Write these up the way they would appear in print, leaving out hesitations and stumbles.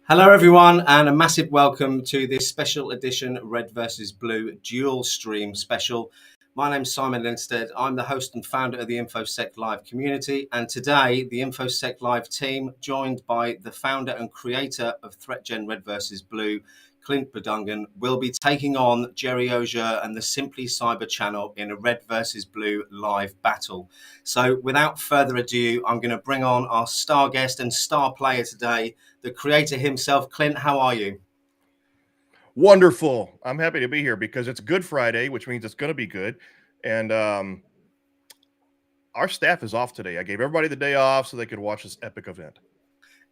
Hello, everyone, and a massive welcome to this special edition Red versus Blue dual stream special. My name's Simon Linstead. I'm the host and founder of the Info-sec Live community, and today the Info-sec Live team, joined by the founder and creator of ThreatGEN Red versus Blue, Clint Bodungen, will be taking on Gerry and the SimplyCyber channel in a Red versus Blue live battle. So without further ado, I'm going to bring on our star guest and star player today, the creator himself. Clint, how are you? Wonderful. I'm happy to be here because it's Good Friday, which means it's going to be good. And our staff is off today. I gave everybody the day off so they could watch this epic event.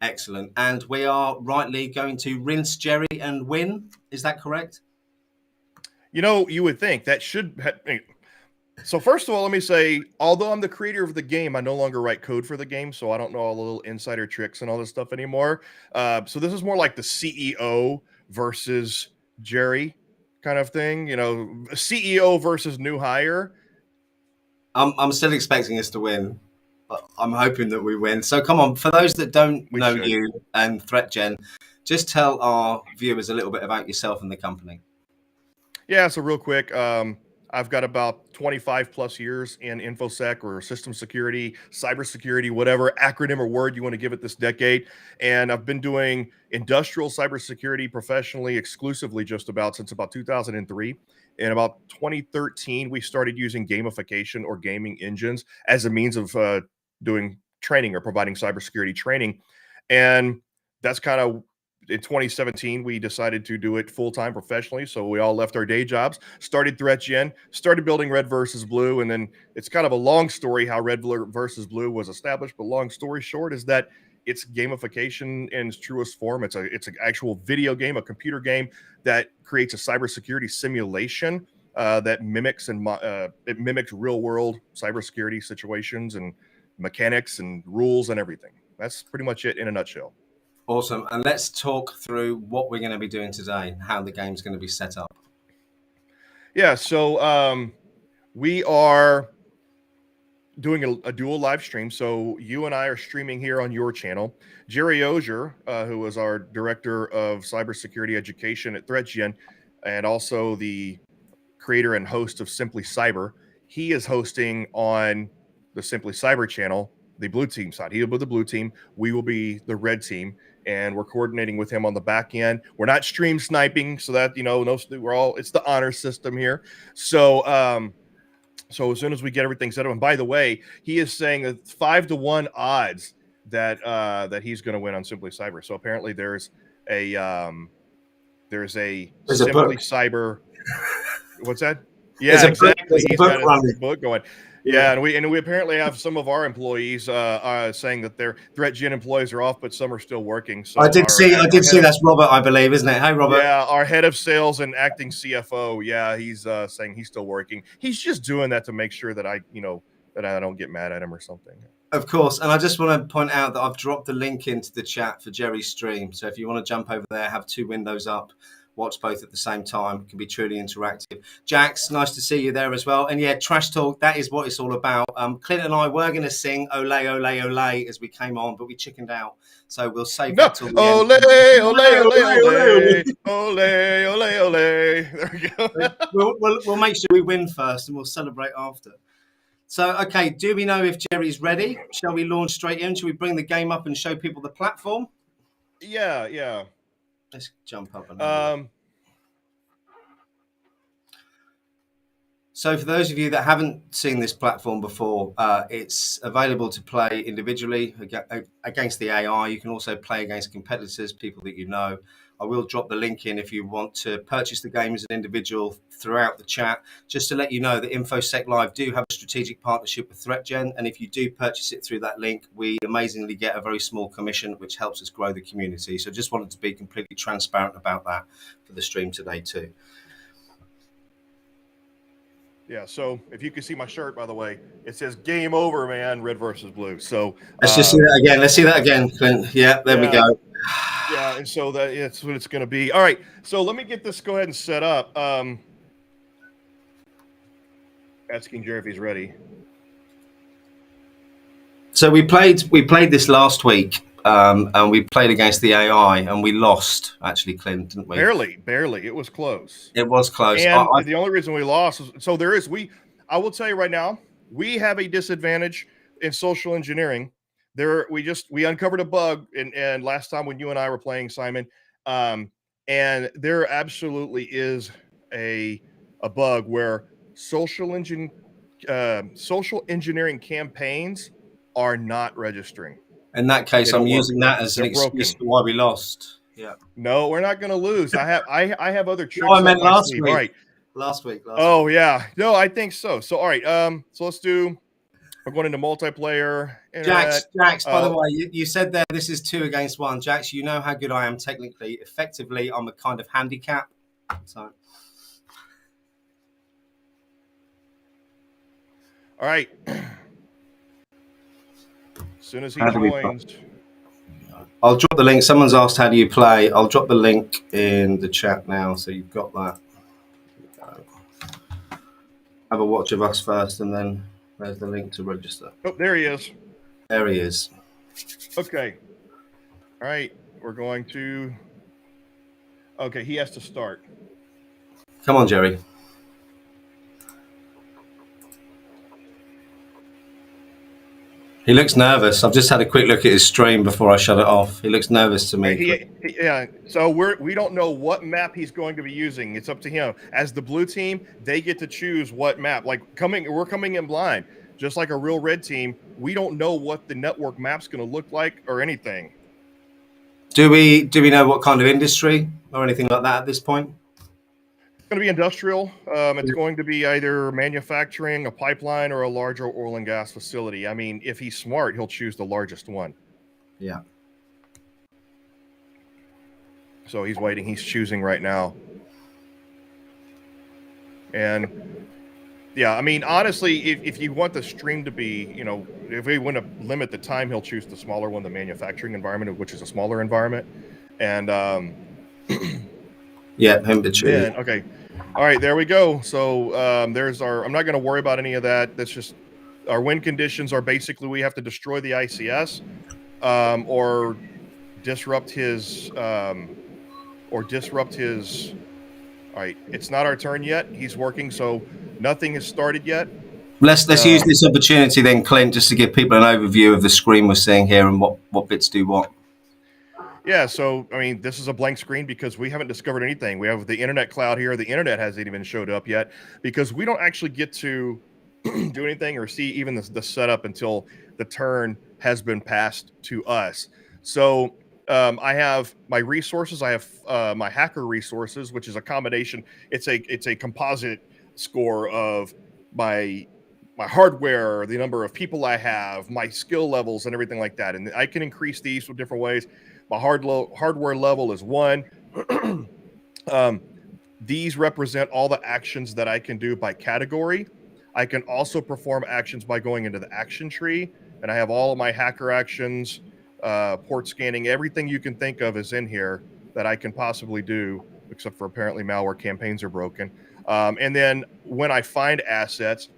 Excellent. And we are rightly going to rinse Gerry and win. Is that correct? You know, you would think that should So first of all, let me say, although I'm the creator of the game, I no longer write code for the game, so I don't know all the little insider tricks and all this stuff anymore. So this is more like the CEO versus Gerry kind of thing, you know, CEO versus new hire. I'm still expecting us to win. I'm hoping that we win. So come on, for those that don't know you and ThreatGEN, just tell our viewers a little bit about yourself and the company. Yeah, so real quick, I've got about 25 plus years in InfoSec or system security, cybersecurity, whatever acronym or word you want to give it this decade. And I've been doing industrial cybersecurity professionally, exclusively just about since about 2003. In about 2013, we started using gamification or gaming engines as a means of doing training or providing cybersecurity training. And that's kind of in 2017, we decided to do it full-time professionally. So we all left our day jobs, started ThreatGEN, started building Red versus Blue. And then it's kind of a long story how Red versus Blue was established. But long story short is that it's gamification in its truest form. It's an actual video game, a computer game that creates a cybersecurity simulation that mimics it mimics real-world cybersecurity situations and mechanics and rules and everything. That's pretty much it in a nutshell. Awesome. And let's talk through what we're going to be doing today and how the game's going to be set up. Yeah, so we are doing a dual live stream. So you and I are streaming here on your channel. Gerry, who is our director of cybersecurity education at ThreatGEN, and also the creator and host of SimplyCyber, he is hosting on the SimplyCyber channel, the blue team side. He'll be the blue team. We will be the red team. And we're coordinating with him on the back end. We're not stream sniping, so that, you know, it's the honor system here. So, so as soon as we get everything set up, and by the way, he is saying that 5-1 odds that that he's going to win on SimplyCyber. So apparently there's a SimplyCyber. What's that? Yeah, exactly. He's got a book going. Yeah, and we apparently have some of our employees saying that their ThreatGEN employees are off, but some are still working. So I did see that's Robert, I believe, isn't it? Hey, Robert. Yeah, our head of sales and acting CFO. Yeah, he's saying he's still working. He's just doing that to make sure that I don't get mad at him or something. Of course, and I just want to point out that I've dropped the link into the chat for Gerry's stream. So if you want to jump over there, have two windows up, watch both at the same time. It can be truly interactive. Jax, nice to see you there as well. And yeah, trash talk, that is what it's all about. Clint and I were going to sing Ole, Ole, Ole as we came on, but we chickened out. So we'll save that till the end. Ole, Ole, Ole, Ole, Ole, Ole. There we go. We'll make sure we win first and we'll celebrate after. So, okay, do we know if Gerry's ready? Shall we launch straight in? Shall we bring the game up and show people the platform? Yeah. Let's jump up and so for those of you that haven't seen this platform before, it's available to play individually against the AI. You can also play against competitors, people that you know. I will drop the link in if you want to purchase the game as an individual throughout the chat. Just to let you know that Info-sec Live do have a strategic partnership with ThreatGEN, and if you do purchase it through that link, we amazingly get a very small commission, which helps us grow the community. So just wanted to be completely transparent about that for the stream today too. Yeah, so if you can see my shirt, by the way, it says "Game Over, man." Red versus Blue. So let's just see that again. Let's see that again, Clint. Yeah, there we go. Yeah, and so that's what it's going to be. All right, so let me get this. Go ahead and set up. Asking Gerry if he's ready. So we played this last week. and we played against the AI, and we lost. Actually, Clint, didn't we? Barely. It was close. It was close. And the only reason we lost is I will tell you right now, we have a disadvantage in social engineering. We uncovered a bug and last time when you and I were playing, Simon, and there absolutely is a bug where social engineering campaigns are not registering. In that case, I'm using that as an They're excuse broken. for why we lost. Yeah. No, we're not going to lose. I have other Oh, tricks I up meant my last sleeve. week. All right. Last week. Oh yeah. No, I think so. So all right. So we're going into multiplayer. Jax, Internet. by the way, you said there this is 2 against 1. Jax, you know how good I am technically. Effectively, I'm a kind of handicap. So. All right. As soon as he joins. I'll drop the link. Someone's asked how do you play. I'll drop the link in the chat now, so you've got that. Have a watch of us first, and then there's the link to register. Oh, there he is. There he is. Okay. All right. We're going to. Okay, he has to start. Come on, Gerry. He looks nervous. I've just had a quick look at his stream before I shut it off. He looks nervous to me. Yeah. So we don't know what map he's going to be using. It's up to him. As the blue team, they get to choose what map. Like we're coming in blind, just like a real red team. We don't know what the network map's going to look like or anything. Do we know what kind of industry or anything like that at this point? It's going to be industrial. It's going to be either manufacturing, a pipeline, or a larger oil and gas facility. I mean, if he's smart, he'll choose the largest one. Yeah. So he's waiting. He's choosing right now. And yeah, I mean, honestly, if you want the stream to be, if we want to limit the time, he'll choose the smaller one, the manufacturing environment, which is a smaller environment. And yeah, him to choose. Okay. All right, there we go. So there's I'm not going to worry about any of that. That's just our win conditions are basically we have to destroy the ICS or disrupt his. All right, it's not our turn yet. He's working, so nothing has started yet. Let's use this opportunity then, Clint, just to give people an overview of the screen we're seeing here and what bits do what. Yeah, so I mean, this is a blank screen because we haven't discovered anything. We have the internet cloud here. The internet hasn't even showed up yet because we don't actually get to do anything or see even the setup until the turn has been passed to us. So I have my resources. I have my hacker resources, which is a combination. It's a composite score of my hardware, the number of people I have, my skill levels, and everything like that. And I can increase these with different ways. My hardware level is 1. These represent all the actions that I can do by category. I can also perform actions by going into the action tree, and I have all of my hacker actions, port scanning, everything you can think of is in here that I can possibly do, except for apparently malware campaigns are broken. And then when I find assets,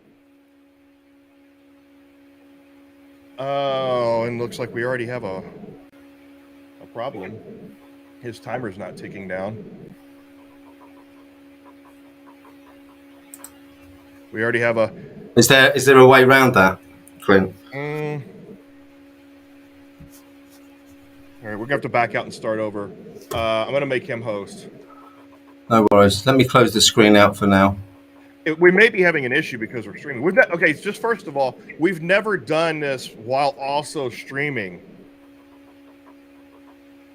and looks like we already have a problem. His timer's not ticking down. We already have a. Is there a way around that, Clint? All right, we're gonna have to back out and start over. I'm gonna make him host. No worries. Let me close the screen out for now. We may be having an issue because we're streaming. Okay, just first of all, we've never done this while also streaming.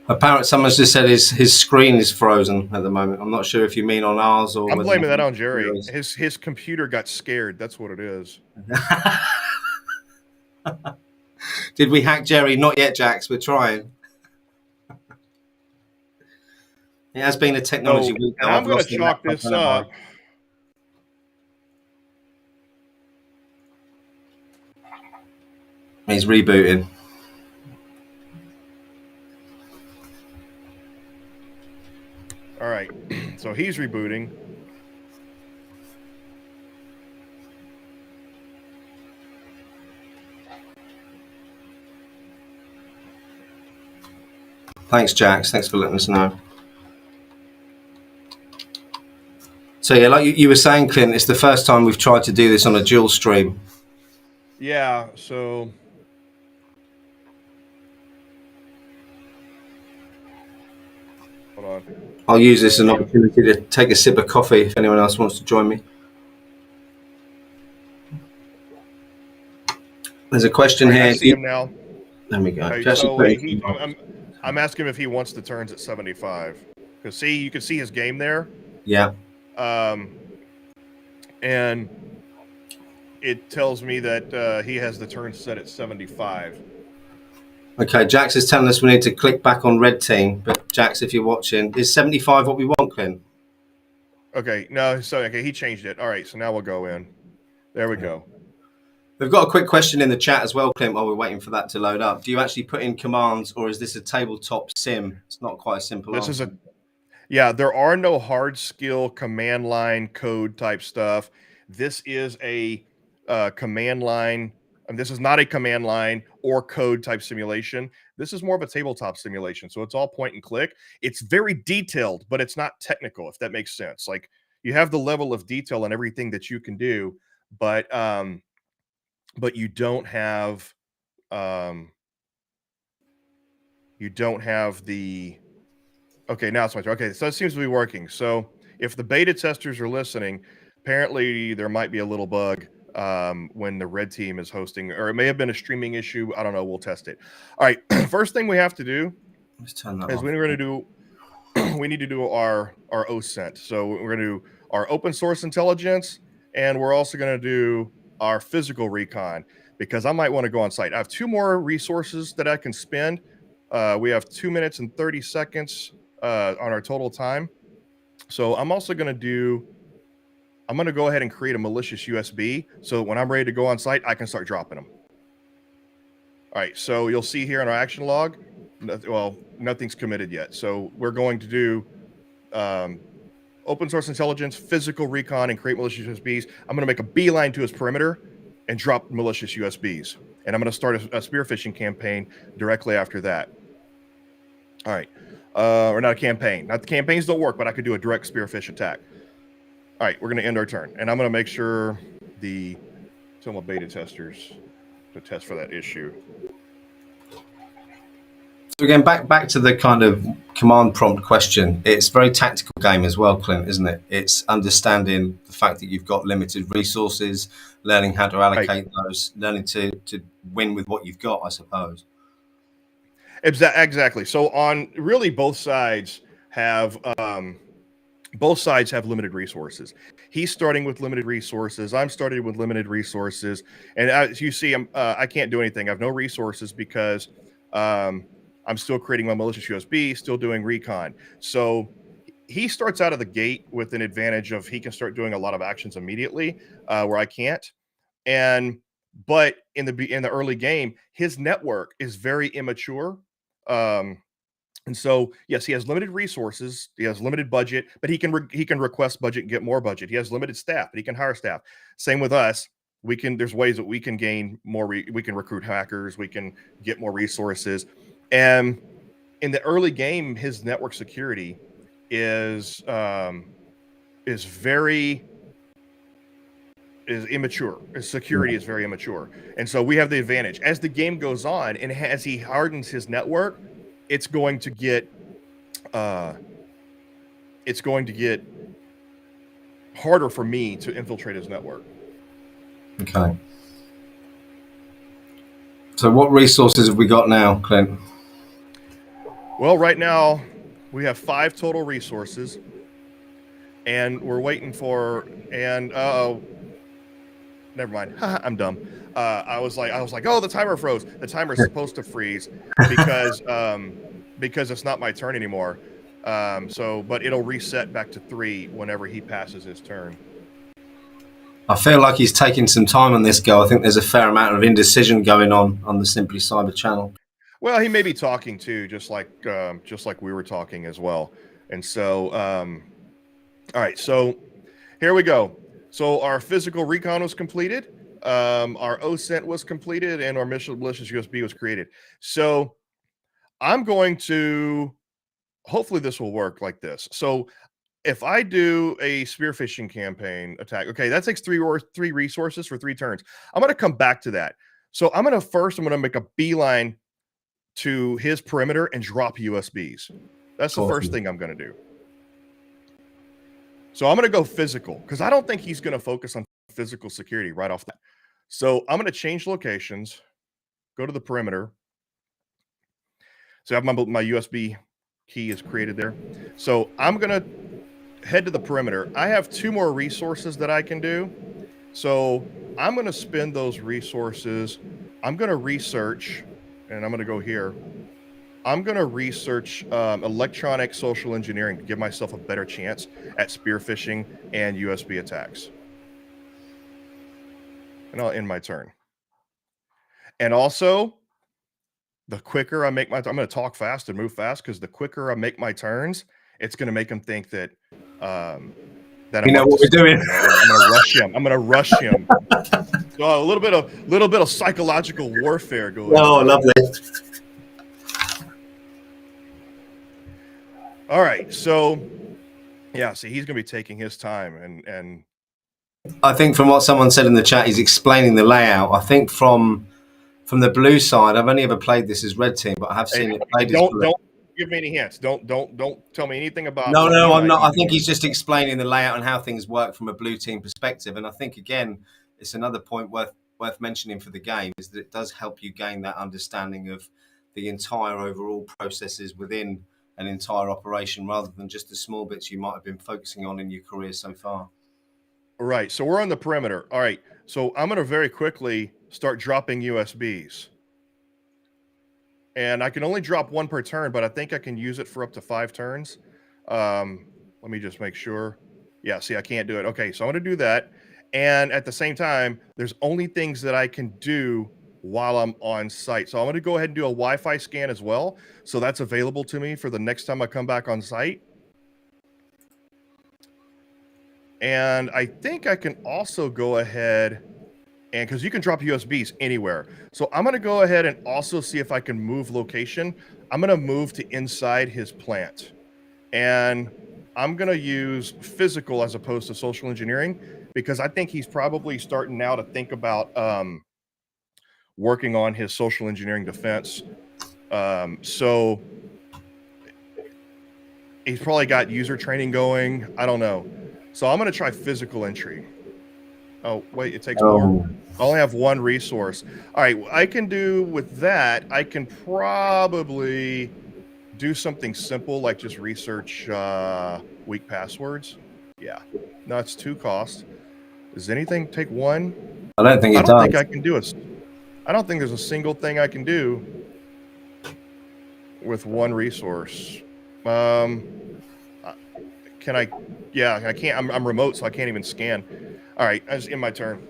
Apparently, someone's just said his screen is frozen at the moment. I'm not sure if you mean on ours or. I'm blaming that on Gerry. His computer got scared. That's what it is. Did we hack Gerry? Not yet, Jax. We're trying. It has been a technology week. And I'm going to chalk this up. He's rebooting. All right, so he's rebooting. Thanks, Jax. Thanks for letting us know. So yeah, like you were saying, Clint, it's the first time we've tried to do this on a dual stream. Yeah, so hold on. I'll use this as an opportunity to take a sip of coffee if anyone else wants to join me. There's a question All right, here. I see him now. There we go. Okay, so I'm asking him if he wants the turns at 75. Because see, you can see his game there. Yeah. And it tells me that he has the turn set at 75. Okay, Jax is telling us we need to click back on red team. But Jax, if you're watching, is 75 what we want, Clint? Okay, no, so okay, he changed it. All right, so now we'll go in. There we go. We've got a quick question in the chat as well, Clint, while we're waiting for that to load up. Do you actually put in commands, or is this a tabletop sim? It's not quite a simple answer. Yeah, there are no hard skill command line code type stuff. This is a command line. And this is not a command line or code type simulation. This is more of a tabletop simulation. So it's all point and click. It's very detailed, but it's not technical, if that makes sense. Like, you have the level of detail and everything that you can do, but you don't have the. Okay, now it's my turn. Okay, so it seems to be working. So if the beta testers are listening, apparently there might be a little bug when the red team is hosting, or it may have been a streaming issue. I don't know. We'll test it. All right. First thing we have to do is we're going to do. We need to do our OSINT. So we're going to do our open source intelligence, and we're also going to do our physical recon, because I might want to go on site. I have 2 more resources that I can spend. We have 2 minutes and 30 seconds on our total time. So I'm also going to go ahead and create a malicious USB, so when I'm ready to go on site, I can start dropping them. All right, so you'll see here in our action log, well, nothing's committed yet. So we're going to do open source intelligence, physical recon, and create malicious USBs. I'm going to make a beeline to his perimeter and drop malicious USBs. And I'm going to start a spear phishing campaign directly after that. All right. Or not a campaign. Not the campaigns don't work, but I could do a direct spear phish attack. All right, we're going to end our turn. And I'm going to make sure tell my beta testers to test for that issue. So again, back to the kind of command prompt question. It's a very tactical game as well, Clint, isn't it? It's understanding the fact that you've got limited resources, learning how to allocate those, learning to win with what you've got, I suppose. Exactly. So on really both sides have limited resources. He's starting with limited resources. I'm starting with limited resources. And as you see, I can't do anything. I have no resources because I'm still creating my malicious USB, still doing recon. So he starts out of the gate with an advantage of he can start doing a lot of actions immediately where I can't. But in the early game, his network is very immature. And so, yes, he has limited resources. He has limited budget, but he can request budget and get more budget. He has limited staff, but he can hire staff. Same with us. There's ways that we can gain more. We can recruit hackers. We can get more resources. And in the early game, his network security is immature. His security is very immature. And so we have the advantage. As the game goes on and as he hardens his network, it's going to get harder for me to infiltrate his network. Okay. So what resources have we got now, Clint? Well, right now we have 5 total resources, and we're waiting for never mind. I'm dumb. I was like, oh, the timer froze. The timer's supposed to freeze because it's not my turn anymore. But it'll reset back to 3 whenever he passes his turn. I feel like he's taking some time on this go. I think there's a fair amount of indecision going on the Simply Cyber channel. Well, he may be talking too, just like we were talking as well. And so, all right. So here we go. So our physical recon was completed. Our OSINT was completed, and our malicious USB was created. So I'm going to, hopefully this will work like this. So if I do a spear phishing campaign attack, okay, that takes three resources for 3 turns. I'm going to come back to that. So I'm going to make a beeline to his perimeter and drop USBs. That's the first thing I'm going to do. So I'm going to go physical because I don't think he's going to focus on physical security right off that. So I'm going to change locations, go to the perimeter. So I have my USB key is created there. So I'm going to head to the perimeter. I have 2 more resources that I can do. So I'm going to spend those resources. I'm going to research, and I'm going to go here. I'm going to research electronic social engineering to give myself a better chance at spear phishing and USB attacks. And I'll end my turn. And also, the quicker I make my, I'm going to talk fast and move fast because the quicker I make my turns, it's going to make them think that that you know what we're doing. I'm going to rush him. I'm going to rush him. So a little bit of psychological warfare going on. Oh, lovely. All right, so yeah, see, he's going to be taking his time, and I think from what someone said in the chat, he's explaining the layout. I think from the blue side, I've only ever played this as red team, but I have seen it played as blue. Don't give me any hints. Don't tell me anything about. No, I'm not. I think he's just explaining the layout and how things work from a blue team perspective. And I think again, it's another point worth mentioning for the game is that it does help you gain that understanding of the entire overall processes within an entire operation, rather than just the small bits you might have been focusing on in your career so far. Right. So we're on the perimeter. All right. So I'm going to very quickly start dropping USBs. And I can only drop 1 per turn, but I think I can use it for up to 5 turns. Let me just make sure. Yeah, see, I can't do it. Okay, so I'm going to do that. And at the same time, there's only things that I can do while I'm on site. So I'm going to go ahead and do a Wi-Fi scan as well. So that's available to me for the next time I come back on site. And I think I can also go ahead and because you can drop USBs anywhere. So I'm going to go ahead and also see if I can move location. I'm going to move to inside his plant. And I'm going to use physical as opposed to social engineering because I think he's probably starting now to think about working on his social engineering defense. So he's probably got user training going. I don't know. So I'm going to try physical entry. Oh, wait, it takes more. I only have 1 resource. All right, I can do with that. I can probably do something simple like just research weak passwords. Yeah, no, it's 2 costs. Does anything take 1? I don't think it does. I don't think I can do it. I don't think there's a single thing I can do with 1 resource. Can I? Yeah, I can't. I'm remote, so I can't even scan. All right, I just in my turn.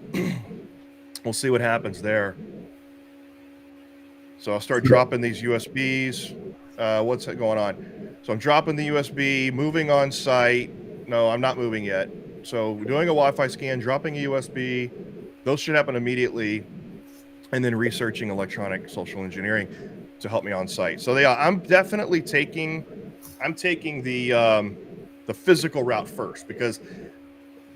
We'll see what happens there. So I'll start dropping these USBs. What's going on? So I'm dropping the USB, moving on site. No, I'm not moving yet. So doing a Wi-Fi scan, dropping a USB. Those should happen immediately. And then researching electronic social engineering to help me on site. So yeah, I'm definitely taking the physical route first because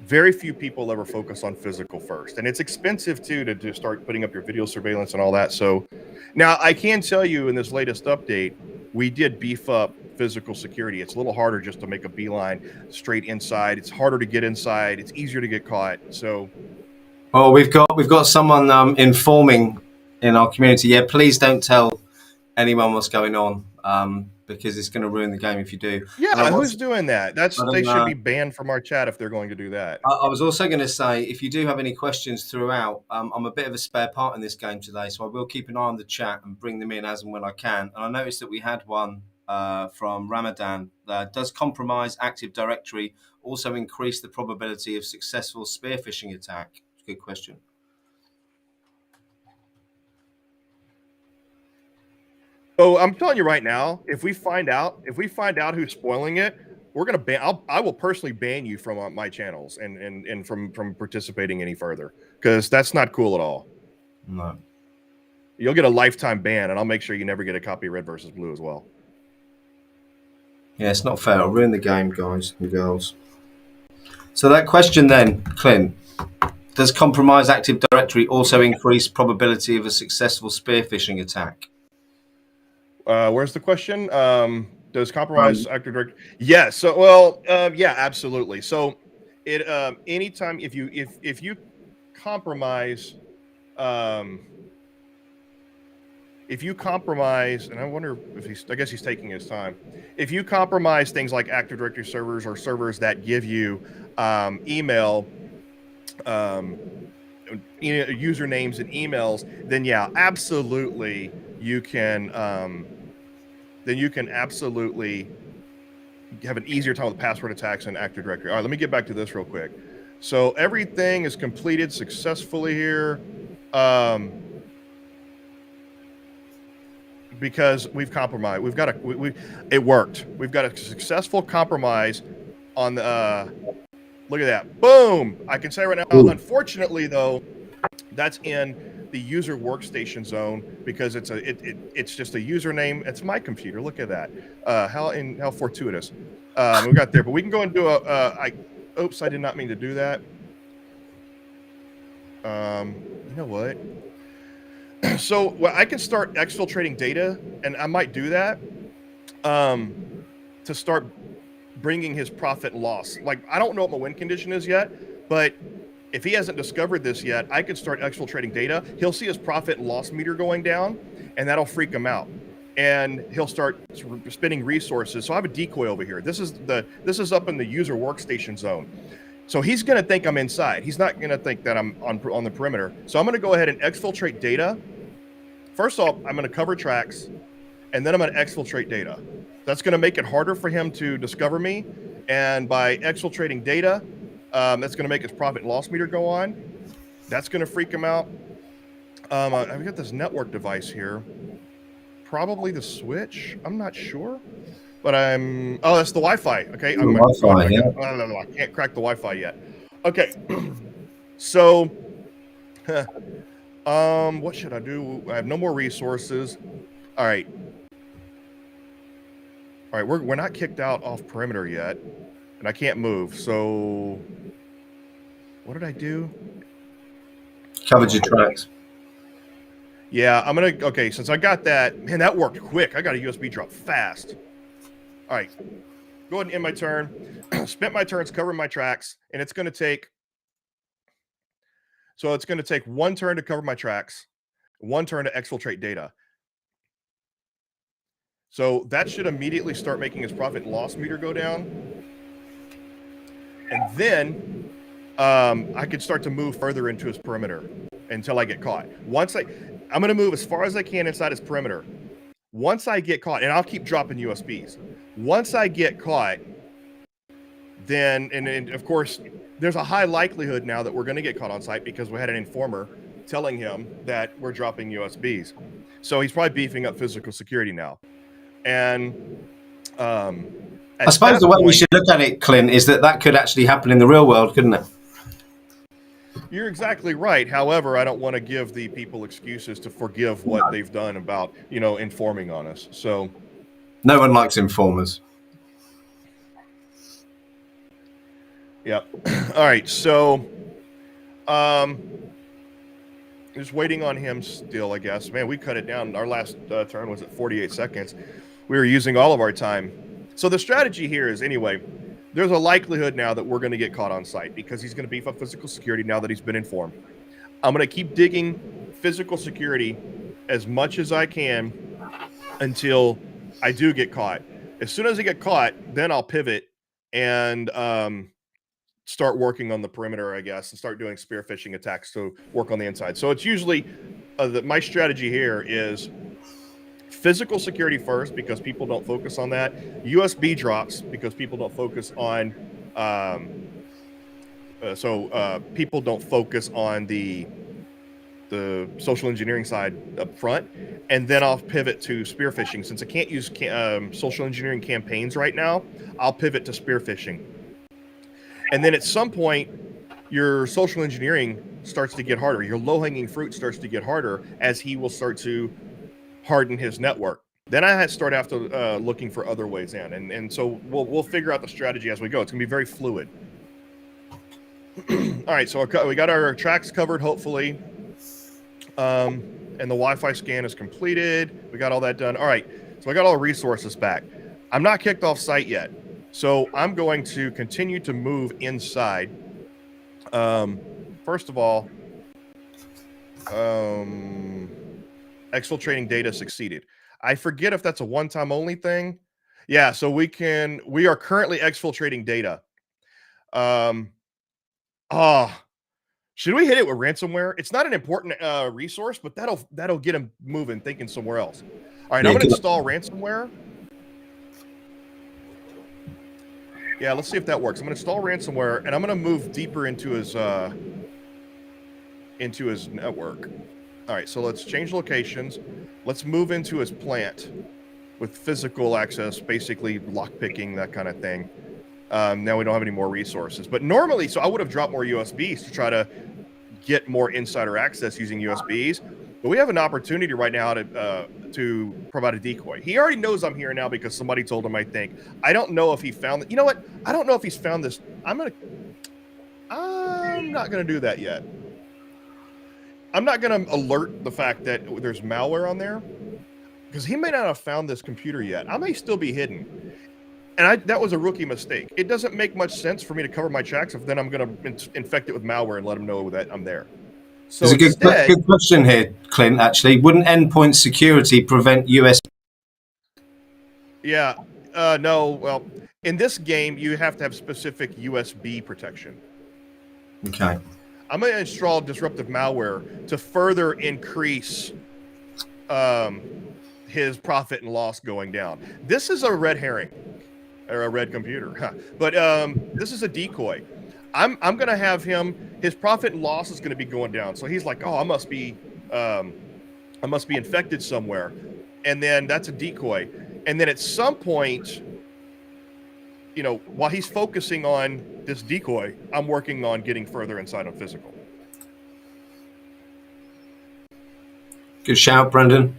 very few people ever focus on physical first. And it's expensive too to start putting up your video surveillance and all that. So now I can tell you in this latest update, we did beef up physical security. It's a little harder just to make a beeline straight inside. It's harder to get inside. It's easier to get caught. So well, we've got someone informing in our community. Yeah, please don't tell anyone what's going on because it's going to ruin the game if you do. Yeah, who's doing that? They should be banned from our chat if they're going to do that. I was also going to say, if you do have any questions throughout, I'm a bit of a spare part in this game today, so I will keep an eye on the chat and bring them in as and when I can. And I noticed that we had one from Ramadan. Does compromise Active Directory also increase the probability of successful spear phishing attack? Good question. So I'm telling you right now, if we find out who's spoiling it, we're gonna ban. I will personally ban you from my channels and from participating any further because that's not cool at all. No. You'll get a lifetime ban, and I'll make sure you never get a copy of Red versus Blue as well. Yeah, it's not fair. I'll ruin the game, guys and girls. So that question then, Clint, does compromise Active Directory also increase probability of a successful spear phishing attack? Where's the question? Does compromise Active Directory? Yeah. So, well, yeah, absolutely. So, it anytime if you compromise, if you compromise, and I wonder if I guess he's taking his time. If you compromise things like Active Directory servers or servers that give you email, usernames and emails, then yeah, absolutely you can. Then you can absolutely have an easier time with password attacks and Active Directory. All right, let me get back to this real quick. So everything is completed successfully here. Because we've compromised. We've got it worked. We've got a successful compromise on the look at that. Boom. I can say right now, unfortunately though, that's in the user workstation zone because it's just a username. It's my computer. Look at that. How fortuitous. We got there, but we can go and do oops, I did not mean to do that. You know what? So I can start exfiltrating data, and I might do that to start bringing his profit and loss. Like, I don't know what my win condition is yet, but if he hasn't discovered this yet, I could start exfiltrating data. He'll see his profit and loss meter going down, and that'll freak him out. And he'll start spending resources. So I have a decoy over here. This is up in the user workstation zone. So he's going to think I'm inside. He's not going to think that I'm on the perimeter. So I'm going to go ahead and exfiltrate data. First off, I'm going to cover tracks, and then I'm going to exfiltrate data. That's going to make it harder for him to discover me. And by exfiltrating data, that's going to make his profit and loss meter go on. That's going to freak him out. I've got this network device here. Probably the switch. I'm not sure. But oh, that's the Wi-Fi. Okay. Wi-Fi, yeah. I can't crack the Wi-Fi yet. Okay. So, what should I do? I have no more resources. All right. All right. We're not kicked out off perimeter yet, and I can't move. So, what did I do? Covered your tracks. Yeah, okay, since I got that, man, that worked quick. I got a USB drop fast. All right, go ahead and end my turn. Spent my turns covering my tracks, and it's going to take, one turn to cover my tracks, one turn to exfiltrate data. So that should immediately start making his profit and loss meter go down. And then I could start to move further into his perimeter until I get caught. I'm going to move as far as I can inside his perimeter. Once I get caught, and I'll keep dropping USBs. Once I get caught, then, and of course, there's a high likelihood now that we're going to get caught on site because we had an informer telling him that we're dropping USBs. So he's probably beefing up physical security now. And I suppose the way we should look at it, Clint, is that could actually happen in the real world, couldn't it? You're exactly right. However, I don't want to give the people excuses to forgive what they've done about, informing on us. So no one likes informers. Yep. All right. So just waiting on him still, I guess. Man, we cut it down. Our last turn was at 48 seconds. We were using all of our time. So the strategy here is, anyway, there's a likelihood now that we're going to get caught on site because he's going to beef up physical security now that he's been informed. I'm going to keep digging physical security as much as I can until I do get caught. As soon as I get caught, then I'll pivot and start working on the perimeter, I guess, and start doing spear phishing attacks to work on the inside. So it's usually my strategy here is physical security first because people don't focus on that. USB drops because people don't focus on people don't focus on the social engineering side up front, and then I'll pivot to spear phishing. Since I can't use social engineering campaigns right now, I'll pivot to spear phishing. And then at some point, your social engineering starts to get harder. Your low-hanging fruit starts to get harder as he will start to harden his network. Then I had to start after looking for other ways in, and so we'll figure out the strategy as we go. It's gonna be very fluid. All right, so we got our tracks covered, hopefully, and the Wi-Fi scan is completed. We got all that done. All right, so I got all the resources back. I'm not kicked off site yet, so I'm going to continue to move inside. First of all, exfiltrating data succeeded. I forget if that's a one-time only thing. Yeah, so we are currently exfiltrating data. Should we hit it with ransomware? It's not an important resource, but that'll get them moving, thinking somewhere else. All right, yeah, I'm gonna install ransomware. Yeah, let's see if that works. I'm gonna install ransomware, and I'm gonna move deeper into his network. All right, so let's change locations. Let's move into his plant with physical access, basically lockpicking, that kind of thing. Now we don't have any more resources. But normally, so I would have dropped more USBs to try to get more insider access using USBs. But we have an opportunity right now to provide a decoy. He already knows I'm here now because somebody told him, I think. I don't know if he found it. You know what? I don't know if he's found this. I'm not going to do that yet. I'm not going to alert the fact that there's malware on there because he may not have found this computer yet. I may still be hidden. And that was a rookie mistake. It doesn't make much sense for me to cover my tracks if then I'm going to infect it with malware and let him know that I'm there. So there's a good question here, Clint, actually. Wouldn't endpoint security prevent USB? Yeah. No. Well, in this game, you have to have specific USB protection. Okay. I'm going to install disruptive malware to further increase his profit and loss going down. This is a red herring. Or a red computer, but this is a decoy. I'm gonna have his profit and loss is gonna be going down. So he's like, oh, I must be infected somewhere, and then that's a decoy. And then at some point, you know, while he's focusing on this decoy, I'm working on getting further inside on physical. Good shout, Brendan.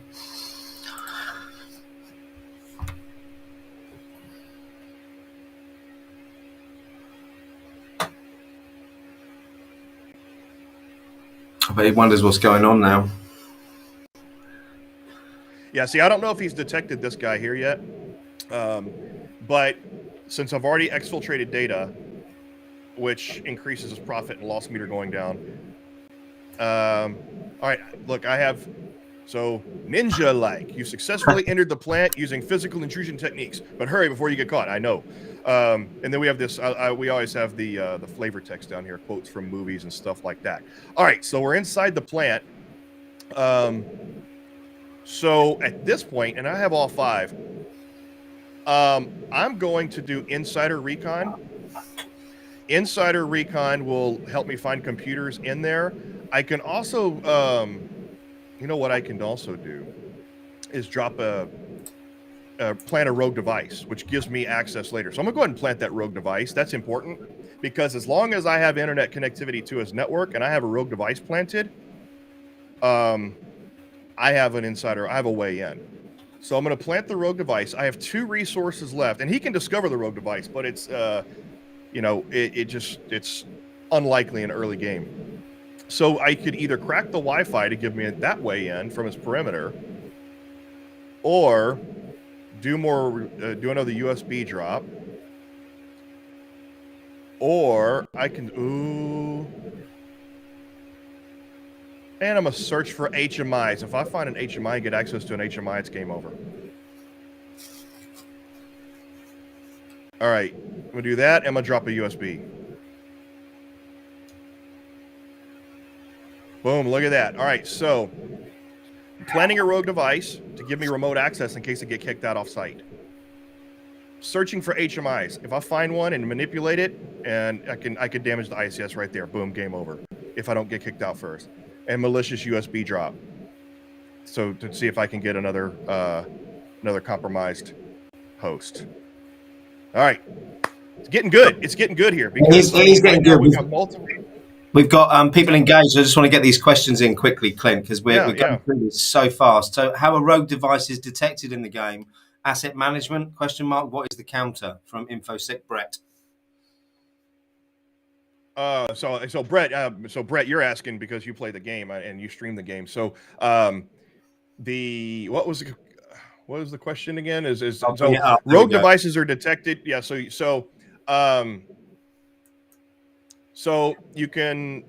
I bet he wonders what's going on now. Yeah, see, I don't know if he's detected this guy here yet, but since I've already exfiltrated data, which increases his profit and loss meter going down. All right, look, I have, so ninja-like, you successfully entered the plant using physical intrusion techniques, but hurry before you get caught, I know. And then we have this, we always have the flavor text down here, quotes from movies and stuff like that. All right, so we're inside the plant. So at this point, and I have all 5, I'm going to do insider recon. Insider recon will help me find computers in there. I can also, you know what I can also do is drop plant a rogue device, which gives me access later. So I'm gonna go ahead and plant that rogue device. That's important because as long as I have internet connectivity to his network and I have a rogue device planted, I have an insider, I have a way in. So I'm gonna plant the rogue device. I have 2 resources left, and he can discover the rogue device, but it's, you know, it's unlikely in early game. So I could either crack the Wi-Fi to give me that way in from his perimeter, or do another USB drop, or I can, and I'm gonna search for HMIs. If I find an HMI and get access to an HMI, it's game over. All right, I'm gonna do that. I'm gonna drop a USB. Boom, look at that. All right, so planning a rogue device to give me remote access in case I get kicked out off site. Searching for HMIs. If I find one and manipulate it, and I can damage the ICS right there. Boom, game over. If I don't get kicked out first. And malicious USB drop. So to see if I can get another compromised host. All right, it's getting good. It's getting good here because he's getting good. We got multiple. We've got people engaged. I just want to get these questions in quickly, Clint, because we're going through this so fast. So, how are rogue devices detected in the game? Asset management? Question mark. What is the counter from Info-sec Brett? So Brett, you're asking because you play the game and you stream the game. So, what was the question again? Rogue devices are detected. Yeah. So you can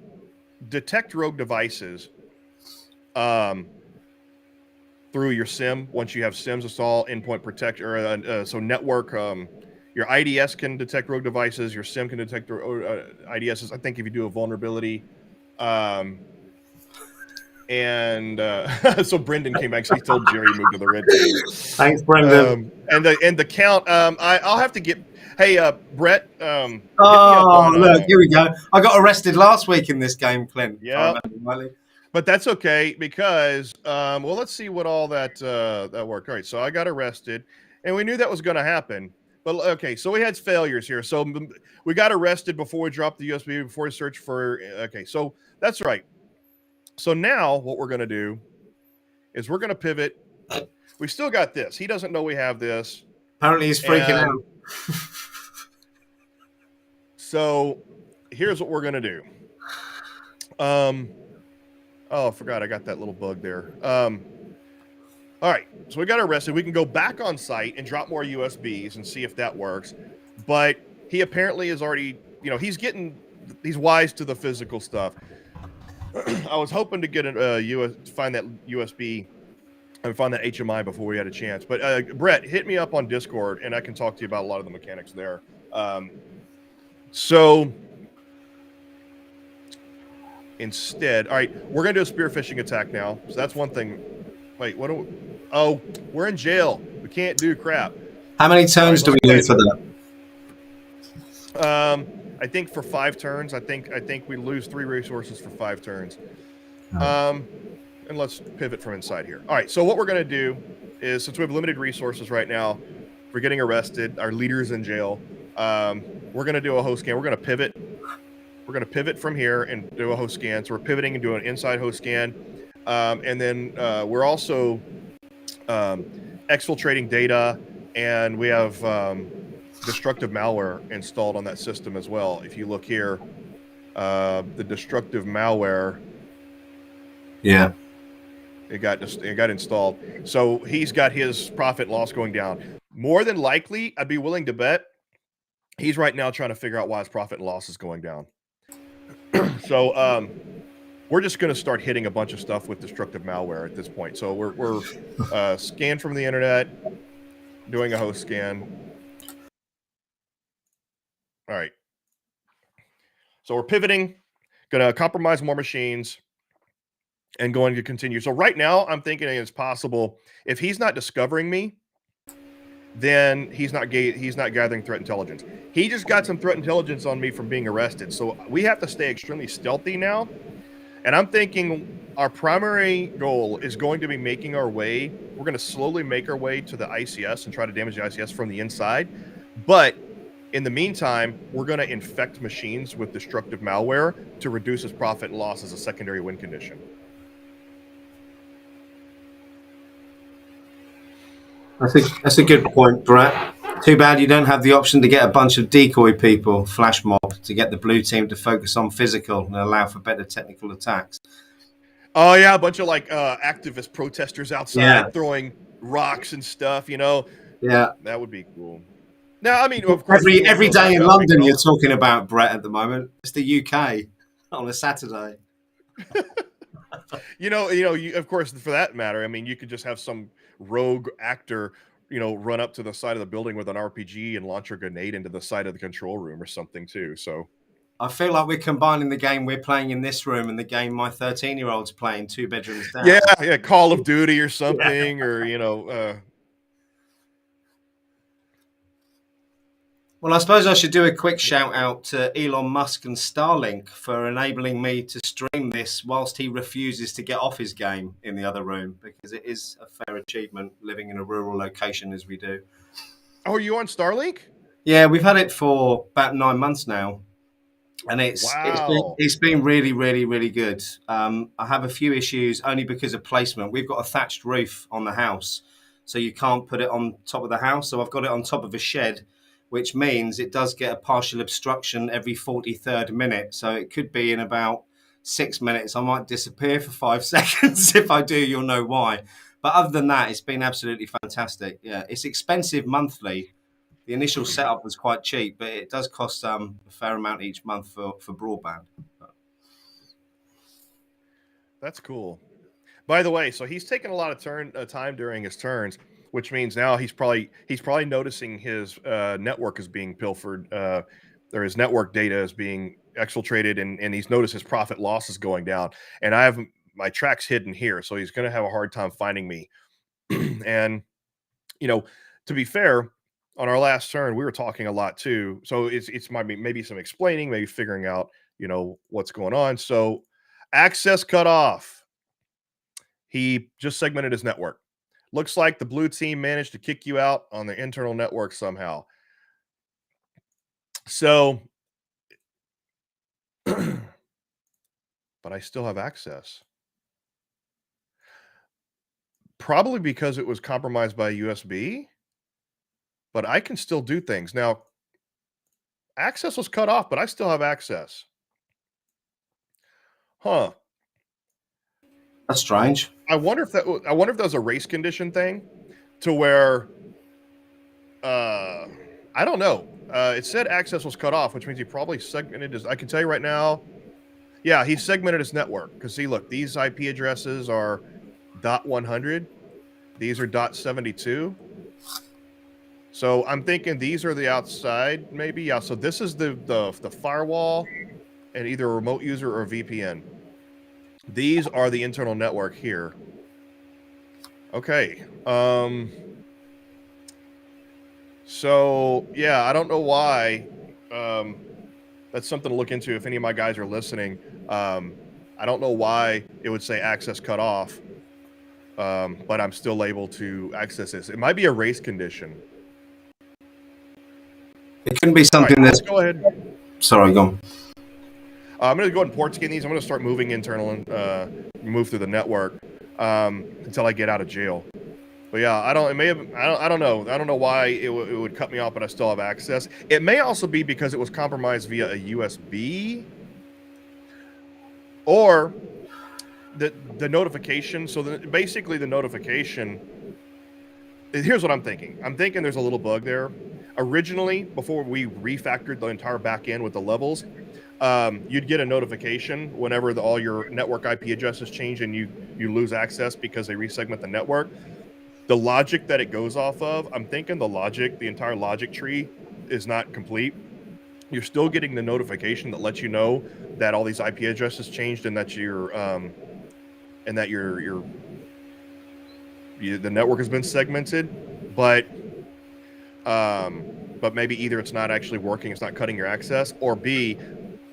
detect rogue devices through your SIM once you have SIMs installed, endpoint protect, or so network. Your IDS can detect rogue devices. Your SIM can detect IDSs. I think if you do a vulnerability, and so Brendan came back. So he told Gerry to move to the red team. Thanks, Brendan. And the count. I'll have to get. Hey, Brett. Look, here we go. I got arrested last week in this game, Clint. Yeah. But that's okay because, well, let's see what all that worked. All right, so I got arrested, and we knew that was going to happen. But okay, so we had failures here. So we got arrested before we dropped the USB, before we searched for. Okay, so that's right. So now what we're going to do is we're going to pivot. We still got this. He doesn't know we have this. Apparently, he's freaking out. So here's what we're going to do. Oh, I forgot I got that little bug there. All right, so we got arrested. We can go back on site and drop more USBs and see if that works. But he apparently is already, he's wise to the physical stuff. I was hoping to get find that USB and find that HMI before we had a chance. But Brett, hit me up on Discord and I can talk to you about a lot of the mechanics there. So instead, all right, we're going to do a spear phishing attack now. So that's one thing. Wait, we're in jail. We can't do crap. How many turns do we need for that? I think for 5 turns. I think we lose 3 resources for 5 turns. And let's pivot from inside here. All right, so what we're going to do is, since we have limited resources right now, we're getting arrested, our leader's in jail, we're going to do a host scan. We're going to pivot. We're going to pivot from here and do a host scan. So we're pivoting and doing an inside host scan. And then we're also exfiltrating data, and we have destructive malware installed on that system as well. If you look here, the destructive malware, it got installed. So he's got his profit and loss going down. More than likely, I'd be willing to bet he's right now trying to figure out why his profit and loss is going down. So we're just going to start hitting a bunch of stuff with destructive malware at this point. So we're scanned from the internet, doing a host scan. All right. So we're pivoting, going to compromise more machines, and going to continue. So right now, I'm thinking it's possible if he's not discovering me, then he's not gathering threat intelligence. He just got some threat intelligence on me from being arrested. So we have to stay extremely stealthy now. And I'm thinking our primary goal is going to be making our way. We're going to slowly make our way to the ICS and try to damage the ICS from the inside. But in the meantime, we're going to infect machines with destructive malware to reduce its profit and loss as a secondary win condition. That's a good point, Brett. Too bad you don't have the option to get a bunch of decoy people, flash mob, to get the blue team to focus on physical and allow for better technical attacks. Oh yeah, a bunch of activist protesters outside throwing rocks and stuff. Yeah, that would be cool. Now, I mean, of course, every day in London you're talking about, Brett, at the moment. It's the UK on a Saturday. Of course, for that matter, I mean, you could just have some rogue actor, run up to the side of the building with an RPG and launch a grenade into the side of the control room or something too. So I feel like we're combining the game we're playing in this room and the game my 13-year-old's playing 2 bedrooms down. Yeah, Call of Duty or something, or Well, I suppose I should do a quick shout out to Elon Musk and Starlink for enabling me to stream this whilst he refuses to get off his game in the other room, because it is a fair achievement living in a rural location as we do. Oh, are you on Starlink? Yeah, we've had it for about 9 months now. and Wow. it's been really, really, really good. I have a few issues only because of placement. We've got a thatched roof on the house, so you can't put it on top of the house. So I've got it on top of a shed, which means it does get a partial obstruction every 43rd minute. So it could be in about 6 minutes I might disappear for 5 seconds. If I do, you'll know why. But other than that, it's been absolutely fantastic. Yeah, it's expensive monthly. The initial setup was quite cheap, but it does cost a fair amount each month for broadband. That's cool. By the way, so he's taking a lot of time during his turns, which means now he's probably noticing his network is being pilfered, or his network data is being exfiltrated, and he's noticed his profit loss is going down. And I have my tracks hidden here, so he's going to have a hard time finding me. And you know, to be fair, on our last turn we were talking a lot too, so it's maybe some explaining, maybe figuring out what's going on. So access cut off. He just segmented his network. Looks like the blue team managed to kick you out on the internal network somehow. So, but I still have access. Probably because it was compromised by USB, but I can still do things. Now, access was cut off, but I still have access. Huh. That's strange. I wonder if that was a race condition thing to where I don't know. It said access was cut off, which means he probably segmented his. I can tell you right now. Yeah, he segmented his network because see, look, these IP addresses are .100. These are .72. So I'm thinking these are the outside, maybe. Yeah. So this is the firewall, and either a remote user or a VPN. These are the internal network here. Okay. So yeah, I don't know why. That's something to look into if any of my guys are listening. I don't know why it would say access cut off, but I'm still able to access this. It might be a race condition. It couldn't be All right, something let's that. go ahead. Sorry, go on. I'm going to go ahead and port scan these. I'm going to start moving internal and move through the network until I get out of jail. But yeah, I don't know. I don't know why it would cut me off, but I still have access. It may also be because it was compromised via a USB, or the notification. So basically the notification. Here's what I'm thinking. I'm thinking there's a little bug there. Originally, before we refactored the entire back end with the levels, you'd get a notification whenever all your network IP addresses change and you lose access because they resegment the network. The logic that it goes off of, I'm thinking the entire logic tree is not complete. You're still getting the notification that lets you know that all these IP addresses changed and that the network has been segmented, but maybe either it's not actually working, it's not cutting your access, or B,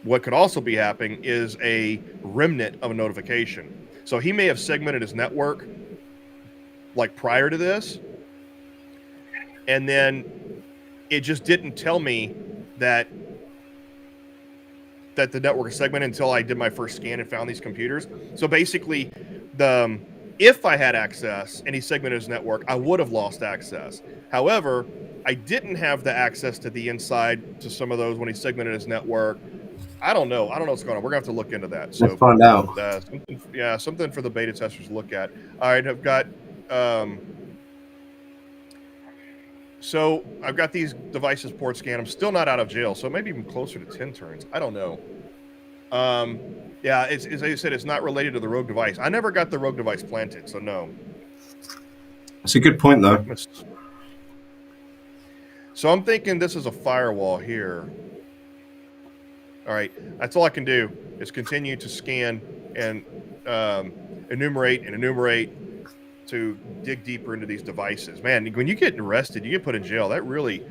what could also be happening is a remnant of a notification. So he may have segmented his network like prior to this, and then it just didn't tell me that the network is segmented until I did my first scan and found these computers. So basically, if I had access and he segmented his network, I would have lost access. However, I didn't have the access to the inside to some of those when he segmented his network. I don't know what's going on. We're gonna have to look into that. Let's So, find out. something for the beta testers to look at. All right, I've got these devices port scan. I'm still not out of jail, so maybe even closer to 10 turns. I don't know. Yeah, it's as I said, it's not related to the rogue device. I never got the rogue device planted, so no. That's a good point, though. So I'm thinking this is a firewall here. All right, that's all I can do is continue to scan and enumerate to dig deeper into these devices. Man, when you get arrested, you get put in jail. That really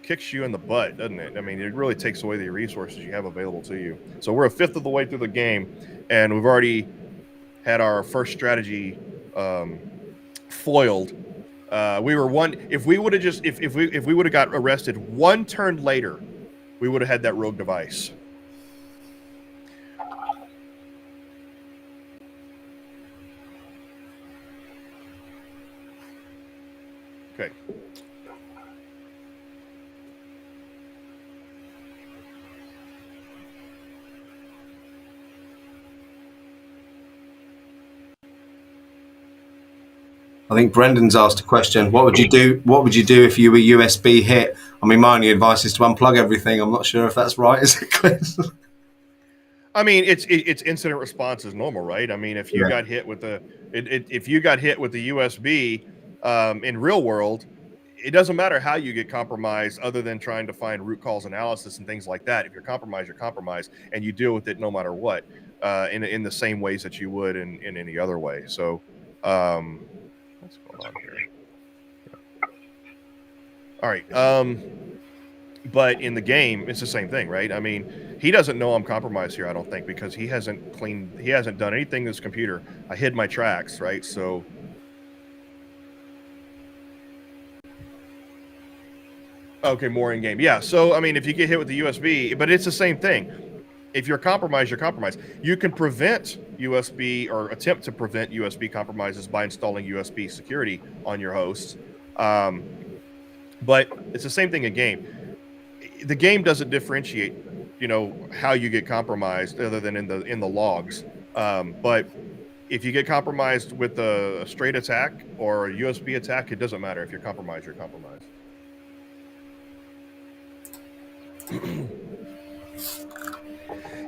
kicks you in the butt, doesn't it? I mean, it really takes away the resources you have available to you. So we're a fifth of the way through the game, and we've already had our first strategy foiled. We were one. If we would have just if we would have got arrested one turn later, we would have had that rogue device. Okay. I think Brendan's asked a question. What would you do? What would you do if you were USB hit? I mean, my only advice is to unplug everything. I'm not sure if that's right. Is it, Clint? I mean, it's incident response is normal, right? I mean, if you got hit with if you got hit with the USB in real world, it doesn't matter how you get compromised, other than trying to find root cause analysis and things like that. If you're compromised, and you deal with it no matter what, in the same ways that you would in any other way. So, what's going on here? All right. But in the game, it's the same thing, right? I mean, he doesn't know I'm compromised here, I don't think, because he hasn't done anything to this computer. I hid my tracks, right? So, okay, more in game. Yeah. So, I mean, if you get hit with the USB, but it's the same thing. If you're compromised, you're compromised. You can prevent USB, or attempt to prevent USB compromises, by installing USB security on your hosts. But it's the same thing in game. The game doesn't differentiate, how you get compromised, other than in the logs. But if you get compromised with a straight attack or a USB attack, it doesn't matter. If you're compromised, you're compromised.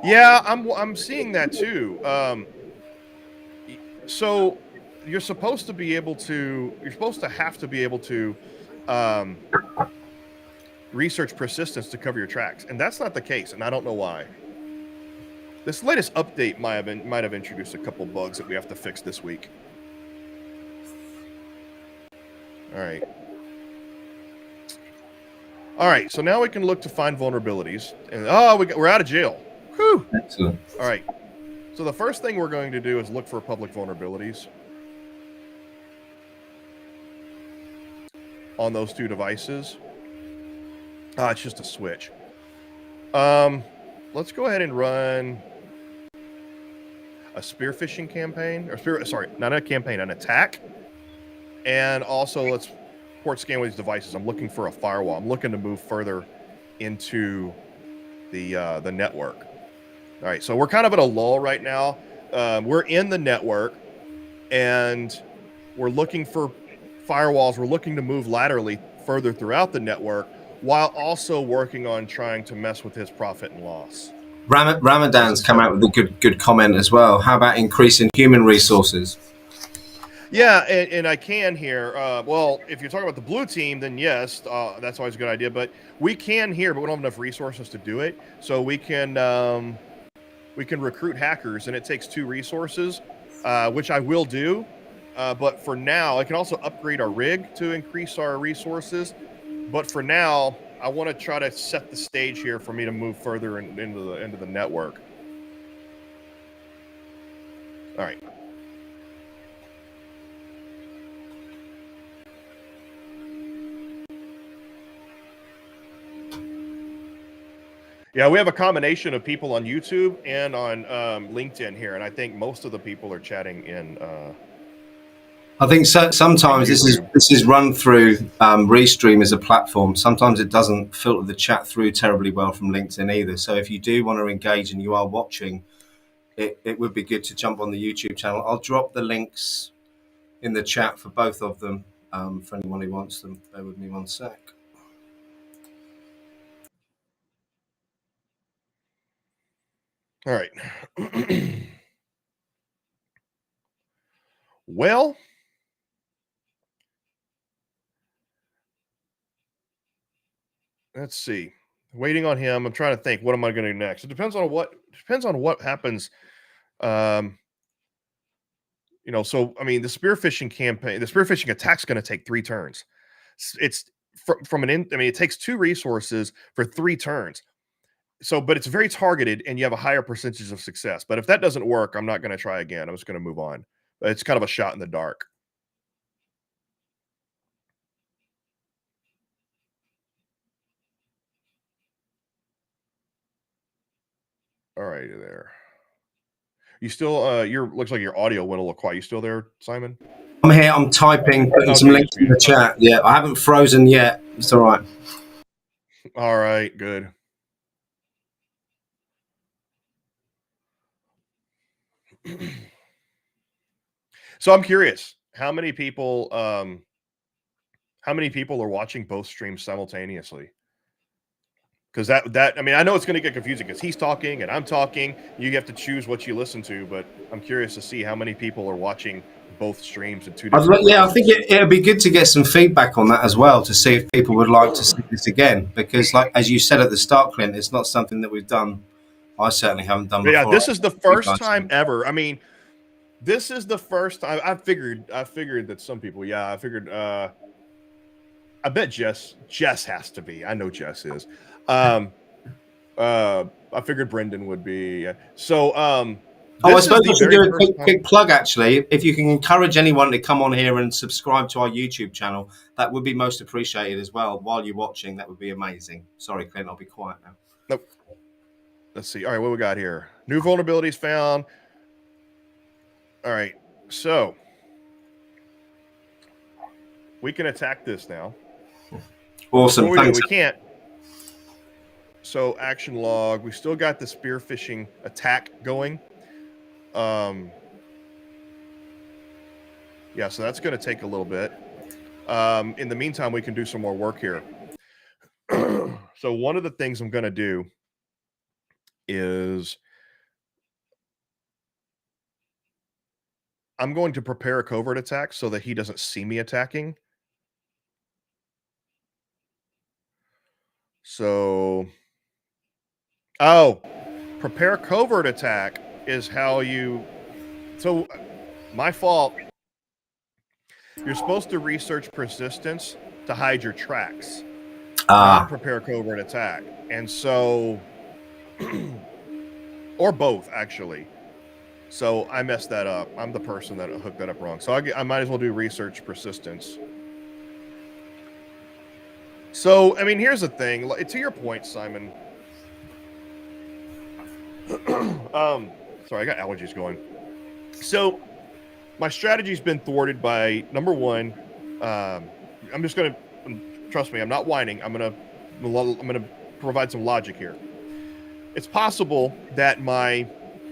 Yeah, I'm seeing that too. So you're supposed to have to be able to research persistence to cover your tracks, and that's not the case, and I don't know why. This latest update might have introduced a couple bugs that we have to fix this week. All right. So now we can look to find vulnerabilities, and we're out of jail. Whew. Excellent. All right. So the first thing we're going to do is look for public vulnerabilities on those two devices. It's just a switch. Let's go ahead and run a spear phishing campaign, not a campaign, an attack. And also let's port scan with these devices. I'm looking for a firewall. I'm looking to move further into the network. All right, so we're kind of at a lull right now. We're in the network, and we're looking for firewalls. We're looking to move laterally further throughout the network, while also working on trying to mess with his profit and loss. Ramadan's come out with a good comment as well. How about increasing human resources? Yeah, and I can here. Well, if you're talking about the blue team, then yes, that's always a good idea. But we can here, but we don't have enough resources to do it. So we can recruit hackers, and it takes 2 resources, which I will do. But for now, I can also upgrade our rig to increase our resources. But for now, I want to try to set the stage here for me to move further into the network. All right. Yeah, we have a combination of people on YouTube and on LinkedIn here, and I think most of the people are chatting in. I think sometimes this is run through Restream as a platform. Sometimes it doesn't filter the chat through terribly well from LinkedIn either. So if you do want to engage and you are watching, it would be good to jump on the YouTube channel. I'll drop the links in the chat for both of them for anyone who wants them. Bear with me one sec. All right. Well, let's see. Waiting on him. I'm trying to think. What am I going to do next? It depends on what happens. So I mean, the spear phishing campaign, the spear phishing attack's going to take 3 turns. It's it takes 2 resources for 3 turns. So, but it's very targeted, and you have a higher percentage of success. But if that doesn't work, I'm not going to try again. I'm just going to move on. But it's kind of a shot in the dark. All right, there. You still? Looks like your audio went a little quiet. You still there, Simon? I'm here. I'm typing, putting some links in the chat. Yeah, I haven't frozen yet. It's all right. All right, good. So I'm curious, how many people are watching both streams simultaneously? Because I mean, I know it's going to get confusing because he's talking and I'm talking. You have to choose what you listen to, but I'm curious to see how many people are watching both streams in two different Yeah, I browsers. think it'd be good to get some feedback on that as well, to see if people would like to see this again. Because, like as you said at the start, Clint, it's not something that we've done. I certainly haven't done before. Yeah, this is the first time ever. I mean, this is the first time. I figured that some people. Yeah, I figured. I bet Jess has to be. I know Jess is. I figured Brendan would be. So. I suppose I should do a quick plug, actually. If you can encourage anyone to come on here and subscribe to our YouTube channel, that would be most appreciated as well. While you're watching, that would be amazing. Sorry, Clint, I'll be quiet now. Nope. Let's see. All right, what we got here? New vulnerabilities found. All right, so we can attack this now. Awesome. We can't. So action log. We still got the spearfishing attack going. Yeah, so that's going to take a little bit. In the meantime, we can do some more work here. So one of the things I'm going to do is I'm going to prepare a covert attack so that he doesn't see me attacking. So, prepare a covert attack is how you, so my fault. You're supposed to research persistence to hide your tracks, not prepare a covert attack. And so, or both actually. So I messed that up. I'm the person that hooked that up wrong. So I might as well do research persistence. So, I mean, here's the thing. To your point, Simon. Sorry, I got allergies going. So, my strategy's been thwarted by, number one, I'm just going to, trust me, I'm not whining. I'm going to provide some logic here. It's possible that my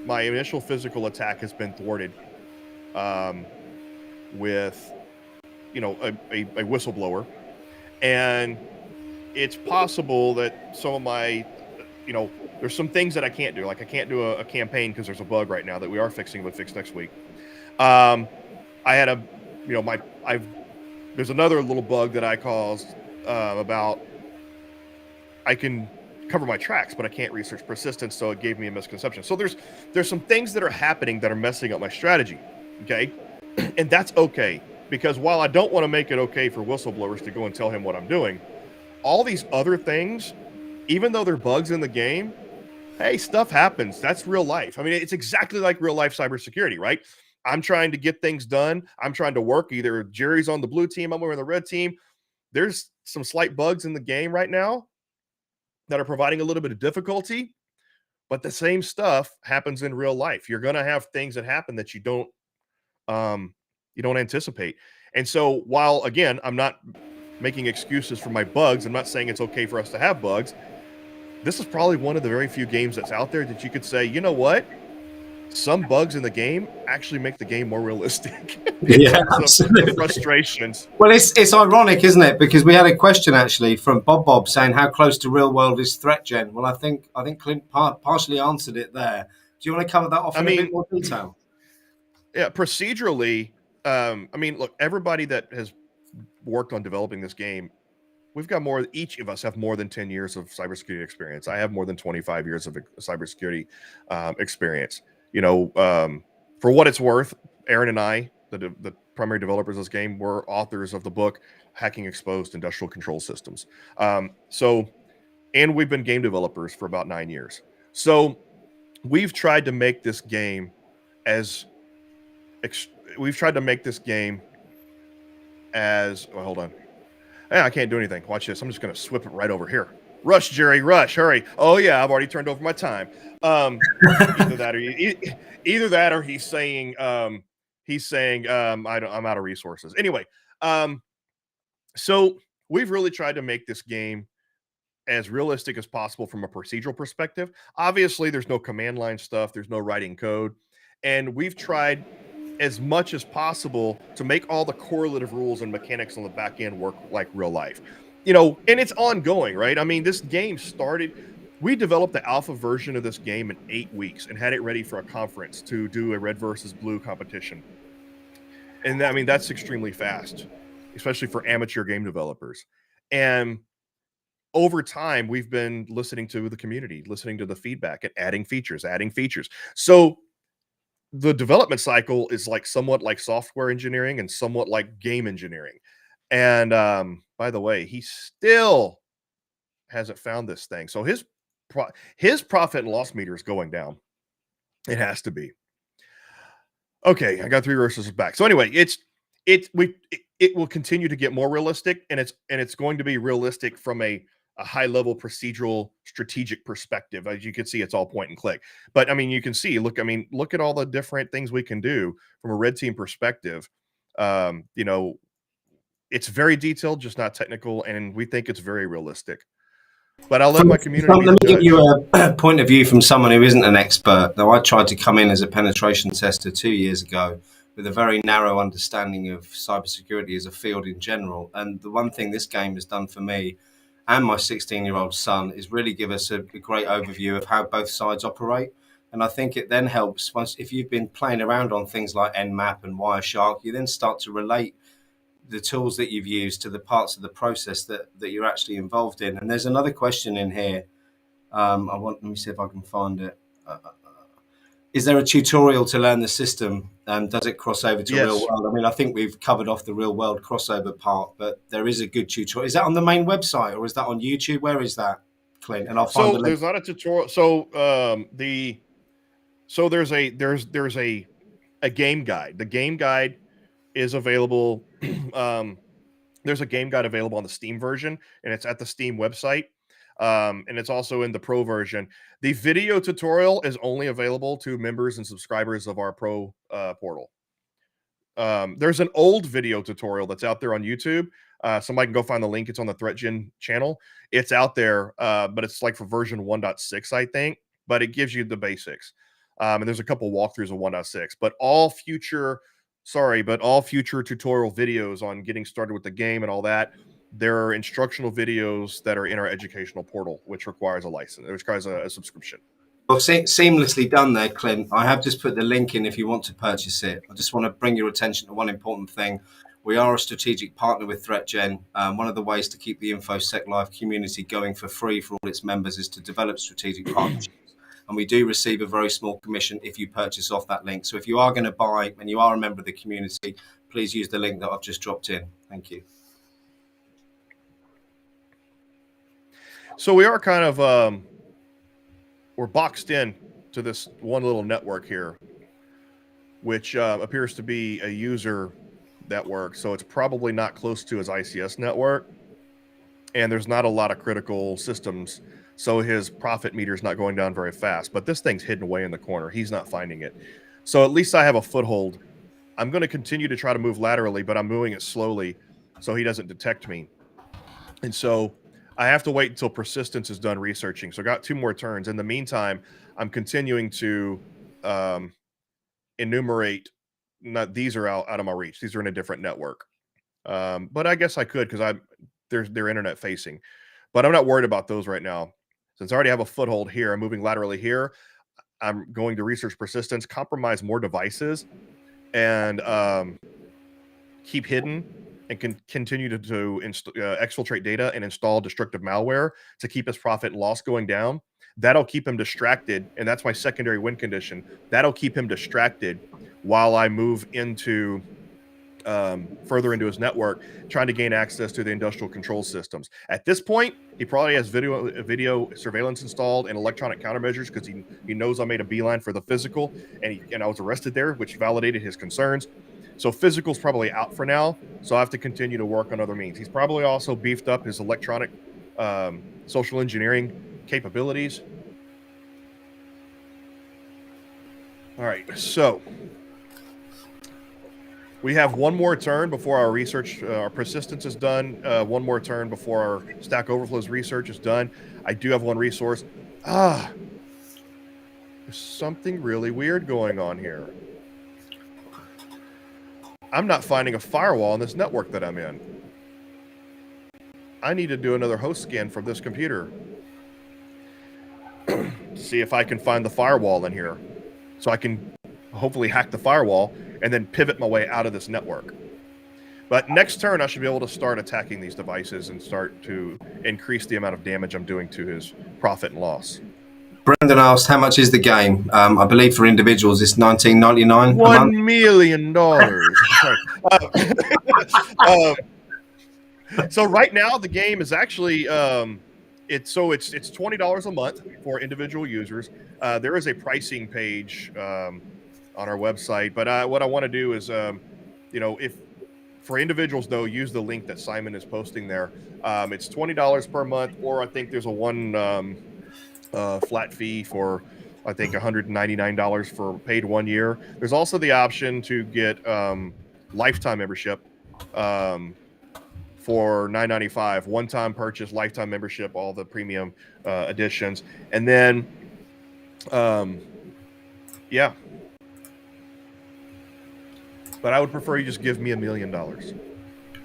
initial physical attack has been thwarted with, a whistleblower. And it's possible that some of my, there's some things that I can't do. Like I can't do a campaign because there's a bug right now that we are fixing, but fix next week. I had there's another little bug that I caused about I can cover my tracks, but I can't research persistence, so it gave me a misconception. So there's some things that are happening that are messing up my strategy, okay? And that's okay, because while I don't want to make it okay for whistleblowers to go and tell him what I'm doing, all these other things, even though they're bugs in the game, hey, stuff happens. That's real life. I mean, it's exactly like real life cybersecurity, right? I'm trying to get things done. I'm trying to work. Either Jerry's on the blue team, I'm on the red team. There's some slight bugs in the game right now that are providing a little bit of difficulty, but the same stuff happens in real life. You're going to have things that happen that you don't anticipate. And so while, again, I'm not making excuses for my bugs, I'm not saying it's okay for us to have bugs. This is probably one of the very few games that's out there that you could say, you know what? Some bugs in the game actually make the game more realistic in terms of the frustrations. Well, it's ironic, isn't it? Because we had a question actually from Bob saying, how close to real world is ThreatGEN? Well, I think Clint partially answered it there. Do you want to cover that off in a bit more detail? Yeah, procedurally, look, everybody that has worked on developing this game, we've got each of us have more than 10 years of cybersecurity experience. I have more than 25 years of cybersecurity experience. For what it's worth, Aaron and I, the primary developers of this game, were authors of the book Hacking Exposed Industrial Control Systems. And we've been game developers for about 9 years. So we've tried to make this game as hold on. I can't do anything. Watch this. I'm just going to swip it right over here. Rush, Jerry, rush, hurry. Oh, yeah, I've already turned over my time. Either that or he's saying, he's saying, I'm out of resources. Anyway, so we've really tried to make this game as realistic as possible from a procedural perspective. Obviously, there's no command line stuff, there's no writing code, and we've tried as much as possible to make all the correlative rules and mechanics on the back end work like real life. And it's ongoing, right? I mean, this game started, we developed the alpha version of this game in 8 weeks and had it ready for a conference to do a red versus blue competition. And I mean, that's extremely fast, especially for amateur game developers. And over time, we've been listening to the community, listening to the feedback, and adding features, adding features. So the development cycle is like somewhat like software engineering and somewhat like game engineering. And by the way, he still hasn't found this thing. So his profit and loss meter is going down. It has to be. Okay, I got 3 resources back. So anyway, it will continue to get more realistic, and it's going to be realistic from a high level procedural strategic perspective. As you can see, it's all point and click. But I mean, you can see, look at all the different things we can do from a red team perspective. It's very detailed, just not technical, and we think it's very realistic. But I'll let my community be the Let me judge. give you a point of view from someone who isn't an expert. Though I tried to come in as a penetration tester 2 years ago with a very narrow understanding of cybersecurity as a field in general. And the one thing this game has done for me and my 16-year-old son is really give us a great overview of how both sides operate. And I think it then helps once if you've been playing around on things like Nmap and Wireshark, you then start to relate the tools that you've used to the parts of the process that you're actually involved in. And there's another question in here. Let me see if I can find it. Is there a tutorial to learn the system? Does it cross over to real Yes. world? I mean, I think we've covered off the real world crossover part, but there is a good tutorial. Is that on the main website or is that on YouTube? Where is that, Clint? And I'll find the So link. there's not a tutorial. So there's a game guide. The game guide is available. There's a game guide available on the Steam version, and it's at the Steam website. And it's also in the Pro version. The video tutorial is only available to members and subscribers of our Pro portal. There's an old video tutorial that's out there on YouTube. Somebody can go find the link. It's on the ThreatGEN channel. It's out there, but it's like for version 1.6, I think. But it gives you the basics. And there's a couple walkthroughs of 1.6. But all future tutorial videos on getting started with the game and all that, there are instructional videos that are in our educational portal, which requires a license. It requires a subscription. Well, seamlessly done there, Clint. I have just put the link in if you want to purchase it. I just want to bring your attention to one important thing. We are a strategic partner with ThreatGEN. One of the ways to keep the Info-sec Live community going for free for all its members is to develop strategic partnerships. And we do receive a very small commission if you purchase off that link. So if you are going to buy and you are a member of the community, please use the link that I've just dropped in. Thank you. So we are kind of we're boxed in to this one little network here, which appears to be a user network. So it's probably not close to his ICS network. And there's not a lot of critical systems. So his profit meter is not going down very fast. But this thing's hidden away in the corner. He's not finding it. So at least I have a foothold. I'm going to continue to try to move laterally, but I'm moving it slowly so he doesn't detect me. And so I have to wait until persistence is done researching. So I got 2 more turns. In the meantime, I'm continuing to enumerate. Not these are out of my reach. These are in a different network. But I guess I could because they're internet facing. But I'm not worried about those right now. Since I already have a foothold here, I'm moving laterally here. I'm going to research persistence, compromise more devices, and keep hidden and can continue to exfiltrate data and install destructive malware to keep his profit and loss going down. That'll keep him distracted, and that's my secondary win condition. That'll keep him distracted while I move into further into his network, trying to gain access to the industrial control systems. At this point, he probably has video surveillance installed and electronic countermeasures because he knows I made a beeline for the physical, and I was arrested there, which validated his concerns. So physical's probably out for now. So I have to continue to work on other means. He's probably also beefed up his electronic social engineering capabilities. All right, so We have one more turn before our research, our persistence is done. One more turn before our Stack Overflow's research is done. I do have one resource. There's something really weird going on here. I'm not finding a firewall in this network that I'm in. I need to do another host scan from this computer to see if I can find the firewall in here, so I can hopefully hack the firewall and then pivot my way out of this network. But next turn, I should be able to start attacking these devices and start to increase the amount of damage I'm doing to his profit and loss. Brendan asked, how much is the game? I believe for individuals, it's $19.99 $1 million. So right now, the game is actually it's $20 a month for individual users. There is a pricing page on our website, but what I want to do is, if for individuals though, use the link that Simon is posting there. It's $20 per month, or I think there's a one flat fee for I think $199 for paid 1 year. There's also the option to get lifetime membership for $9.95, one-time purchase, lifetime membership, all the premium editions, and then yeah. But I would prefer you just give me $1 million.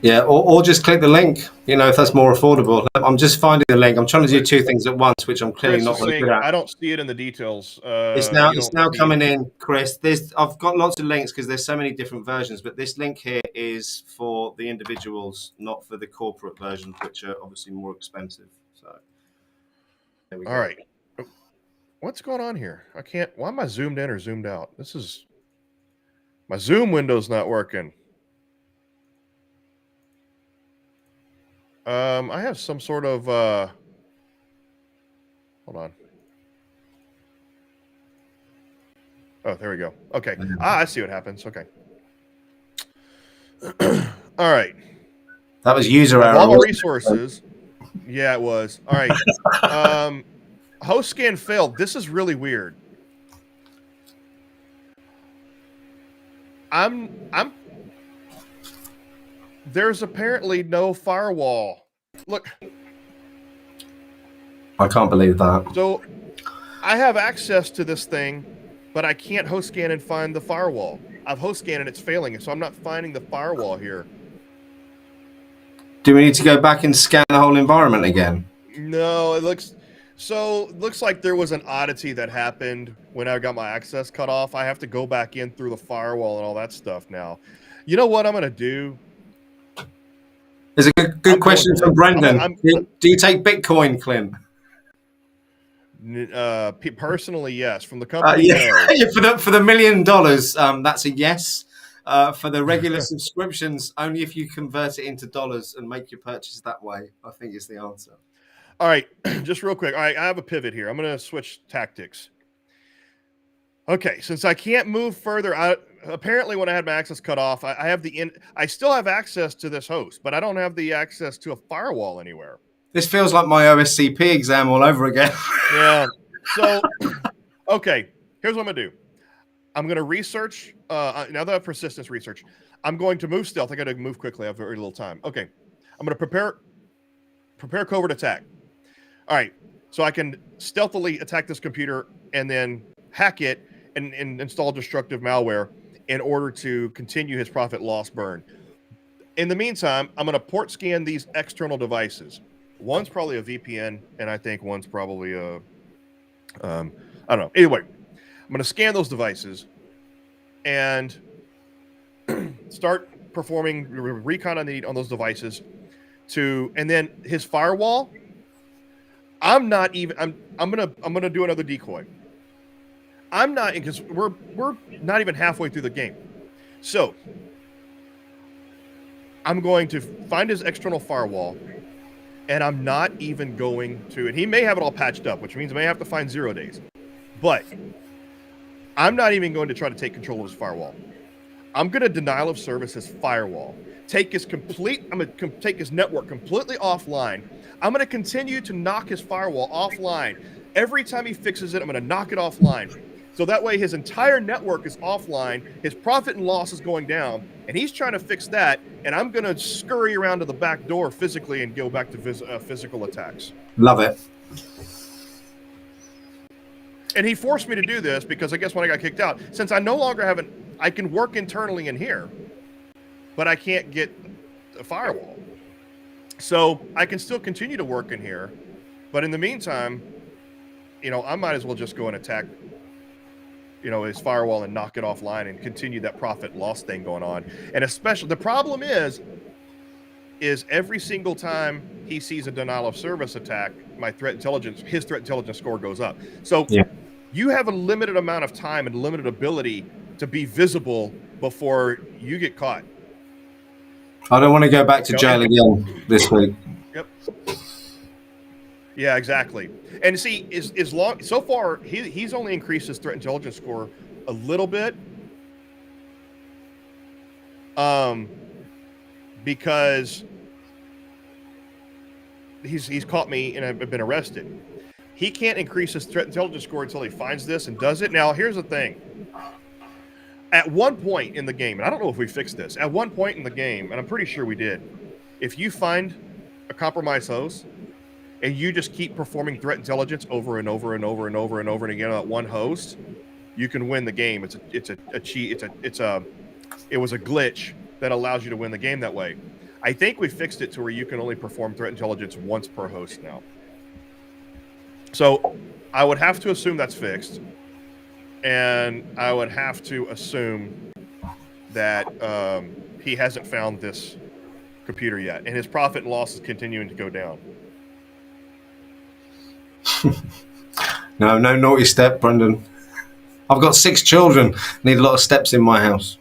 Yeah, or just click the link, if that's more affordable. I'm just finding the link. I'm trying to do two things at once, which I'm clearly not really good at. I don't see it in the details. It's now coming in, Chris. I've got lots of links because there's so many different versions, but this link here is for the individuals, not for the corporate versions, which are obviously more expensive. So there we go. All right. What's going on here? Why am I zoomed in or zoomed out? My Zoom window's not working. I have some sort of hold on. Oh, there we go. Okay. I see what happens. Okay. All right. That was user error. All the resources. Yeah, it was. All right. Host scan failed. This is really weird. There's apparently no firewall. Look. I can't believe that. So I have access to this thing, but I can't host scan and find the firewall. I've host scanned and it's failing, so I'm not finding the firewall here. Do we need to go back and scan the whole environment again? No, it looks like there was an oddity that happened when I got my access cut off. I have to go back in through the firewall and all that stuff now. You know what I'm going to do? There's a good question from Brendan. Do you take Bitcoin, Clint? Personally, yes. From the company, no. For the $1 million, that's a yes. For the regular subscriptions, only if you convert it into dollars and make your purchase that way, I think is the answer. All right, just real quick. All right, I have a pivot here. I'm going to switch tactics. Okay, since I can't move further, apparently when I had my access cut off, I still have access to this host, but I don't have the access to a firewall anywhere. This feels like my OSCP exam all over again. Yeah. So, okay, here's what I'm going to do. I'm going to research. Now that I have persistence research, I'm going to move stealth. I got to move quickly. I have very little time. Okay, I'm going to prepare covert attack. All right, so I can stealthily attack this computer and then hack it and install destructive malware in order to continue his profit loss burn. In the meantime, I'm going to port scan these external devices. One's probably a VPN, and I think one's probably a, I don't know. Anyway, I'm going to scan those devices and start performing recon on those devices and then his firewall. I'm going to do another decoy. I'm not, because we're not even halfway through the game. So I'm going to find his external firewall, and I'm not even going to, and he may have it all patched up, which means I may have to find 0 days. But I'm not even going to try to take control of his firewall. I'm going to denial of service his firewall. I'm going to take his network completely offline. I'm going to continue to knock his firewall offline. Every time he fixes it, I'm going to knock it offline. So that way his entire network is offline, his profit and loss is going down, and he's trying to fix that, and I'm going to scurry around to the back door physically and go back to physical attacks. Love it. And he forced me to do this because I guess when I got kicked out, since I no longer have I can work internally in here, but I can't get a firewall. So I can still continue to work in here, but in the meantime, I might as well just go and attack, his firewall and knock it offline and continue that profit loss thing going on. And especially the problem is every single time he sees a denial of service attack, his threat intelligence score goes up. So you have a limited amount of time and limited ability to be visible before you get caught. I don't want to go back to jail again this week. Yep. Yeah, exactly. And see, so far he's only increased his threat intelligence score a little bit, because he's caught me and I've been arrested. He can't increase his threat intelligence score until he finds this and does it. Now, here's the thing. At one point in the game, and I don't know if we fixed this, at one point in the game, and I'm pretty sure we did, if you find a compromised host and you just keep performing threat intelligence over and over and over and over and over and again on that one host, you can win the game. It was a glitch that allows you to win the game that way. I think we fixed it to where you can only perform threat intelligence once per host now. So I would have to assume that's fixed. And I would have to assume that he hasn't found this computer yet. And his profit and loss is continuing to go down. No naughty step, Brendan. I've got 6 children. Need a lot of steps in my house.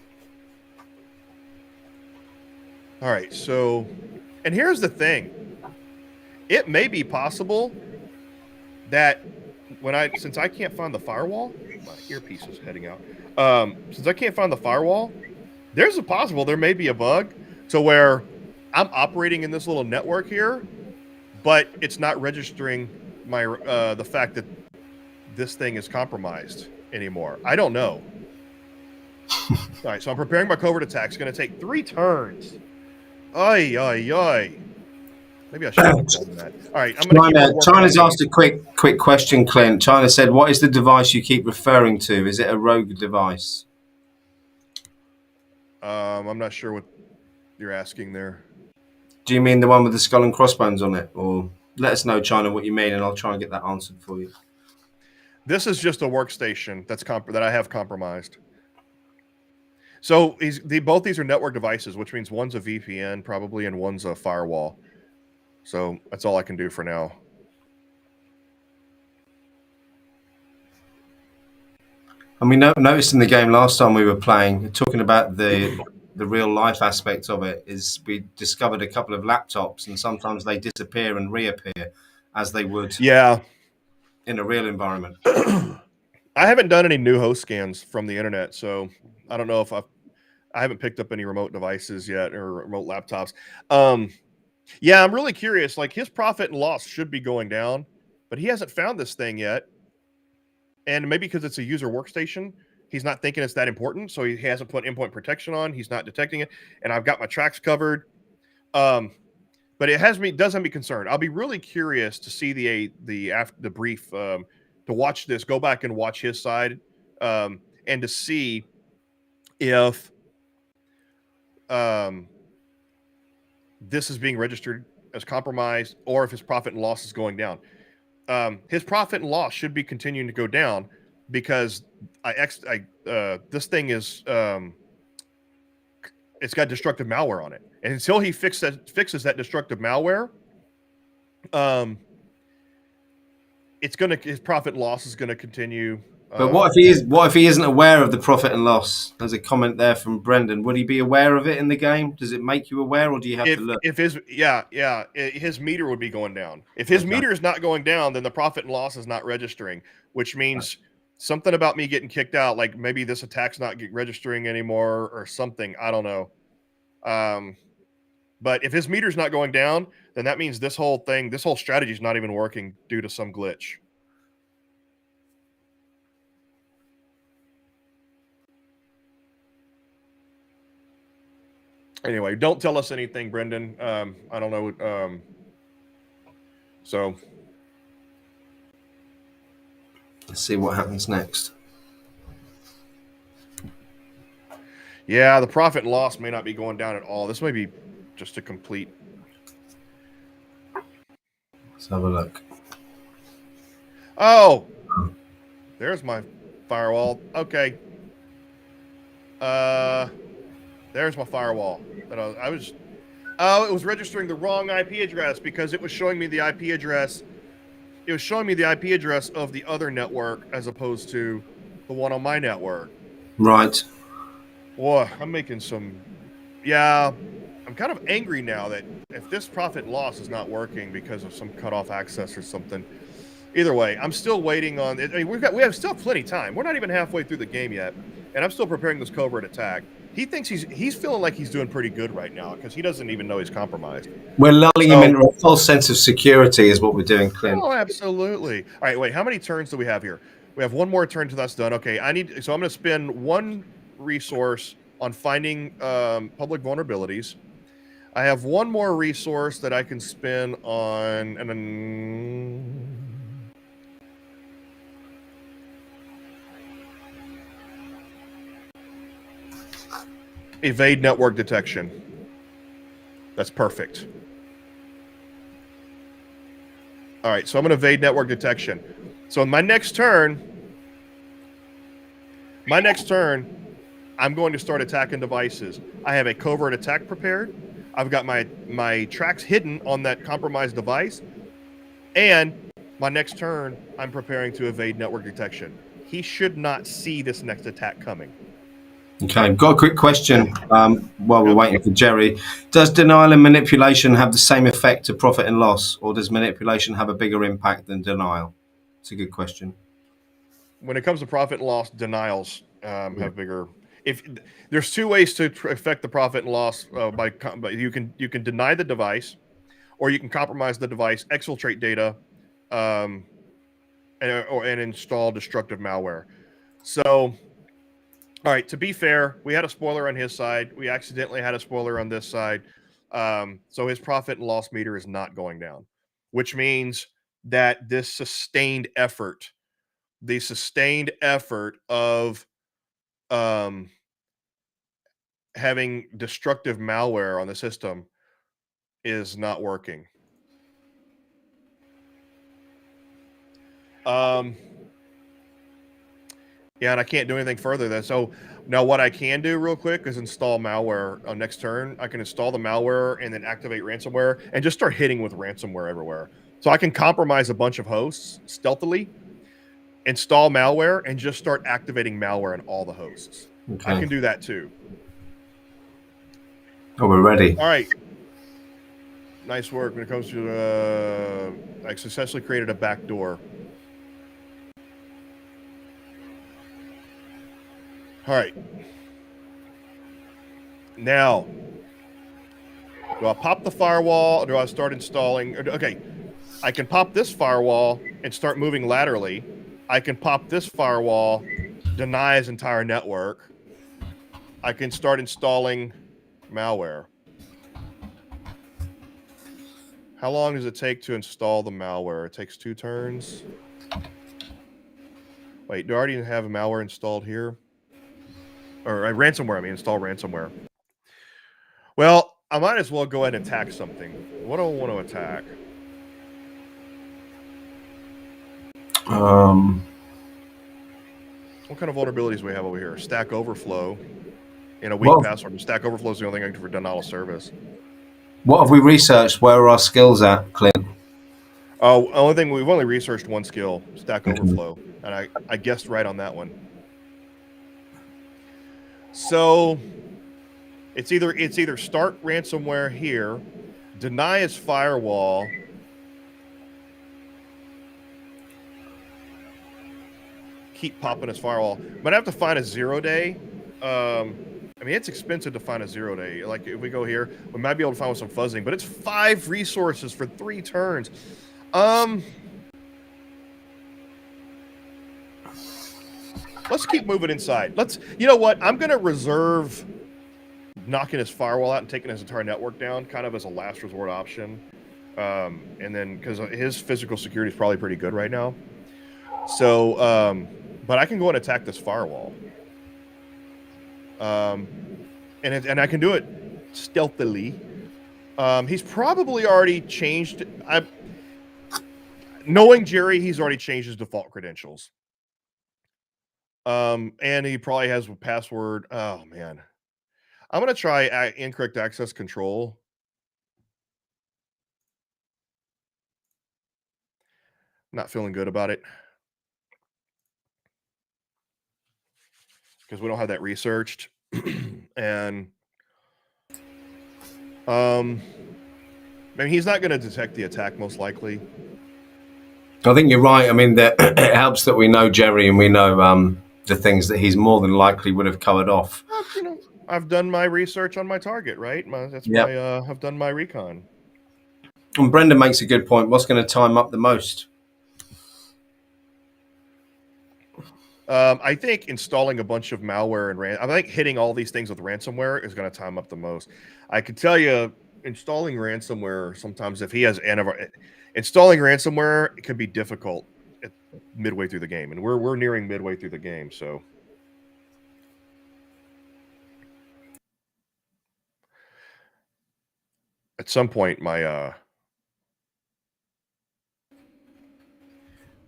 All right. So, and here's the thing. It may be possible that since I can't find the firewall, my earpiece is heading out. Since I can't find the firewall, there may be a bug to where I'm operating in this little network here, but it's not registering my the fact that this thing is compromised anymore. I don't know. All right, so I'm preparing my covert attack. It's going to take 3 turns. Ay, ay, ay. Maybe I should have done that. All right, I'm going to China's asked a quick question, Clint. China said, what is the device you keep referring to? Is it a rogue device? I'm not sure what you're asking there. Do you mean the one with the skull and crossbones on it? Or let us know, China, what you mean, and I'll try and get that answered for you. This is just a workstation that I have compromised. So both these are network devices, which means one's a VPN probably and one's a firewall. So that's all I can do for now. And we noticed in the game last time we were playing, talking about the real life aspect of it, is we discovered a couple of laptops and sometimes they disappear and reappear as they would in a real environment. I haven't done any new host scans from the internet, so I don't know if I haven't picked up any remote devices yet or remote laptops. Yeah, I'm really curious. Like, his profit and loss should be going down, but he hasn't found this thing yet. And maybe because it's a user workstation, he's not thinking it's that important. So he hasn't put endpoint protection on. He's not detecting it. And I've got my tracks covered. But it does have me concerned. I'll be really curious to see the brief, to watch this, go back and watch his side, and to see if this is being registered as compromised or if his profit and loss is going down. His profit and loss should be continuing to go down because this thing is it's got destructive malware on it, and until he fixes that destructive malware, his profit and loss is gonna continue. But what if he isn't aware of the profit and loss? There's a comment there from Brendan. Would he be aware of it in the game? Does it make you aware, or do you have to look? His meter would be going down. If his meter is not going down, then the profit and loss is not registering, which means something about me getting kicked out, like maybe this attack's not registering anymore or something. I don't know. But if his meter's not going down, then that means this whole strategy is not even working due to some glitch. Anyway, don't tell us anything, Brendan. I don't know. So let's see what happens next. Yeah, the profit and loss may not be going down at all. This may be just a complete. Let's have a look. Oh, there's my firewall. Okay. There's my firewall. That I was. Oh, it was registering the wrong IP address because it was showing me the IP address. It was showing me the IP address of the other network as opposed to the one on my network. Right. Boy, I'm making some. Yeah, I'm kind of angry now that if this profit and loss is not working because of some cutoff access or something. Either way, I'm still waiting on it. I mean, we have still plenty of time. We're not even halfway through the game yet, and I'm still preparing this covert attack. He thinks he's feeling like he's doing pretty good right now because he doesn't even know he's compromised. We're lulling him into a false sense of security is what we're doing, Clint. Oh, absolutely. All right, wait. How many turns do we have here? We have one more turn till that's done. Okay, so I'm going to spend one resource on finding public vulnerabilities. I have one more resource that I can spend on, and then evade network detection. That's perfect. All right, so I'm going to evade network detection. So in my next turn, I'm going to start attacking devices. I have a covert attack prepared. I've got my tracks hidden on that compromised device. And my next turn, I'm preparing to evade network detection. He should not see this next attack coming. Okay, got a quick question while we're waiting for Gerry. Does denial and manipulation have the same effect to profit and loss, or does manipulation have a bigger impact than denial? It's a good question. When it comes to profit and loss, denials have bigger. If there's two ways to affect the profit and loss by you can deny the device, or you can compromise the device, exfiltrate data, and install destructive malware. So, all right. To be fair, we had a spoiler on his side. We accidentally had a spoiler on this side. So his profit and loss meter is not going down, which means that this sustained effort, of having destructive malware on the system is not working. Yeah, and I can't do anything further than so. Now, what I can do real quick is install malware on next turn. I can install the malware and then activate ransomware and just start hitting with ransomware everywhere. So I can compromise a bunch of hosts stealthily, install malware, and just start activating malware on all the hosts. Okay. I can do that too. Oh, we're ready. All right. Nice work. When it comes to, I successfully created a backdoor. All right. Now, do I pop the firewall or do I start installing? Okay. I can pop this firewall and start moving laterally. I can pop this firewall, deny his entire network. I can start installing malware. How long does it take to install the malware? It takes 2 turns. Wait, do I already have a malware installed here? Or ransomware, I mean, install ransomware. Well, I might as well go ahead and attack something. What do I want to attack? What kind of vulnerabilities do we have over here? Stack Overflow and a weak password. Stack Overflow is the only thing for denial of service. What have we researched? Where are our skills at, Clint? Only thing we've only researched one skill, Stack Overflow, and I guessed right on that one. So it's either start ransomware here, deny his firewall, keep popping his firewall. I'm gonna have to find a 0-day. I mean, it's expensive to find a 0-day. Like if we go here, we might be able to find with some fuzzing, but it's 5 resources for 3 turns. Let's keep moving inside. You know what? I'm gonna reserve knocking his firewall out and taking his entire network down, kind of as a last resort option. And then because his physical security is probably pretty good right now. So, but I can go and attack this firewall. And I can do it stealthily. He's probably already changed. Knowing Gerry, he's already changed his default credentials. And he probably has a password. Oh man, I'm gonna try incorrect access control. Not feeling good about it because we don't have that researched. And I mean, he's not going to detect the attack most likely. I think you're right. I mean, it helps that we know Gerry and we know the things that he's more than likely would have covered off. I've done my research on my target, right? I've done my recon. And Brendan makes a good point. What's going to time up the most? I think installing a bunch of malware and I think hitting all these things with ransomware is going to time up the most. I can tell you, installing ransomware sometimes, if he has installing ransomware, it can be difficult midway through the game, and we're nearing midway through the game, so. At some point, my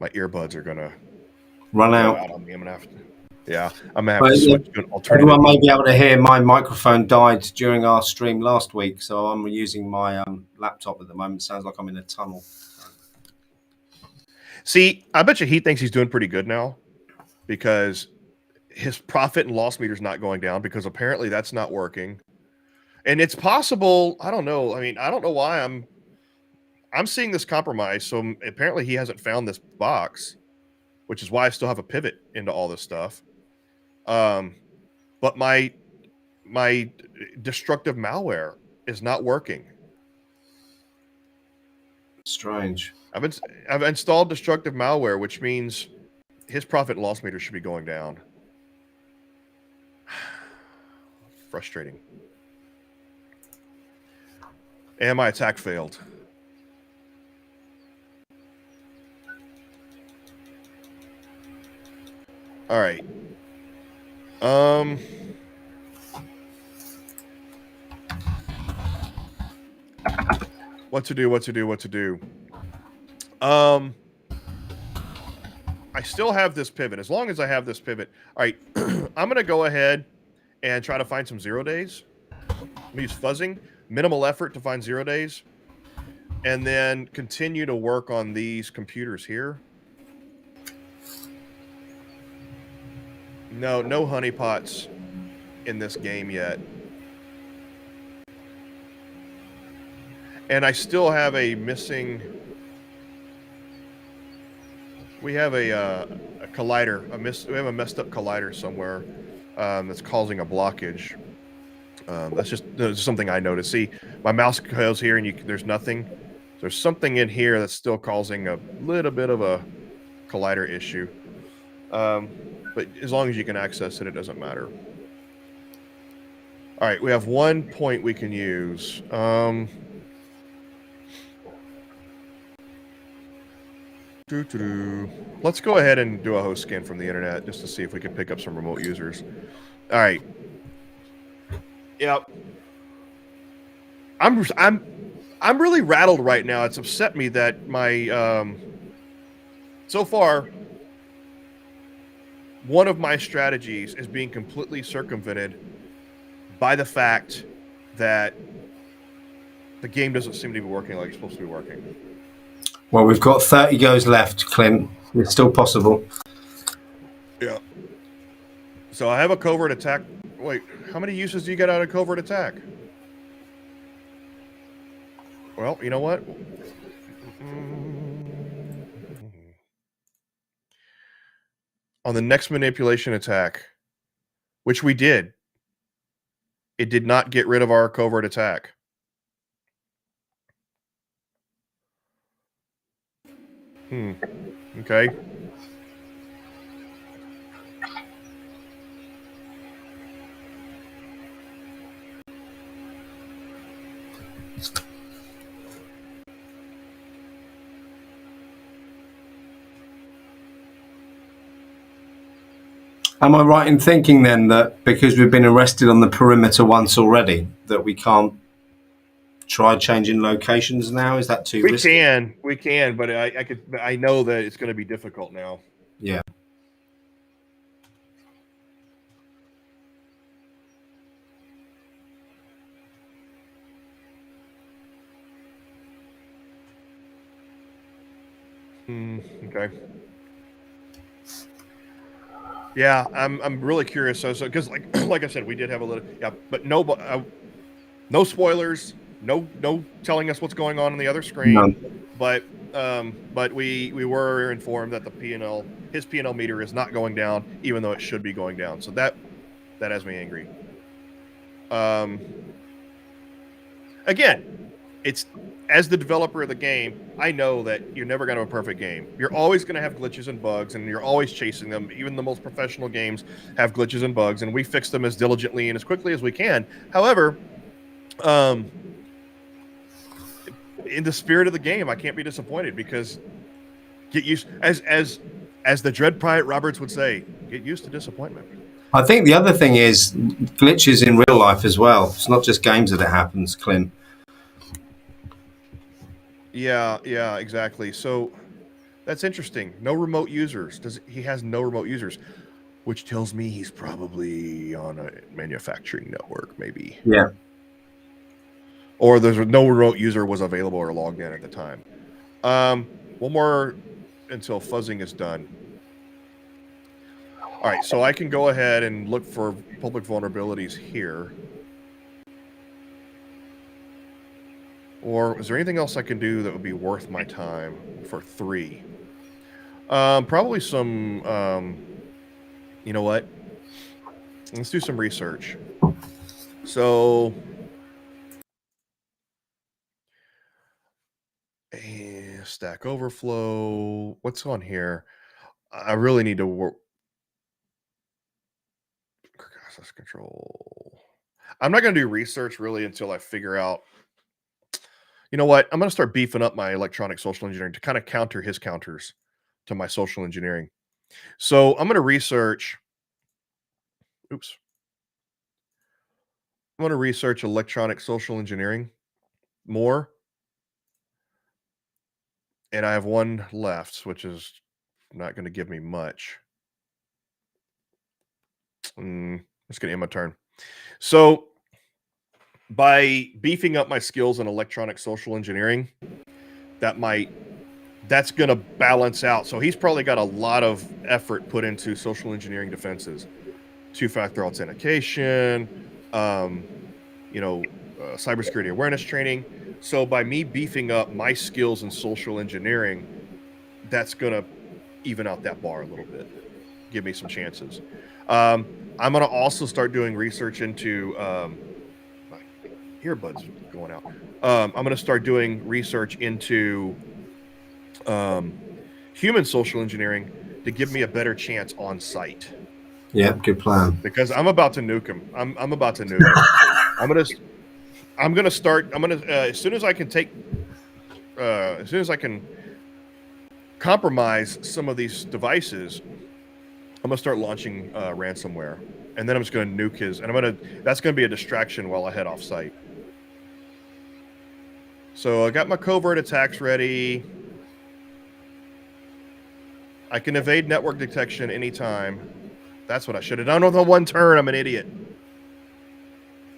earbuds are gonna run out on me. I'm gonna have to switch to an alternative. Everyone may be able to hear my microphone died during our stream last week, so I'm using my laptop at the moment. Sounds like I'm in a tunnel. See, I bet you he thinks he's doing pretty good now because his profit and loss meter is not going down, because apparently that's not working. And it's possible, I don't know. I mean, I don't know why I'm seeing this compromise. So apparently he hasn't found this box, which is why I still have a pivot into all this stuff. But my destructive malware is not working. Strange. I've installed destructive malware, which means his profit and loss meter should be going down. Frustrating. And my attack failed. All right. What to do? I still have this pivot. As long as I have this pivot. All right. I'm going to go ahead and try to find some 0 days. I'm going to use fuzzing. Minimal effort to find 0 days. And then continue to work on these computers here. No honeypots in this game yet. And I still have a missing... We have a collider. We have a messed up collider somewhere that's causing a blockage. That's just something I noticed. See, my mouse goes here and there's nothing. There's something in here that's still causing a little bit of a collider issue. But as long as you can access it, it doesn't matter. All right, we have 1 point we can use. Let's go ahead and do a host scan from the internet just to see if we can pick up some remote users. All right. Yep. I'm really rattled right now. It's upset me that my so far one of my strategies is being completely circumvented by the fact that the game doesn't seem to be working like it's supposed to be working. Well, we've got 30 goes left, Clint. It's still possible. Yeah. So I have a covert attack. Wait, how many uses do you get out of covert attack? Well, you know what? On the next manipulation attack, which we did, it did not get rid of our covert attack. Okay. Am I right in thinking then that because we've been arrested on the perimeter once already, that we can't try changing locations now? Is that too risky? We can, but I know that it's going to be difficult now. Yeah. Okay. Yeah, I'm really curious. So because like I said, we did have a little, yeah, but no spoilers, no telling us what's going on the other screen, No. but we were informed that his P&L meter is not going down, even though it should be going down. So that has me angry. Again, it's as the developer of the game, I know that you're never going to have a perfect game. You're always going to have glitches and bugs, and you're always chasing them. Even the most professional games have glitches and bugs, and we fix them as diligently and as quickly as we can. However, in the spirit of the game, I can't be disappointed because get used as the Dread Pirate Roberts would say, get used to disappointment. I think the other thing is glitches in real life as well. It's not just games that it happens, Clint. Yeah, exactly. So that's interesting. No remote users. He has no remote users, which tells me he's probably on a manufacturing network, maybe. Yeah. Or there's no remote user was available or logged in at the time. One more until fuzzing is done. All right, so I can go ahead and look for public vulnerabilities here. Or is there anything else I can do that would be worth my time for 3? Probably some, you know what? Let's do some research. So, Stack Overflow. What's on here? I really need to work. Access control. I'm not going to do research really until I figure out. You know what? I'm going to start beefing up my electronic social engineering to kind of counter his counters to my social engineering. So I'm going to research. Oops. I'm going to research electronic social engineering more. And I have one left, which is not going to give me much. It's going to end my turn. So by beefing up my skills in electronic social engineering, that's going to balance out. So he's probably got a lot of effort put into social engineering defenses, two-factor authentication, cybersecurity awareness training. So by me beefing up my skills in social engineering, that's going to even out that bar a little bit, give me some chances. I'm going to also start doing research into my earbuds going out. I'm going to start doing research into human social engineering to give me a better chance on site. Yeah, good plan. Because I'm about to nuke him. I'm about to nuke him. I'm gonna start. I'm gonna as soon as I can as soon as I can compromise some of these devices, I'm gonna start launching ransomware, and then I'm just gonna nuke his. And that's gonna be a distraction while I head off site. So I got my covert attacks ready. I can evade network detection anytime. That's what I should have done with the one turn. I'm an idiot.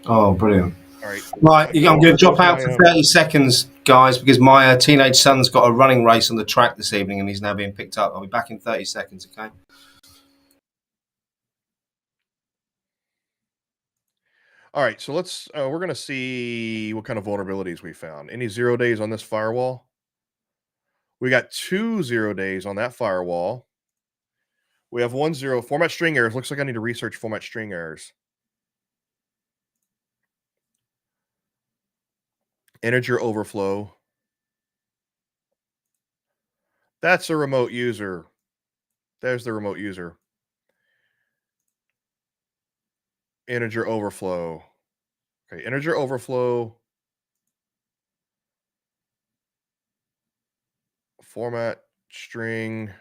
Oh, brilliant. All right. Right, I'm going to drop out for 30 seconds, guys, because my teenage son's got a running race on the track this evening and he's now being picked up. I'll be back in 30 seconds, okay? All right, so we're going to see what kind of vulnerabilities we found. Any 0 days on this firewall? We got 2 0 days on that firewall. We have 1 0 format string errors. Looks like I need to research format string errors. Integer overflow. That's a remote user. There's the remote user. Integer overflow. Okay, integer overflow. Format string.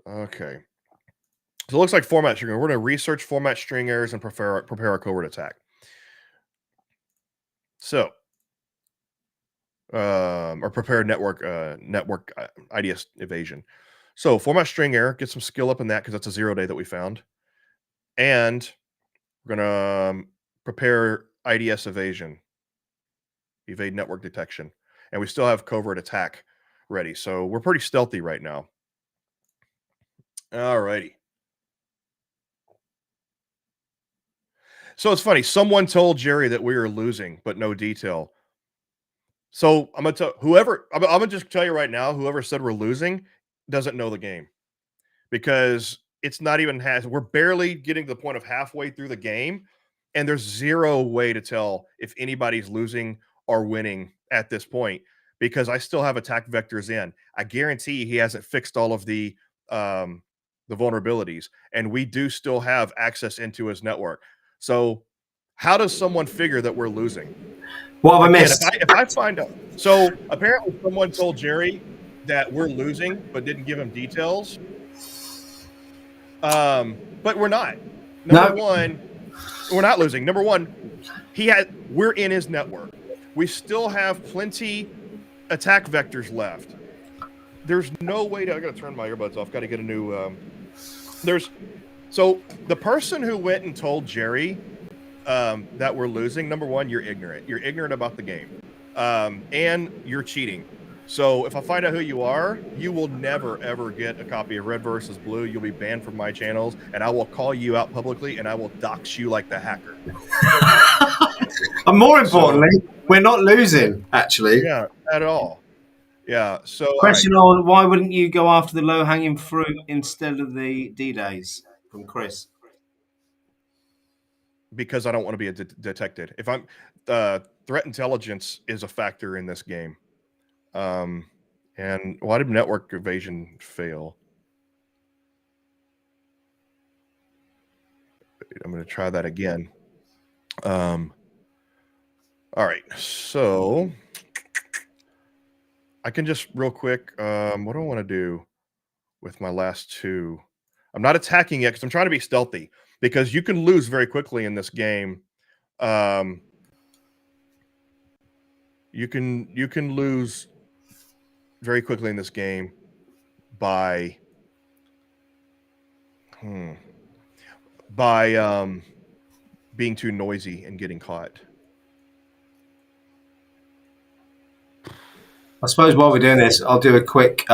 Okay. So it looks like format string error. We're going to research format string errors and prepare a covert attack. So, or prepare network IDS evasion. So format string error, get some skill up in that because that's a 0-day that we found. And we're going to prepare IDS evasion, evade network detection. And we still have covert attack ready. So we're pretty stealthy right now. All righty. So it's funny. Someone told Gerry that we were losing, but no detail. So I'm gonna tell whoever. I'm gonna just tell you right now. Whoever said we're losing doesn't know the game, because it's not even we're barely getting to the point of halfway through the game, and there's zero way to tell if anybody's losing or winning at this point, because I still have attack vectors in. I guarantee he hasn't fixed all of the vulnerabilities, and we do still have access into his network. So how does someone figure that we're losing? What have I missed? If I find out, so apparently someone told Gerry that we're losing, but didn't give him details. But we're not. Number one, we're not losing. Number one, we're in his network. We still have plenty attack vectors left. There's no way to. I gotta turn my earbuds off. Got to get a new. So the person who went and told Gerry that we're losing, number one, you're ignorant. You're ignorant about the game, and you're cheating. So if I find out who you are, you will never, ever get a copy of Red versus Blue. You'll be banned from my channels, and I will call you out publicly, and I will dox you like the hacker. And more importantly, we're not losing, actually. Yeah, at all. Yeah. So question on why wouldn't you go after the low-hanging fruit instead of the D-days from Chris? Because I don't want to be detected. If I'm threat intelligence is a factor in this game. And why did network evasion fail? I'm going to try that again. All right, so I can just real quick. What do I want to do with my last two? I'm not attacking yet because I'm trying to be stealthy, because you can lose very quickly in this game. You can lose very quickly in this game by being too noisy and getting caught. I suppose while we're doing this, I'll do a quick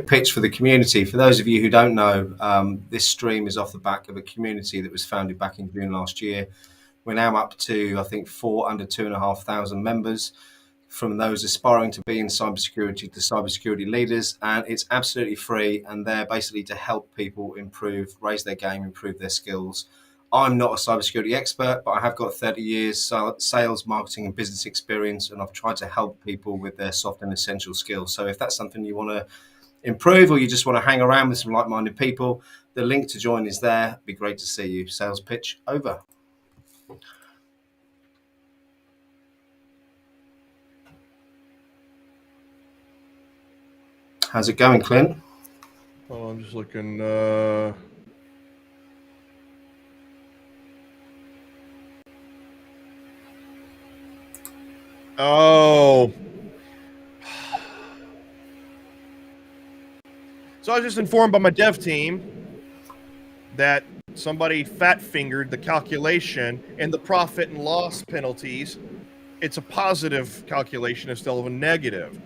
pitch for the community. For those of you who don't know, this stream is off the back of a community that was founded back in June last year. We're now up to, I think, under 2,500 members, from those aspiring to be in cybersecurity to cybersecurity leaders, and it's absolutely free, and they're basically to help people improve, raise their game, improve their skills. I'm not a cybersecurity expert, but I have got 30 years sales, marketing, and business experience, and I've tried to help people with their soft and essential skills. So if that's something you want to improve, or you just want to hang around with some like-minded people, the link to join is there. It'd be great to see you. Sales pitch over. How's it going, Clint? Oh, I'm just looking. Oh. So I was just informed by my dev team that somebody fat-fingered the calculation and the profit and loss penalties. It's a positive calculation instead of a negative.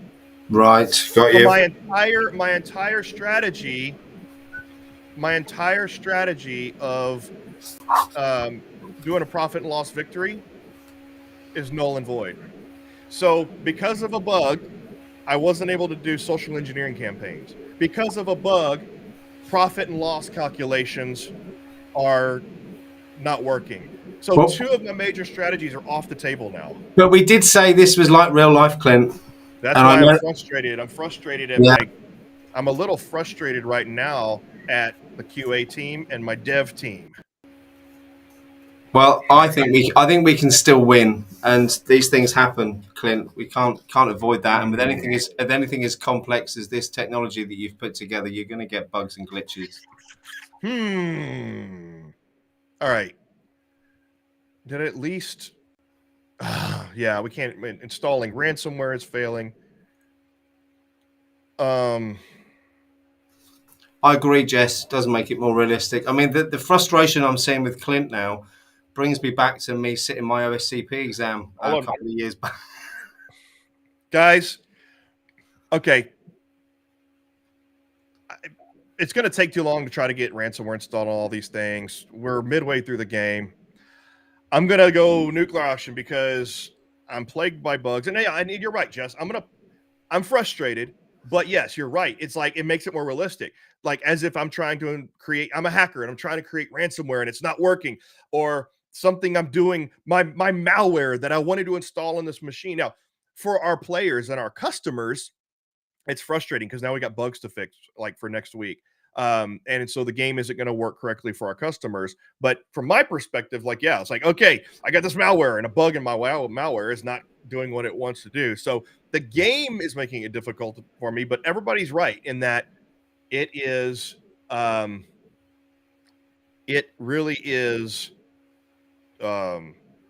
Right, got you. My entire strategy of doing a profit and loss victory is null and void. So because of a bug, I wasn't able to do social engineering campaigns. Because of a bug, profit and loss calculations are not working. So two of my major strategies are off the table now. But we did say this was like real life, Clint. That's why I'm frustrated. I'm frustrated at I'm a little frustrated right now at the QA team and my dev team. Well, I think we can still win. And these things happen, Clint. We can't avoid that. And with anything as complex as this technology that you've put together, you're going to get bugs and glitches. All right. Did at least... yeah, we can't... Installing ransomware is failing. I agree, Jess. Doesn't make it more realistic. I mean, the frustration I'm seeing with Clint now brings me back to me sitting my OSCP exam a couple of years back. Guys, okay. It's going to take too long to try to get ransomware installed on all these things. We're midway through the game. I'm going to go nuclear option because I'm plagued by bugs. And yeah, you're right, Jess. I'm frustrated, but yes, you're right. It's like, it makes it more realistic. Like as if I'm trying to I'm a hacker and I'm trying to create ransomware and it's not working, or something I'm doing, my malware that I wanted to install on this machine. Now, for our players and our customers, it's frustrating because now we got bugs to fix, like for next week. And so the game isn't going to work correctly for our customers. But from my perspective, like, yeah, it's like, okay, I got this malware and a bug in my malware is not doing what it wants to do. So the game is making it difficult for me, but everybody's right in that it is, it really is,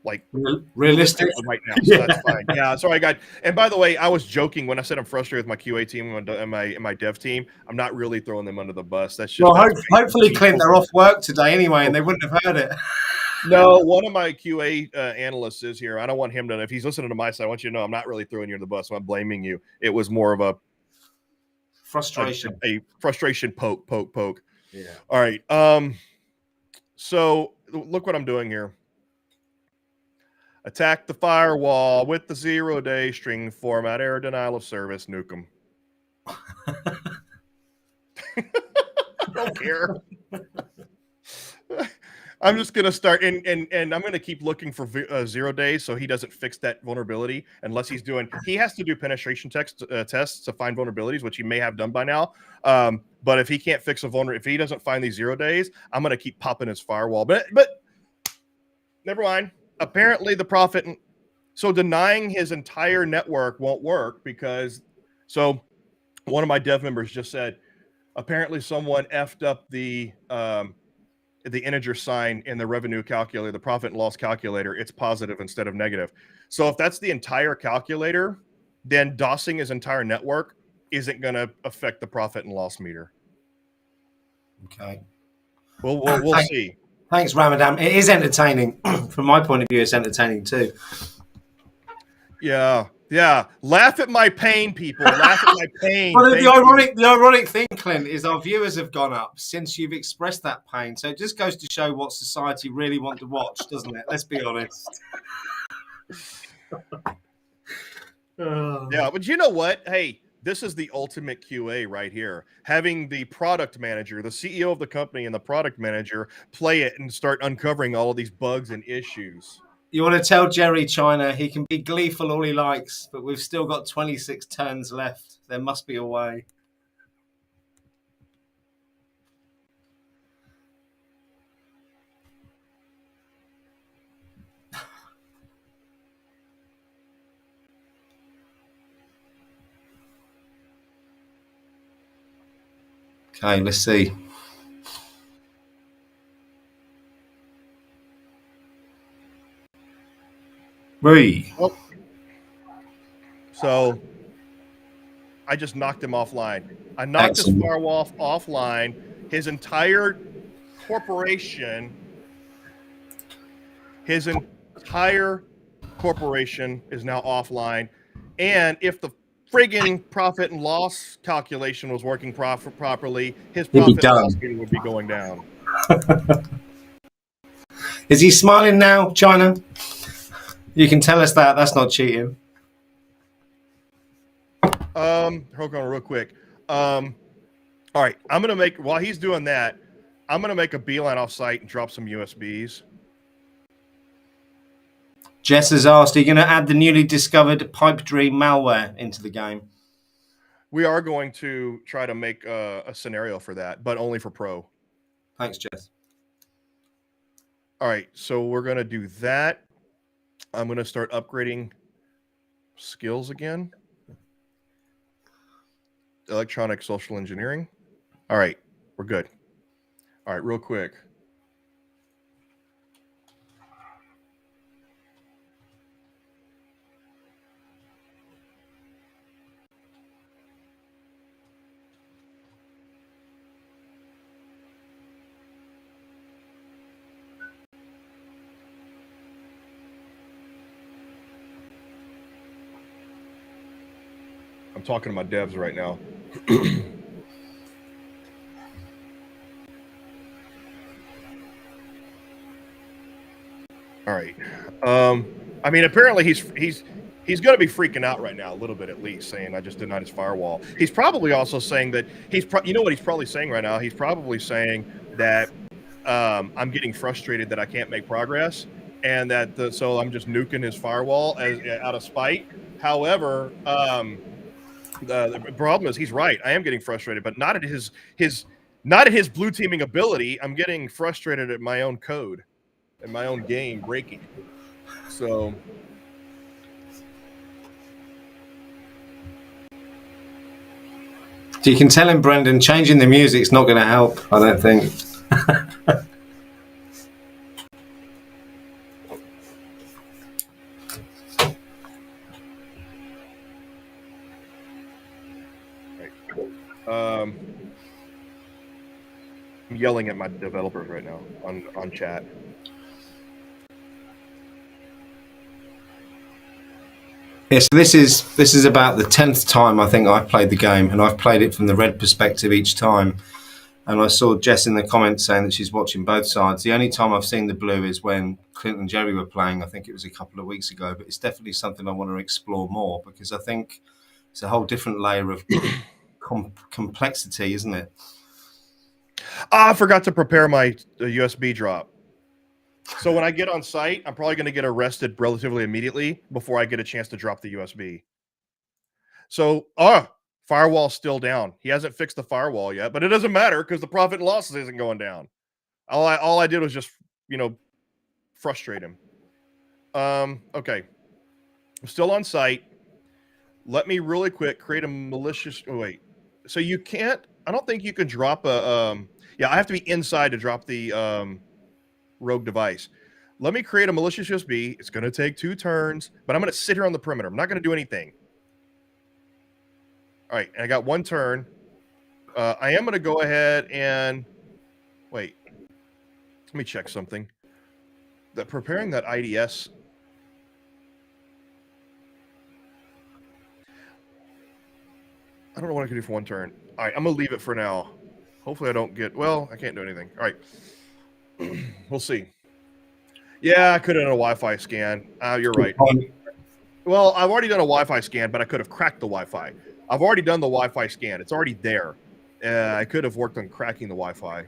like realistic right now. So that's fine. Yeah. Sorry, guys. And by the way, I was joking when I said I'm frustrated with my QA team and my dev team. I'm not really throwing them under the bus. That's just, hopefully, Clint, they're off work today anyway, and they wouldn't have heard it. No, one of my QA analysts is here. I don't want him to, if he's listening to my side, I want you to know I'm not really throwing you under the bus. I'm blaming you. It was more of a frustration, a frustration poke. Yeah. All right. So look what I'm doing here. Attack the firewall with the 0-day string format, error, denial of service, nuke them. I don't care. I'm just going to start, and I'm going to keep looking for 0 days so he doesn't fix that vulnerability unless he has to do penetration tests to find vulnerabilities, which he may have done by now. But if he can't fix if he doesn't find these 0 days, I'm going to keep popping his firewall. But never mind. Apparently the Prophet, so denying his entire network won't work because, so one of my dev members just said, apparently someone effed up the integer sign in the revenue calculator, the profit and loss calculator. It's positive instead of negative. So if that's the entire calculator, then DOSing his entire network isn't going to affect the profit and loss meter. Okay. We'll see. Thanks, Ramadan. It is entertaining. From my point of view, it's entertaining too. Yeah. Laugh at my pain, people. Laugh at my pain. Well, the ironic thing, Clint, is our viewers have gone up since you've expressed that pain. So it just goes to show what society really want to watch, doesn't it? Let's be honest. Yeah, but you know what? Hey, this is the ultimate QA right here. Having the product manager, the CEO of the company, and the product manager play it and start uncovering all of these bugs and issues. You want to tell Gerry China he can be gleeful all he likes, but we've still got 26 turns left. There must be a way. Okay, let's see. Well, so I just knocked him offline. I knocked his firewall offline. His entire corporation is now offline. And if the friggin' profit and loss calculation was working properly, his profit and loss meter would be going down. Is he smiling now, China? You can tell us that. That's not cheating. Hold on real quick. All right, I'm going to make, while he's doing that, I'm going to make a beeline off site and drop some USBs. Jess has asked, are you going to add the newly discovered Pipe Dream malware into the game? We are going to try to make a scenario for that, but only for Pro. Thanks, Jess. All right, so we're going to do that. I'm going to start upgrading skills again. Electronic social engineering. All right, we're good. All right, real quick. I'm talking to my devs right now. All right. I mean, apparently he's going to be freaking out right now a little bit, at least, saying I just denied his firewall. He's probably also saying that you know what he's probably saying right now? He's probably saying that I'm getting frustrated that I can't make progress, and that so I'm just nuking his firewall out of spite. However, the problem is he's right. I am getting frustrated, but not at his blue teaming ability. I'm getting frustrated at my own code and my own game breaking. So you can tell him, Brendan, changing the music's not going to help, I don't think. I'm yelling at my developers right now on chat. Yeah, so this is about the 10th time I think I've played the game, and I've played it from the red perspective each time. And I saw Jess in the comments saying that she's watching both sides. The only time I've seen the blue is when Clint and Gerry were playing. I think it was a couple of weeks ago, but it's definitely something I want to explore more, because I think it's a whole different layer of complexity, isn't it? I forgot to prepare my USB drop. So when I get on site, I'm probably going to get arrested relatively immediately before I get a chance to drop the USB. So, firewall's still down. He hasn't fixed the firewall yet, but it doesn't matter because the profit and losses isn't going down. All I did was just, frustrate him. Okay. I'm still on site. Let me really quick create a malicious. Oh, wait. So you can't. I don't think you can drop a. Yeah, I have to be inside to drop the rogue device. Let me create a malicious USB. It's going to take 2 turns, but I'm going to sit here on the perimeter. I'm not going to do anything. All right, and I got 1 turn. I am going to go ahead and wait. Let me check something. Preparing that IDS. I don't know what I can do for 1 turn. All right, I'm going to leave it for now. Hopefully I don't get... Well, I can't do anything. All right. We'll see. Yeah, I could have done a Wi-Fi scan. You're right. Well, I've already done a Wi-Fi scan, but I could have cracked the Wi-Fi. I've already done the Wi-Fi scan. It's already there. I could have worked on cracking the Wi-Fi.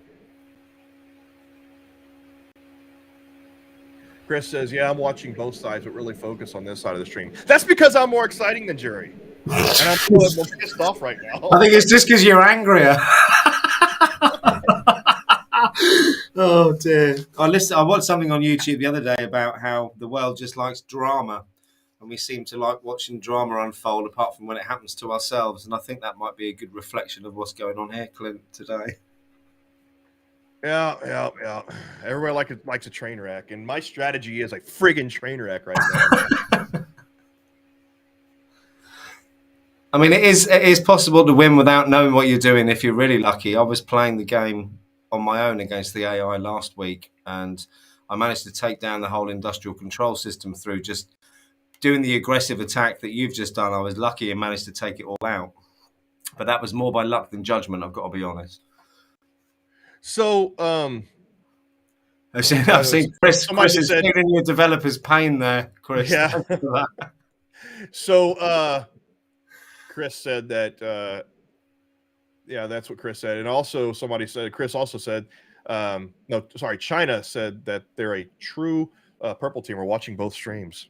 Chris says, yeah, I'm watching both sides, but really focus on this side of the stream. That's because I'm more exciting than Gerry. And I'm more pissed off right now. I think it's just because you're angrier. Oh dear! I watched something on YouTube the other day about how the world just likes drama, and we seem to like watching drama unfold, apart from when it happens to ourselves. And I think that might be a good reflection of what's going on here, Clint, today. Yeah. Everybody likes a train wreck, and my strategy is a friggin' train wreck right now. I mean, it is possible to win without knowing what you're doing if you're really lucky. I was playing the game on my own against the AI last week, and I managed to take down the whole industrial control system through just doing the aggressive attack that you've just done. I was lucky and managed to take it all out, but that was more by luck than judgment, I've got to be honest. So I've seen Chris is feeling your developer's pain there, Chris. Yeah. So Chris said that that's what Chris said. And also Chris also said, China said that they're a true purple team. We're watching both streams.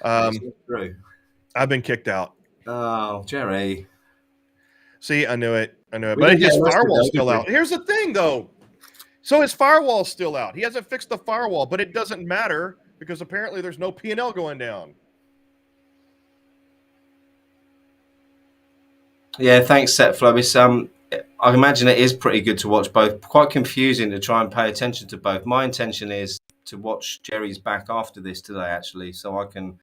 True. I've been kicked out. Oh, Gerry. See, I knew it. But his firewall's still out. Here's the thing, though. So his firewall's still out. He hasn't fixed the firewall, but it doesn't matter because apparently there's no P&L going down. Yeah, thanks, Setflow. It's I imagine it is pretty good to watch both. Quite confusing to try and pay attention to both. My intention is to watch Gerry's back after this today, actually, so I can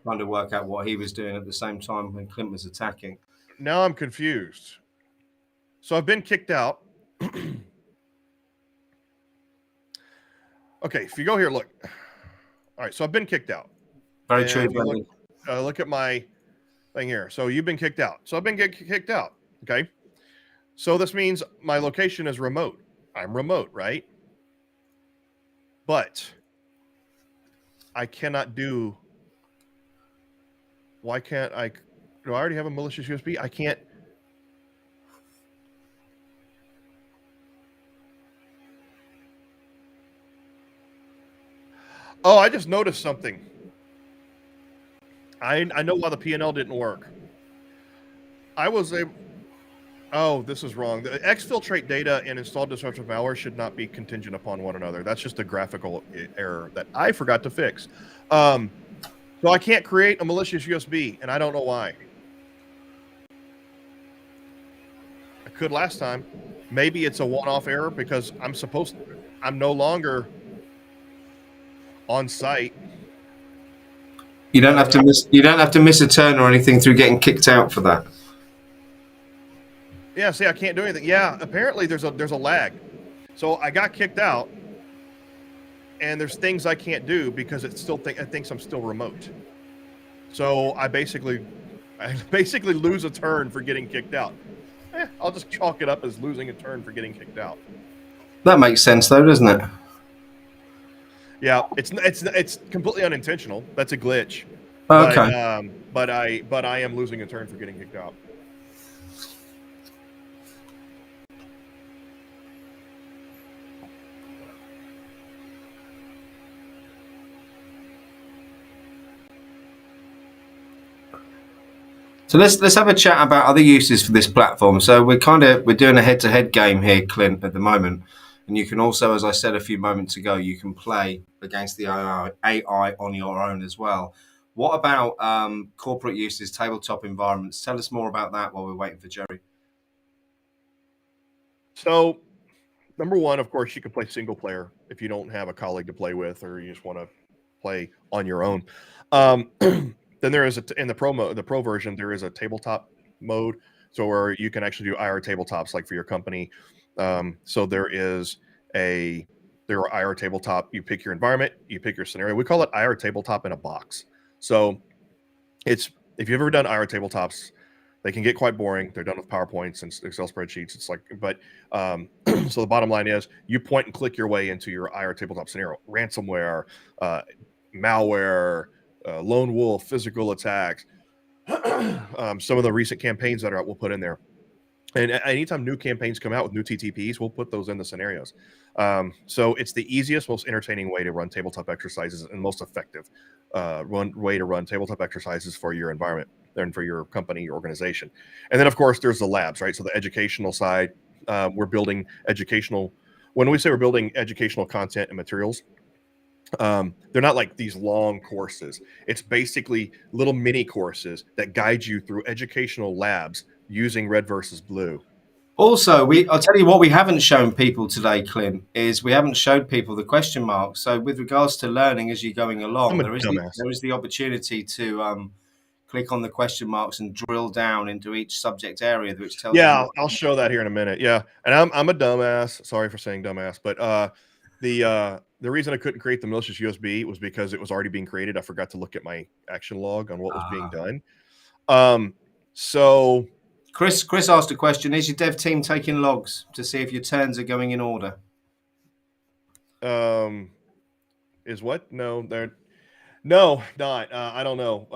kind of work out what he was doing at the same time when Clint was attacking. Now I'm confused. So I've been kicked out. Okay, if you go here, look. All right, so I've been kicked out. Very true. Look at my thing here. So you've been kicked out. So I've been kicked out. Okay. So this means my location is remote. I'm remote, right? But I cannot do. Why can't I? Do I already have a malicious USB? I can't. Oh, I just noticed something. I know why the P&L didn't work. I was able. Oh, this is wrong. The exfiltrate data and install disruptive malware should not be contingent upon one another. That's just a graphical error that I forgot to fix. So I can't create a malicious USB, and I don't know why. I could last time. Maybe it's a one-off error because I'm no longer on site. You don't have to miss. You don't have to miss a turn or anything through getting kicked out for that. Yeah, see, I can't do anything. Yeah, apparently there's a lag. So I got kicked out, and there's things I can't do because it thinks I'm still remote. So I basically lose a turn for getting kicked out. I'll just chalk it up as losing a turn for getting kicked out. That makes sense, though, doesn't it? Yeah, it's completely unintentional. That's a glitch. Okay. But I am losing a turn for getting kicked out. So let's have a chat about other uses for this platform. So we're doing a head-to-head game here, Clint, at the moment, and you can also, as I said a few moments ago, you can play against the AI on your own as well. What about corporate uses, tabletop environments? Tell us more about that while we're waiting for Gerry. So, number one, of course, you can play single player if you don't have a colleague to play with, or you just want to play on your own. Then there is in the pro version, there is a tabletop mode, so where you can actually do IR tabletops, like for your company. So there are IR tabletop. You pick your environment, you pick your scenario. We call it IR tabletop in a box. So if you've ever done IR tabletops, they can get quite boring. They're done with PowerPoints and Excel spreadsheets. It's like, but so the bottom line is you point and click your way into your IR tabletop scenario: ransomware, malware, lone wolf, physical attacks. Some of the recent campaigns that are out, we'll put in there. And anytime new campaigns come out with new TTPs, we'll put those in the scenarios. So it's the easiest, most entertaining way to run tabletop exercises, and most effective way to run tabletop exercises for your environment and for your company, your organization. And then, of course, there's the labs, right? So the educational side, we're building educational. When we say we're building educational content and materials, they're not like these long courses. It's basically little mini courses that guide you through educational labs using red versus blue. Also, I'll tell you what we haven't shown people today, Clint, is we haven't showed people the question mark. So with regards to learning as you're going along, there is the opportunity to click on the question marks and drill down into each subject area, which tells you. I'll show that here in a minute. Yeah, and I'm a dumbass. Sorry for saying dumbass, but the reason I couldn't create the malicious USB was because it was already being created. I forgot to look at my action log on what was being done. So Chris asked a question: is your dev team taking logs to see if your turns are going in order? Is what? No, not. I don't know.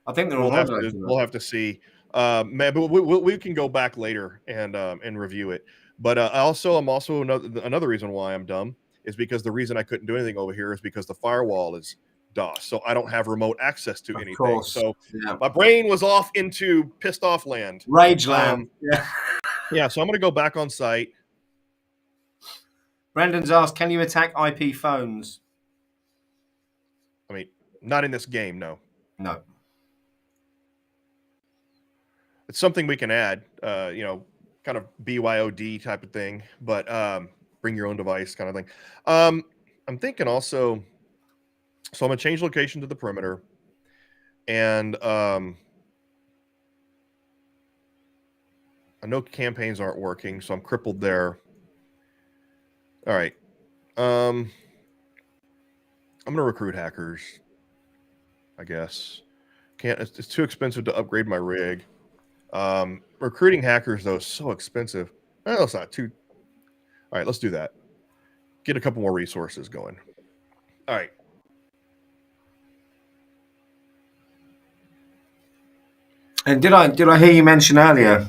I think they're we'll have to see. But we can go back later and review it. But I'm also another reason why I'm dumb is because the reason I couldn't do anything over here is because the firewall is DOS, so I don't have remote access to anything. Course. So my brain was off into pissed off land, rage land. Yeah. So I'm going to go back on site. Brendan's asked, can you attack IP phones? I mean, not in this game, no. No. It's something we can add, you know, kind of BYOD type of thing, but bring your own device kind of thing. I'm thinking also, so I'm gonna change location to the perimeter, and I know campaigns aren't working, so I'm crippled there. All right. I'm gonna recruit hackers, I guess. It's too expensive to upgrade my rig. Recruiting hackers though is so expensive. Well, it's not too. All right, let's do that. Get a couple more resources going. All right. And did I hear you mention earlier?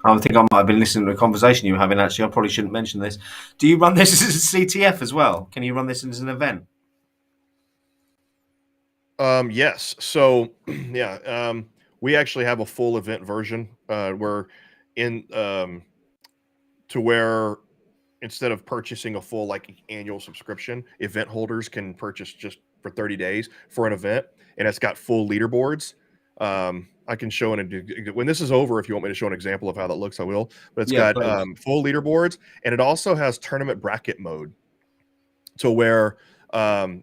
I think I might have been listening to a conversation you were having. Actually, I probably shouldn't mention this. Do you run this as a CTF as well? Can you run this as an event? Yes. So yeah, we actually have a full event version where in to where instead of purchasing a full like annual subscription, event holders can purchase just for 30 days for an event, and it's got full leaderboards. I can show when this is over. If you want me to show an example of how that looks, I will. But it's Yeah, got please. full leaderboards, and it also has tournament bracket mode, to where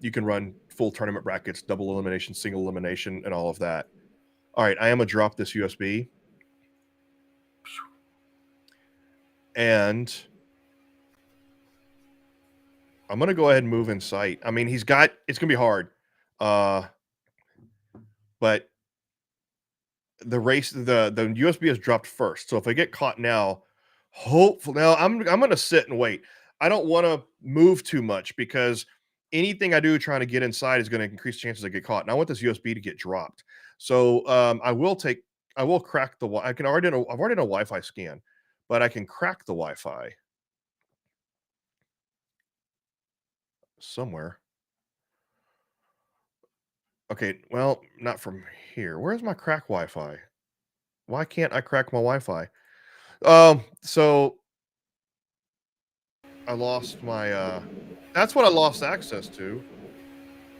you can run full tournament brackets, double elimination, single elimination, and all of that. All right, I am gonna drop this USB, and I'm gonna go ahead and move in sight. I mean, it's gonna be hard, but the USB has dropped first. So if I get caught now, hopefully now I'm gonna sit and wait. I don't want to move too much because anything I do trying to get inside is going to increase chances I get caught. And I want this USB to get dropped. So I will crack the I've already done a Wi-Fi scan, but I can crack the Wi-Fi somewhere. Okay, well, not from here. Where's my crack Wi-Fi? Why can't I crack my Wi-Fi? So I lost my that's what I lost access to.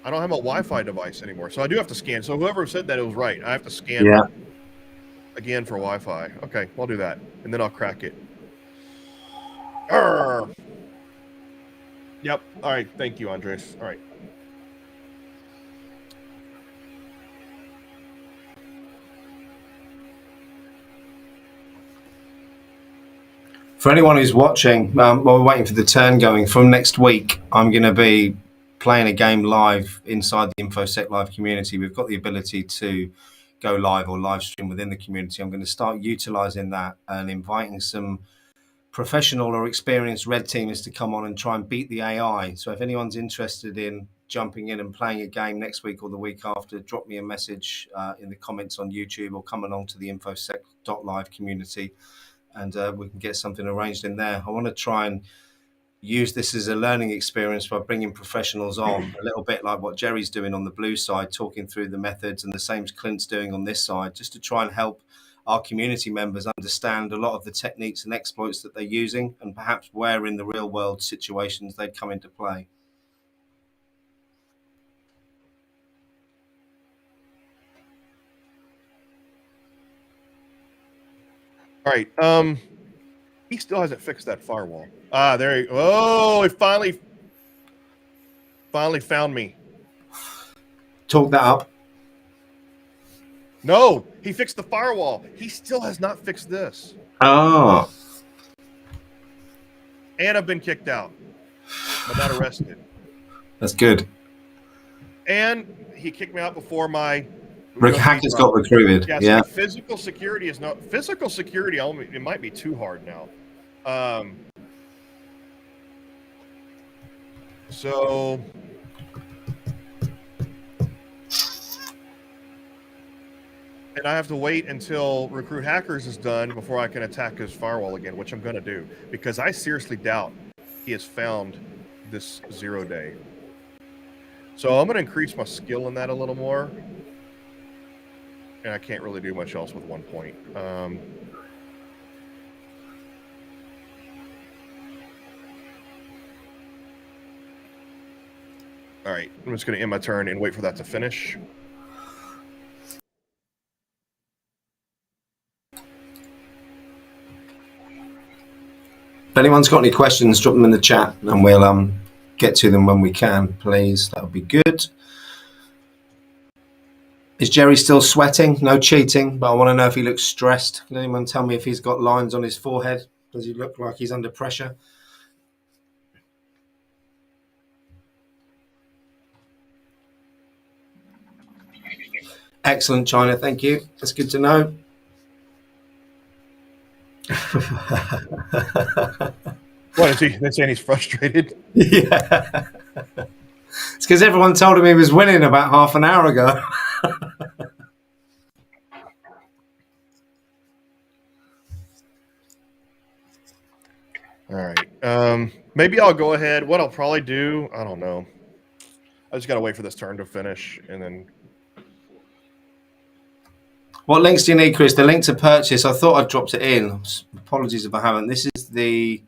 I don't have a Wi-Fi device anymore. So I do have to scan. So whoever said that, it was right. I have to scan Yeah. again for Wi-Fi. Okay, I'll do that. And then I'll crack it. Arr! Yep. All right. Thank you, Andres. All right. For anyone who's watching, while we're waiting for the turn going, from next week, I'm going to be playing a game live inside the Info-sec live community. We've got the ability to go live or live stream within the community. I'm going to start utilizing that and inviting some professional or experienced red teamers to come on and try and beat the AI. So if anyone's interested in jumping in and playing a game next week or the week after, drop me a message in the comments on YouTube or come along to the Info-sec.live community, and we can get something arranged in there. I want to try and use this as a learning experience by bringing professionals on, a little bit like what Gerry's doing on the blue side, talking through the methods, and the same as Clint's doing on this side, just to try and help our community members understand a lot of the techniques and exploits that they're using, and perhaps where in the real world situations they'd come into play. All right. He still hasn't fixed that firewall. There he. Oh, he finally found me. Talk that up. No, he fixed the firewall. He still has not fixed this. Oh. And I've been kicked out, but not arrested. That's good. And he kicked me out before my Hackers got recruited. Yeah, Yeah. physical security is not physical security. It might be too hard now. So and I have to wait until Recruit Hackers is done before I can attack his firewall again, which I'm going to do, because I seriously doubt he has found this 0 day. So I'm going to increase my skill in that a little more. And I can't really do much else with 1 point. All right, I'm just going to end my turn and wait for that to finish. If anyone's got any questions, drop them in the chat and we'll get to them when we can, please. That would be good. Is Gerry still sweating? No cheating, but I want to know if he looks stressed. Can anyone tell me if he's got lines on his forehead? Does he look like he's under pressure? Excellent, China. Thank you. That's good to know. What is he? They're saying he's frustrated. Yeah. It's because everyone told him he was winning about half an hour ago. All right. Maybe I'll go ahead. What I'll probably do, I don't know. I just got to wait for this turn to finish and then. What links do you need, Chris? The link to purchase. I thought I'd dropped it in. Apologies if I haven't. This is the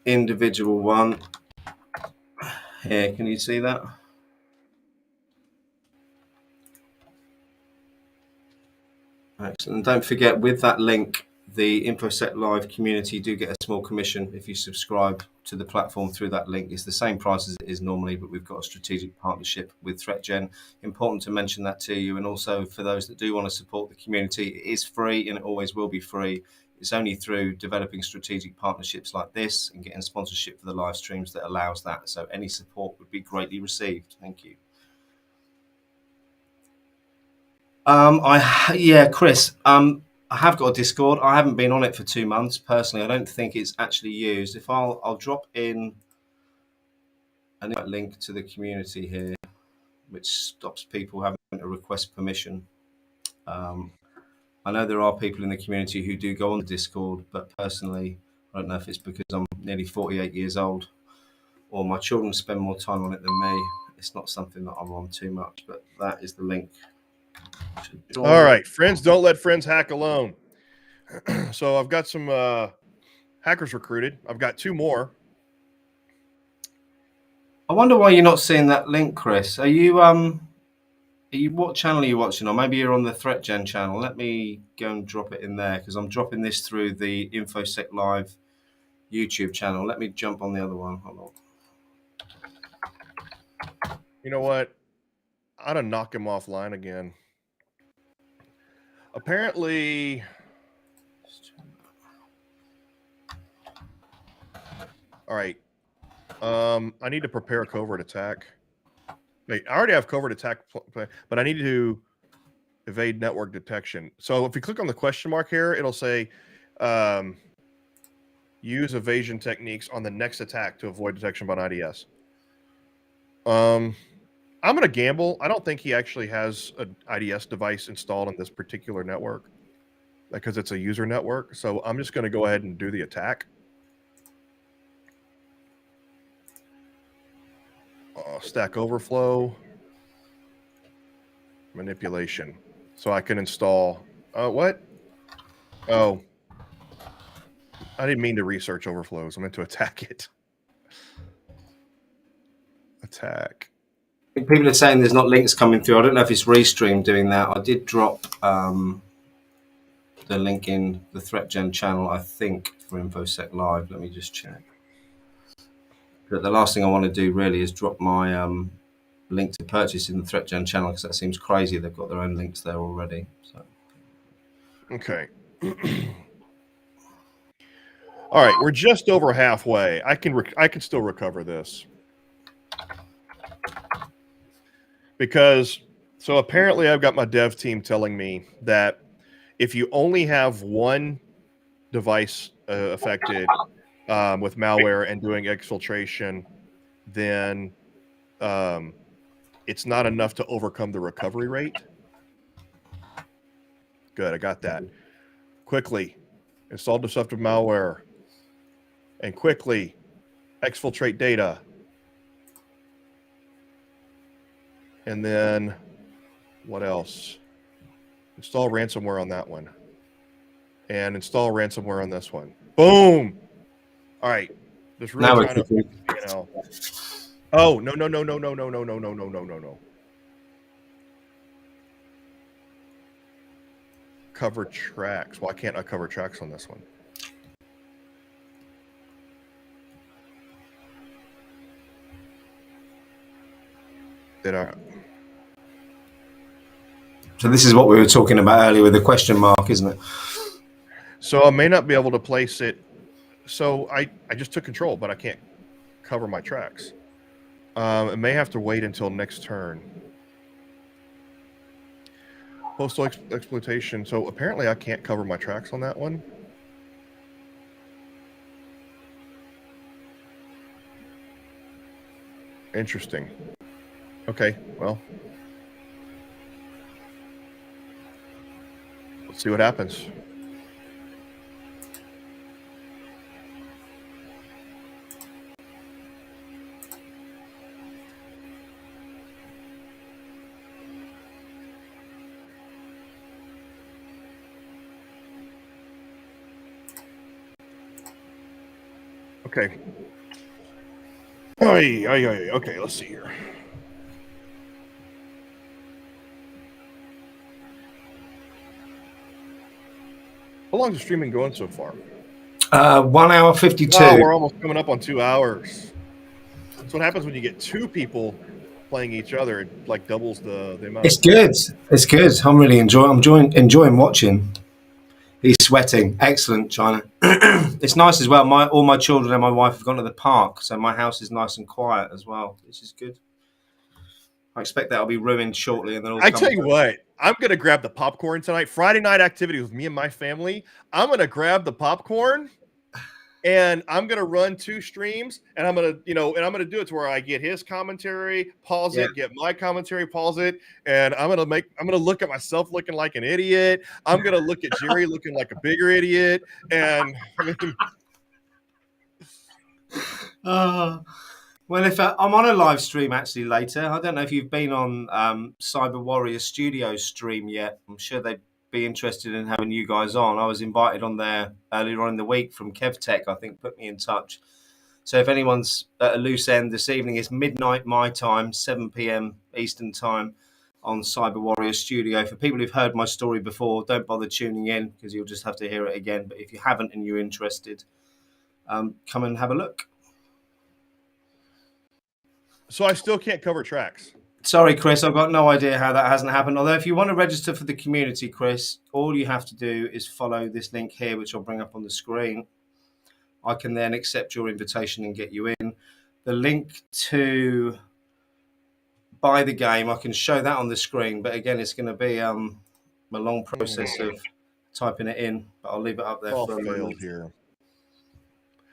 individual one. Here, can you see that? Excellent. And don't forget, with that link, the Info-sec.live community do get a small commission if you subscribe to the platform through that link. It's the same price as it is normally, but we've got a strategic partnership with ThreatGEN. Important to mention that to you. And also for those that do want to support the community, it is free and it always will be free. It's only through developing strategic partnerships like this and getting sponsorship for the live streams that allows that. So any support would be greatly received. Thank you. Chris. I have got a Discord. I haven't been on it for 2 months personally. I don't think it's actually used. If I'll drop in a link to the community here, which stops people having to request permission. I know there are people in the community who do go on the Discord, but personally, I don't know if it's because I'm nearly 48 years old or my children spend more time on it than me. It's not something that I'm on too much, but that is the link. All right, friends don't let friends hack alone. So I've got some hackers recruited. I've got 2 more. I wonder why you're not seeing that link, Chris. Are you what channel are you watching on? Maybe you're on the ThreatGEN channel. Let me go and drop it in there because I'm dropping this through the Info-sec Live YouTube channel. Let me jump on the other one. Hold on. You know what? I'm going to knock him offline again. Apparently, all right. I need to prepare a covert attack. Wait, I already have covert attack, but I need to evade network detection. So if you click on the question mark here, it'll say use evasion techniques on the next attack to avoid detection by an IDS. I'm going to gamble. I don't think he actually has an IDS device installed on this particular network because it's a user network. So I'm just going to go ahead and do the attack. Stack Overflow, manipulation. So I can install, what? Oh, I didn't mean to research overflows. I meant to attack it. Attack. People are saying there's not links coming through. I don't know if it's Restream doing that. I did drop the link in the ThreatGEN channel, I think, for Info-sec Live. Let me just check. But the last thing I want to do really is drop my link to purchase in the ThreatGEN channel because that seems crazy. They've got their own links there already. So. Okay. All right, we're just over halfway. I can still recover this. Because, so apparently I've got my dev team telling me that if you only have one device affected with malware and doing exfiltration, then it's not enough to overcome the recovery rate. Good, I got that. Quickly install deceptive malware and quickly exfiltrate data. And then what else? Install ransomware on that one. And install ransomware on this one. Boom! All right. Just really trying to, Oh, no, no, no, no, no, no, no, no, no, no, no, no, no. Cover tracks. Why can't I cover tracks on this one? Did I? So this is what we were talking about earlier with the question mark, isn't it? So I may not be able to place it. So I just took control, but I can't cover my tracks. It may have to wait until next turn. Postal exploitation. So apparently I can't cover my tracks on that one. Interesting. Okay, well. Let's see what happens. Okay. Okay, let's see here. How long is the streaming going so far? 1 hour 52. Oh, we're almost coming up on 2 hours. That's what happens when you get two people playing each other. It like doubles the amount. It's good. It's good. I'm really enjoying watching. He's sweating. Excellent, China. It's nice as well. All my children and my wife have gone to the park, so my house is nice and quiet as well. This is good. I expect that'll be ruined shortly, and then I tell you what, I'm gonna grab the popcorn tonight. Friday night activity with me and my family. I'm gonna grab the popcorn, and I'm gonna run 2 streams, and I'm gonna, and I'm gonna do it to where I get his commentary, pause it, get my commentary, pause it, and I'm gonna look at myself looking like an idiot. I'm gonna look at Gerry looking like a bigger idiot, and I mean. Well, if I'm on a live stream actually later, I don't know if you've been on Cyber Warrior Studios stream yet. I'm sure they'd be interested in having you guys on. I was invited on there earlier on in the week from KevTech, I think, put me in touch. So if anyone's at a loose end this evening, it's midnight my time, 7 p.m. Eastern time on Cyber Warrior Studio. For people who've heard my story before, don't bother tuning in because you'll just have to hear it again. But if you haven't and you're interested, come and have a look. So I still can't cover tracks. Sorry, Chris, I've got no idea how that hasn't happened. Although if you want to register for the community, Chris, all you have to do is follow this link here, which I'll bring up on the screen. I can then accept your invitation and get you in. The link to buy the game, I can show that on the screen. But again, it's going to be a long process of typing it in. But I'll leave it up there for a moment. Here.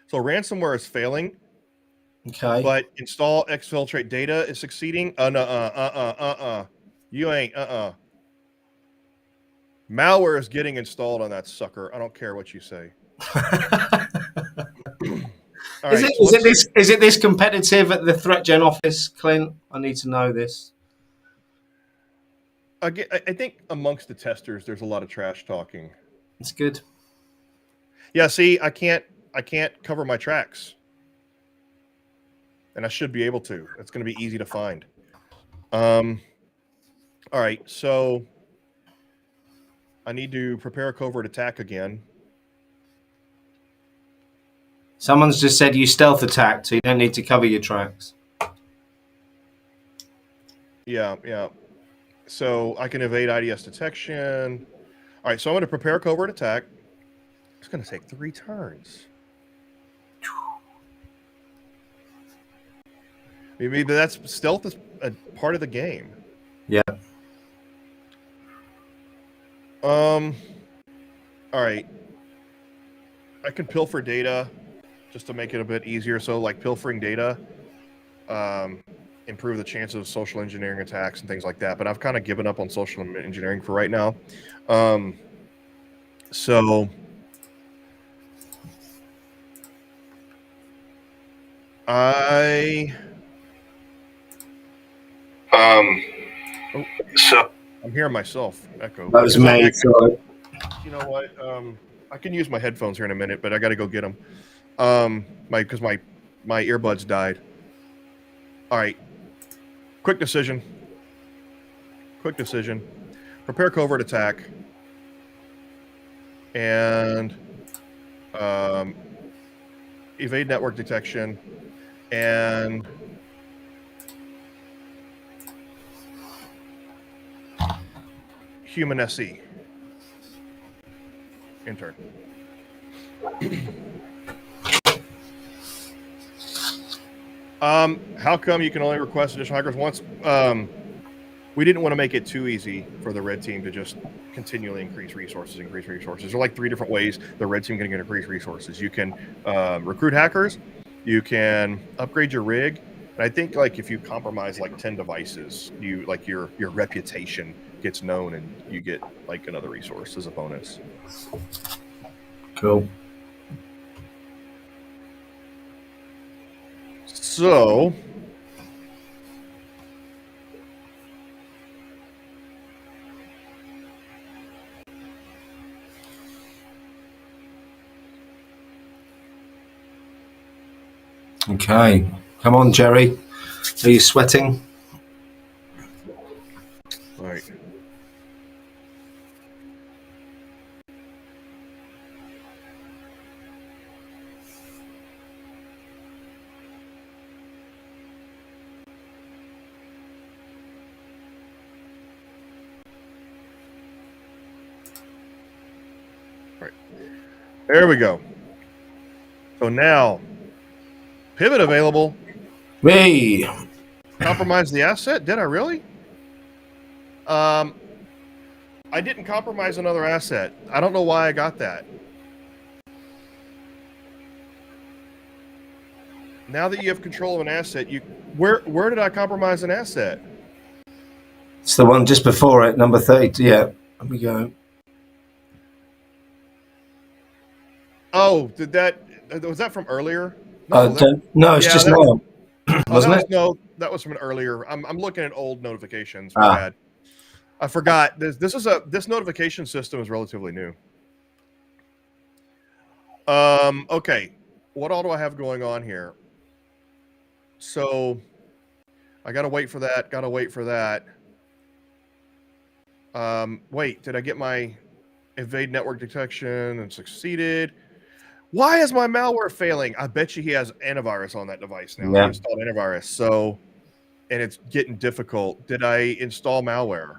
So ransomware is failing. Okay. But install exfiltrate data is succeeding. You ain't. Malware is getting installed on that sucker. I don't care what you say. Is it this competitive at the ThreatGEN office, Clint? I need to know this. I think amongst the testers, there's a lot of trash talking. It's good. Yeah. See, I can't cover my tracks. And I should be able to. It's going to be easy to find. All right, so I need to prepare a covert attack again. Someone's just said you stealth attacked, so you don't need to cover your tracks. Yeah. So I can evade IDS detection. All right, so I'm going to prepare a covert attack. It's going to take 3 turns. Maybe that's stealth is a part of the game. Yeah. All right. I can pilfer data just to make it a bit easier. So like pilfering data, improve the chance of social engineering attacks and things like that. But I've kind of given up on social engineering for right now. So so I'm hearing myself echo. That was me. You know what? I can use my headphones here in a minute, but I got to go get them. Because my earbuds died. All right. Quick decision. Prepare covert attack. And evade network detection. And human SE. Intern. How come you can only request additional hackers once? We didn't want to make it too easy for the red team to just continually increase resources. There are like 3 different ways the red team can increase resources. You can recruit hackers, you can upgrade your rig, and I think like if you compromise like 10 devices, you like your reputation gets known and you get like another resource as a bonus. Cool. So Okay, come on, Gerry. Are you sweating? all right. Right. There we go. So now, pivot available. Hey. Compromise the asset? Did I really? I didn't compromise another asset. I don't know why I got that. Now that you have control of an asset, where did I compromise an asset? It's the one just before it, number 30. Yeah, there we go. Oh, was that from earlier? No, it's just now, wasn't it? No, that was from an earlier. I'm looking at old notifications. My bad. I forgot. This notification system is relatively new. Okay. What all do I have going on here? So I gotta wait for that. Wait, did I get my evade network detection and succeeded? Why is my malware failing? I bet you he has antivirus on that device now. Yeah. He installed antivirus. So, and it's getting difficult. Did I install malware?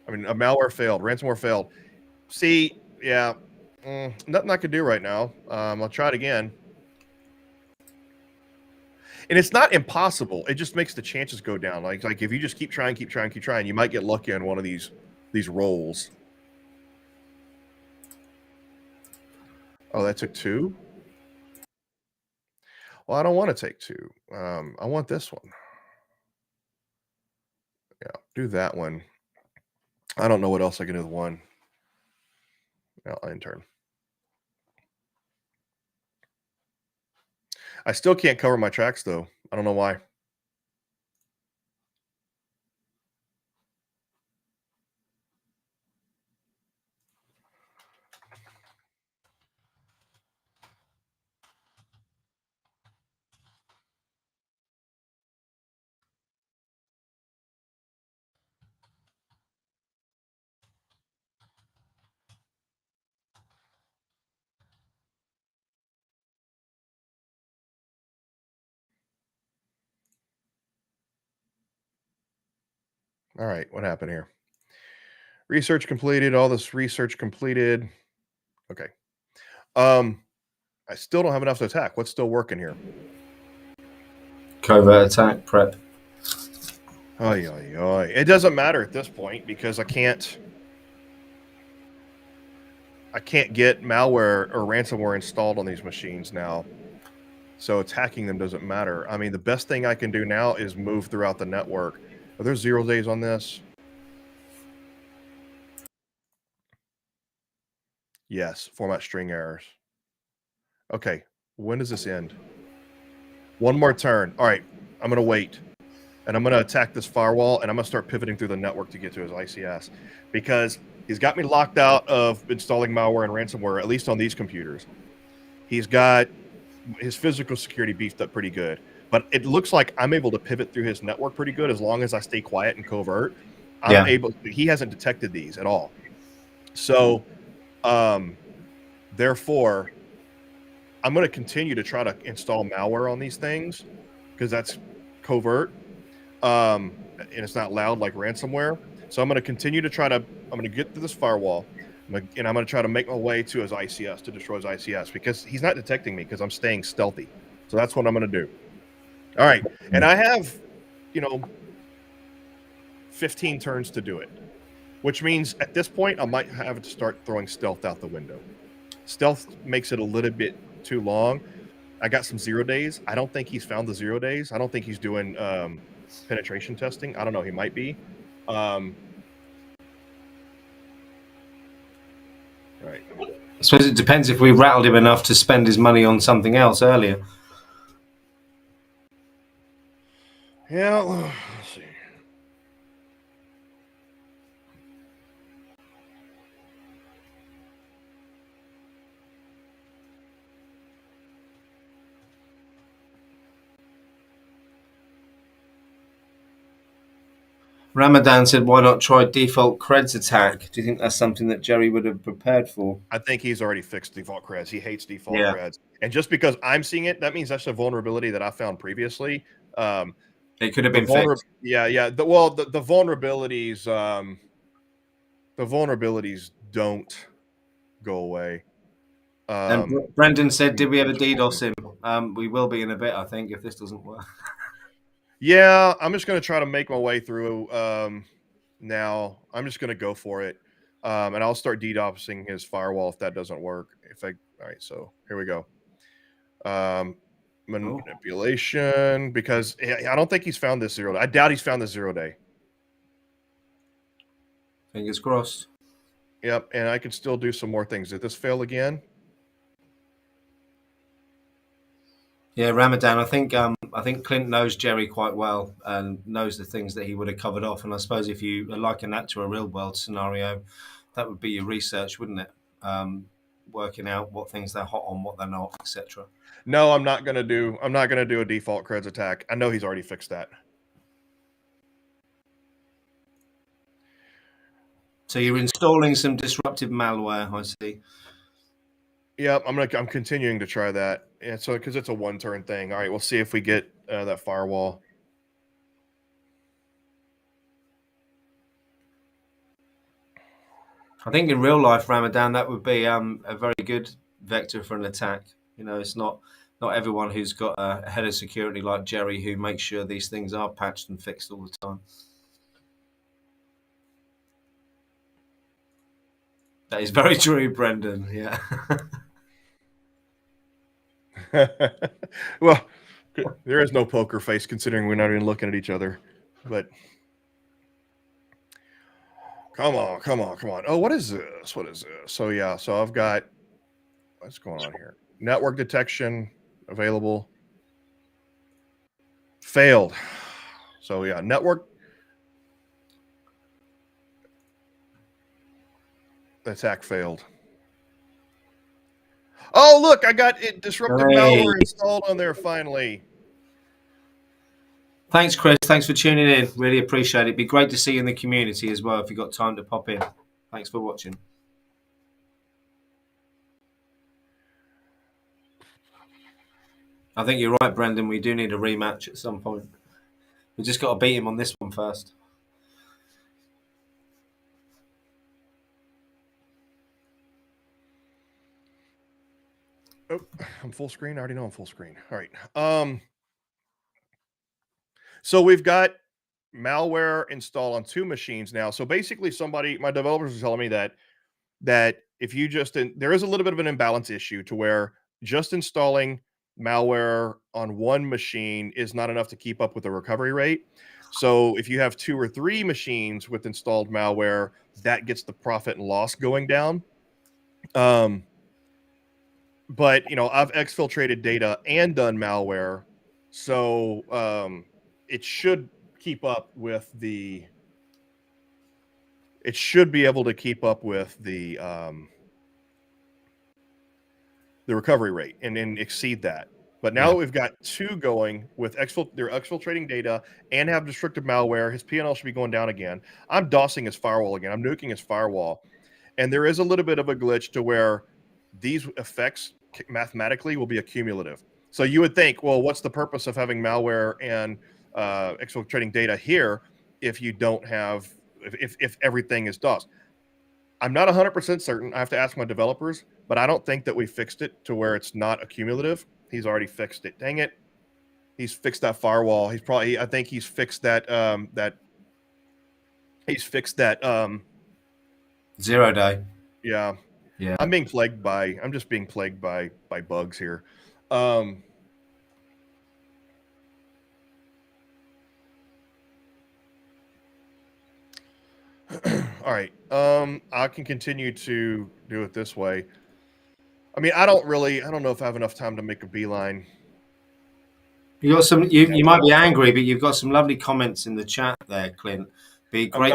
I mean, a malware failed. Ransomware failed. See, yeah, nothing I could do right now. I'll try it again. And it's not impossible. It just makes the chances go down. Like if you just keep trying, you might get lucky on one of these rolls. Oh, that took 2? Well, I don't want to take 2. I want this one. Yeah, do that one. I don't know what else I can do with 1. Yeah, intern. I still can't cover my tracks, though. I don't know why. All right, what happened here? Research completed. All this research completed. Okay. I still don't have enough to attack. What's still working here? Covert attack prep. It doesn't matter at this point because I can't get malware or ransomware installed on these machines now. So attacking them doesn't matter. I mean, the best thing I can do now is move throughout the network. Are there 0 days on this? Yes, format string errors. Okay, when does this end? 1 more turn. All right, I'm going to wait. And I'm going to attack this firewall, and I'm going to start pivoting through the network to get to his ICS. Because he's got me locked out of installing malware and ransomware, at least on these computers. He's got his physical security beefed up pretty good. but it looks like I'm able to pivot through his network pretty good as long as I stay quiet and covert. He hasn't detected these at all. So, therefore, I'm going to continue to try to install malware on these things because that's covert. And it's not loud like ransomware. So I'm going to continue to I'm going to get to this firewall and I'm going to try to make my way to his ICS to destroy his ICS because he's not detecting me because I'm staying stealthy. So that's what I'm going to do. All right. And I have, 15 turns to do it, which means at this point, I might have to start throwing stealth out the window. Stealth makes it a little bit too long. I got some 0 days. I don't think he's found the 0 days. I don't think he's doing penetration testing. I don't know. He might be. All right. I suppose it depends if we rattled him enough to spend his money on something else earlier. Yeah, let's see. Ramadan said, why not try default creds attack? Do you think that's something that Gerry would have prepared for? I think he's already fixed default creds. He hates default creds. And just because I'm seeing it, that means that's a vulnerability that I found previously. It could have been fixed. Yeah. The vulnerabilities, the vulnerabilities don't go away. And Brendan said, did we ever DDoS him? We will be in a bit, I think, if this doesn't work. Yeah, I'm just going to try to make my way through now. I'm just going to go for it. And I'll start DDoSing his firewall if that doesn't work. All right, so here we go. Manipulation, because I don't think he's found this 0 day. I doubt he's found this 0 day. Fingers crossed. Yep, and I can still do some more things. Did this fail again? Yeah, Ramadan. I think Clint knows Gerry quite well and knows the things that he would have covered off. And I suppose if you liken that to a real world scenario, that would be your research, wouldn't it? Working out what things they're hot on, what they're not, etc. No, I'm not gonna do a default creds attack. I know he's already fixed that. So you're installing some disruptive malware, I see. Yep, I'm continuing to try that. And so because it's a 1-turn thing. All right, we'll see if we get that firewall. I think in real life, Ramadan, that would be a very good vector for an attack. It's not everyone who's got a head of security like Gerry who makes sure these things are patched and fixed all the time. That is very true, Brendan. Yeah. Well, there is no poker face considering we're not even looking at each other. But come on. Oh, what is this? So yeah, so I've got what's going on here? Network detection available. Failed. So yeah, network attack failed. Oh, look, I got it disruptive malware installed on there finally. Thanks, Chris. Thanks for tuning in. Really appreciate it. It'd be great to see you in the community as well if you've got time to pop in. Thanks for watching. I think you're right, Brendan. We do need a rematch at some point. We just got to beat him on this one first. Oh, I'm full screen. I already know I'm full screen. All right. So we've got malware installed on 2 machines now. So basically my developers are telling me that if you there is a little bit of an imbalance issue to where just installing malware on 1 machine is not enough to keep up with the recovery rate. So if you have 2 or 3 machines with installed malware, that gets the profit and loss going down. But I've exfiltrated data and done malware, so it should keep up with the. It should be able to keep up with the recovery rate and exceed that. But now that we've got 2 going with they're exfiltrating data and have destructive malware, his P&L should be going down again. I'm DOSing his firewall again. I'm nuking his firewall. And there is a little bit of a glitch to where these effects mathematically will be accumulative. So you would think, well, what's the purpose of having malware and exfiltrating data here if you don't have, if everything is DOS? I'm not 100% certain. I have to ask my developers, but I don't think that we fixed it to where it's not accumulative. He's already fixed it. Dang it. He's fixed that firewall. I think he's fixed that, 0 day. Yeah. Yeah. I'm just being plagued by bugs here. All right. I can continue to do it this way. I mean, I don't know if I have enough time to make a beeline. You got some. You might be angry, but you've got some lovely comments in the chat there, Clint. Be great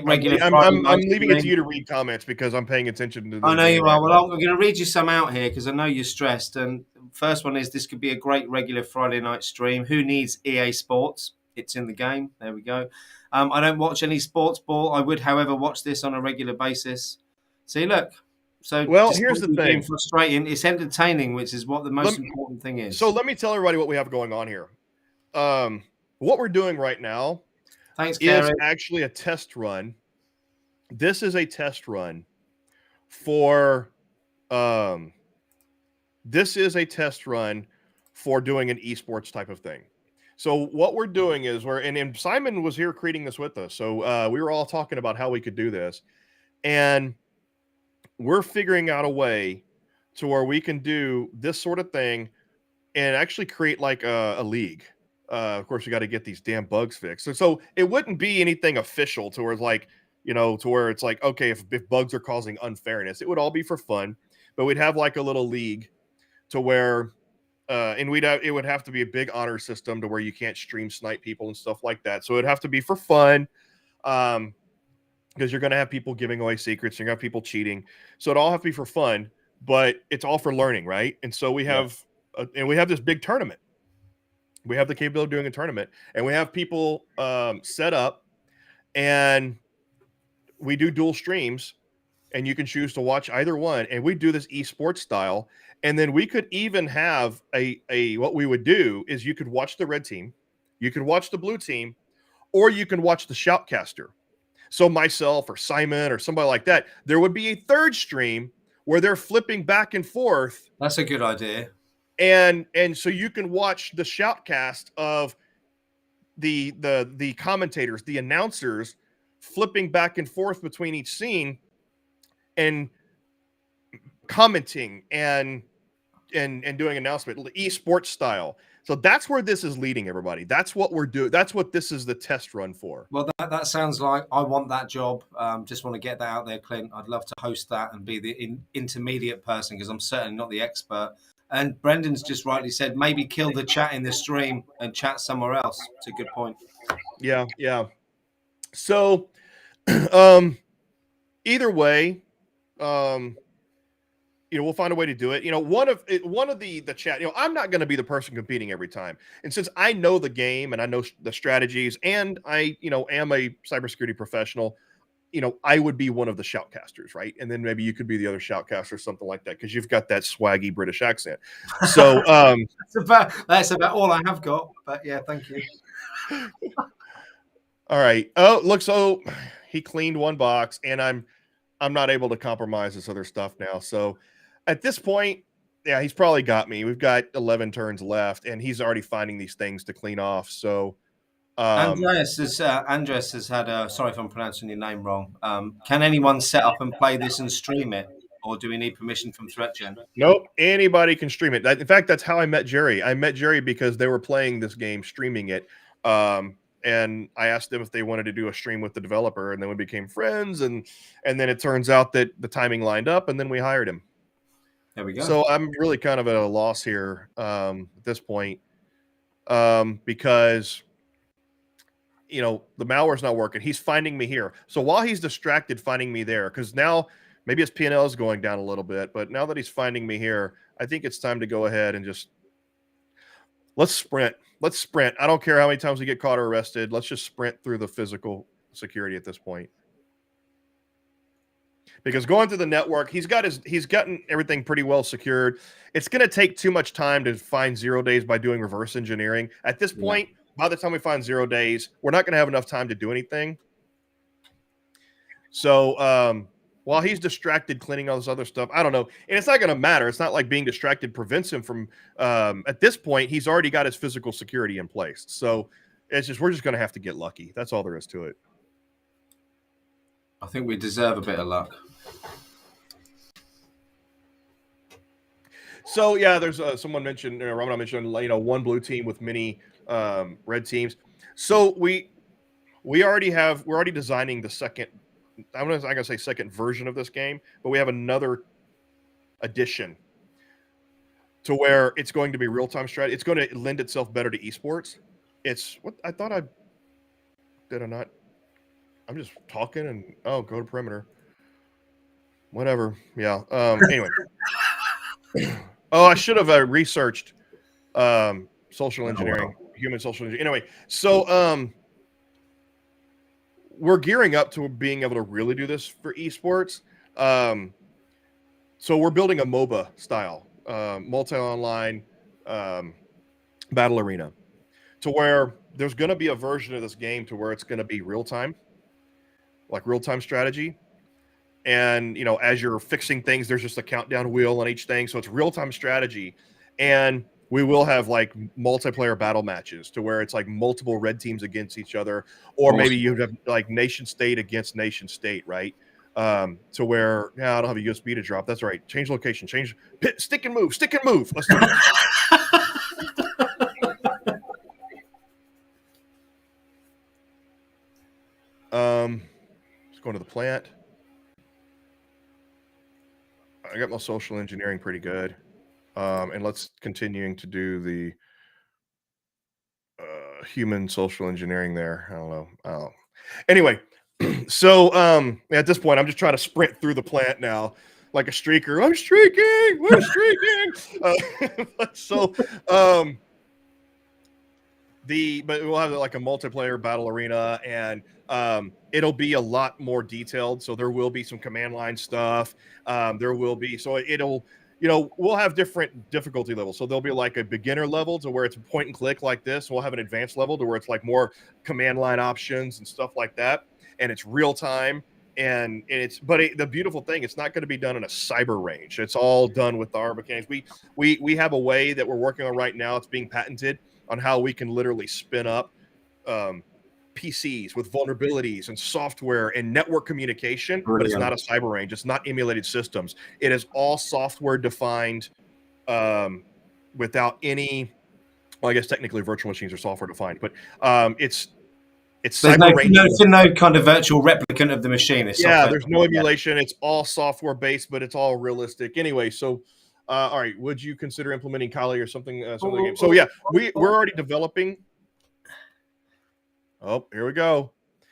regular. I'm leaving it to you to read comments because I'm paying attention to. I know you are. Well, I'm going to read you some out here because I know you're stressed. And first one is, this could be a great regular Friday night stream. Who needs EA Sports? It's in the game. There we go. I don't watch any sports ball. I would, however, watch this on a regular basis. See, look. So, well, here's the thing. Frustrating. It's entertaining, which is what the most important thing is. So let me tell everybody what we have going on here. What we're doing right now is actually a test run. This is a test run for doing an esports type of thing. So what we're doing is and Simon was here creating this with us. So we were all talking about how we could do this, and we're figuring out a way to where we can do this sort of thing and actually create like a league. Of course, we got to get these damn bugs fixed. So it wouldn't be anything official to where it's like, to where it's like, okay, if bugs are causing unfairness, it would all be for fun, but we'd have like a little league to where, and it would have to be a big honor system to where you can't stream snipe people and stuff like that. So it'd have to be for fun. Because you're going to have people giving away secrets, you're going to have people cheating. So it all have to be for fun, but it's all for learning, right? And so we have, we have this big tournament. We have the capability of doing a tournament, and we have people set up, and we do dual streams, and you can choose to watch either one. And we do this esports style, and then we could even have what we would do is you could watch the red team, you could watch the blue team, or you can watch the shoutcaster. So myself or Simon or somebody like that, there would be a third stream where they're flipping back and forth. That's a good idea. And so you can watch the shoutcast of the commentators, the announcers flipping back and forth between each scene and commenting and doing announcement, esports style. So that's where this is leading, everybody. That's what we're doing. That's what this is the test run for. Well, that sounds like I want that job. Just want to get that out there, Clint. I'd love to host that and be the intermediate person because I'm certainly not the expert. And Brendan's just rightly said, maybe kill the chat in the stream and chat somewhere else. It's a good point. Yeah. So, either way, we'll find a way to do it. One of the chat, I'm not going to be the person competing every time. And since I know the game and I know the strategies and I, am a cybersecurity professional, I would be one of the shoutcasters, right? And then maybe you could be the other shoutcaster or something like that because you've got that swaggy British accent. So that's about all I have got. But yeah, thank you. All right. Oh, look, so he cleaned one box, and I'm not able to compromise this other stuff now. So at this point, yeah, he's probably got me. We've got 11 turns left, and he's already finding these things to clean off. So Andres has had sorry if I'm pronouncing your name wrong. Can anyone set up and play this and stream it, or do we need permission from ThreatGEN? Nope, anybody can stream it. In fact, that's how I met Gerry. I met Gerry because they were playing this game, streaming it, and I asked them if they wanted to do a stream with the developer, and then we became friends, and then it turns out that the timing lined up, and then we hired him. There we go. So I'm really kind of at a loss here at this point because the malware's not working. He's finding me here. So while he's distracted finding me there, because now maybe his P&L is going down a little bit, but now that he's finding me here, I think it's time to go ahead and just Let's sprint. Let's sprint. I don't care how many times we get caught or arrested. Let's just sprint through the physical security at this point. Because going through the network, he's gotten everything pretty well secured. It's going to take too much time to find 0 days by doing reverse engineering. At this point, by the time we find 0 days, we're not going to have enough time to do anything. So while he's distracted cleaning all this other stuff, I don't know. And it's not going to matter. It's not like being distracted prevents him from, at this point, he's already got his physical security in place. So it's just, we're just going to have to get lucky. That's all there is to it. I think we deserve a bit of luck. So yeah, there's someone mentioned, Ramana mentioned, one blue team with many red teams. So we're already designing the second. I'm gonna say second version of this game, but we have another addition to where it's going to be real-time strategy. It's going to lend itself better to esports. It's what I thought did I not? I'm just talking and go to perimeter. Whatever. Yeah. Anyway. Oh, I should have researched social engineering, human social engineering. Anyway, so we're gearing up to being able to really do this for esports. So we're building a MOBA style, multi-online battle arena, to where there's going to be a version of this game to where it's going to be real-time, like real-time strategy. And, as you're fixing things, there's just a countdown wheel on each thing. So it's real-time strategy. And we will have like multiplayer battle matches to where it's like multiple red teams against each other, or maybe you have like nation state against nation state, right? To where, I don't have a USB to drop. That's right. Change location, stick and move. Let's do this. Let's go into the plant. I got my social engineering pretty good. And let's continuing to do the human social engineering there. I don't know. Anyway, so at this point, I'm just trying to sprint through the plant now like a streaker. I'm streaking. We're streaking. But we'll have like a multiplayer battle arena, and it'll be a lot more detailed. So there will be some command line stuff. We'll have different difficulty levels. So there'll be like a beginner level to where it's point and click like this. We'll have an advanced level to where it's like more command line options and stuff like that. And it's real time. The beautiful thing, it's not going to be done in a cyber range. It's all done with our mechanics. We have a way that we're working on right now. It's being patented on how we can literally spin up PCs with vulnerabilities and software and network communication. Brilliant. But it's not a cyber range. It's not emulated systems. It is all software defined without any, well, I guess technically virtual machines are software defined, but it's cyber range. No kind of virtual replicant of the machine. There's no emulation. It's all software based, but it's all realistic. Anyway, so all right, would you consider implementing Kali or something? Game? So yeah, we're already developing. Oh, here we go.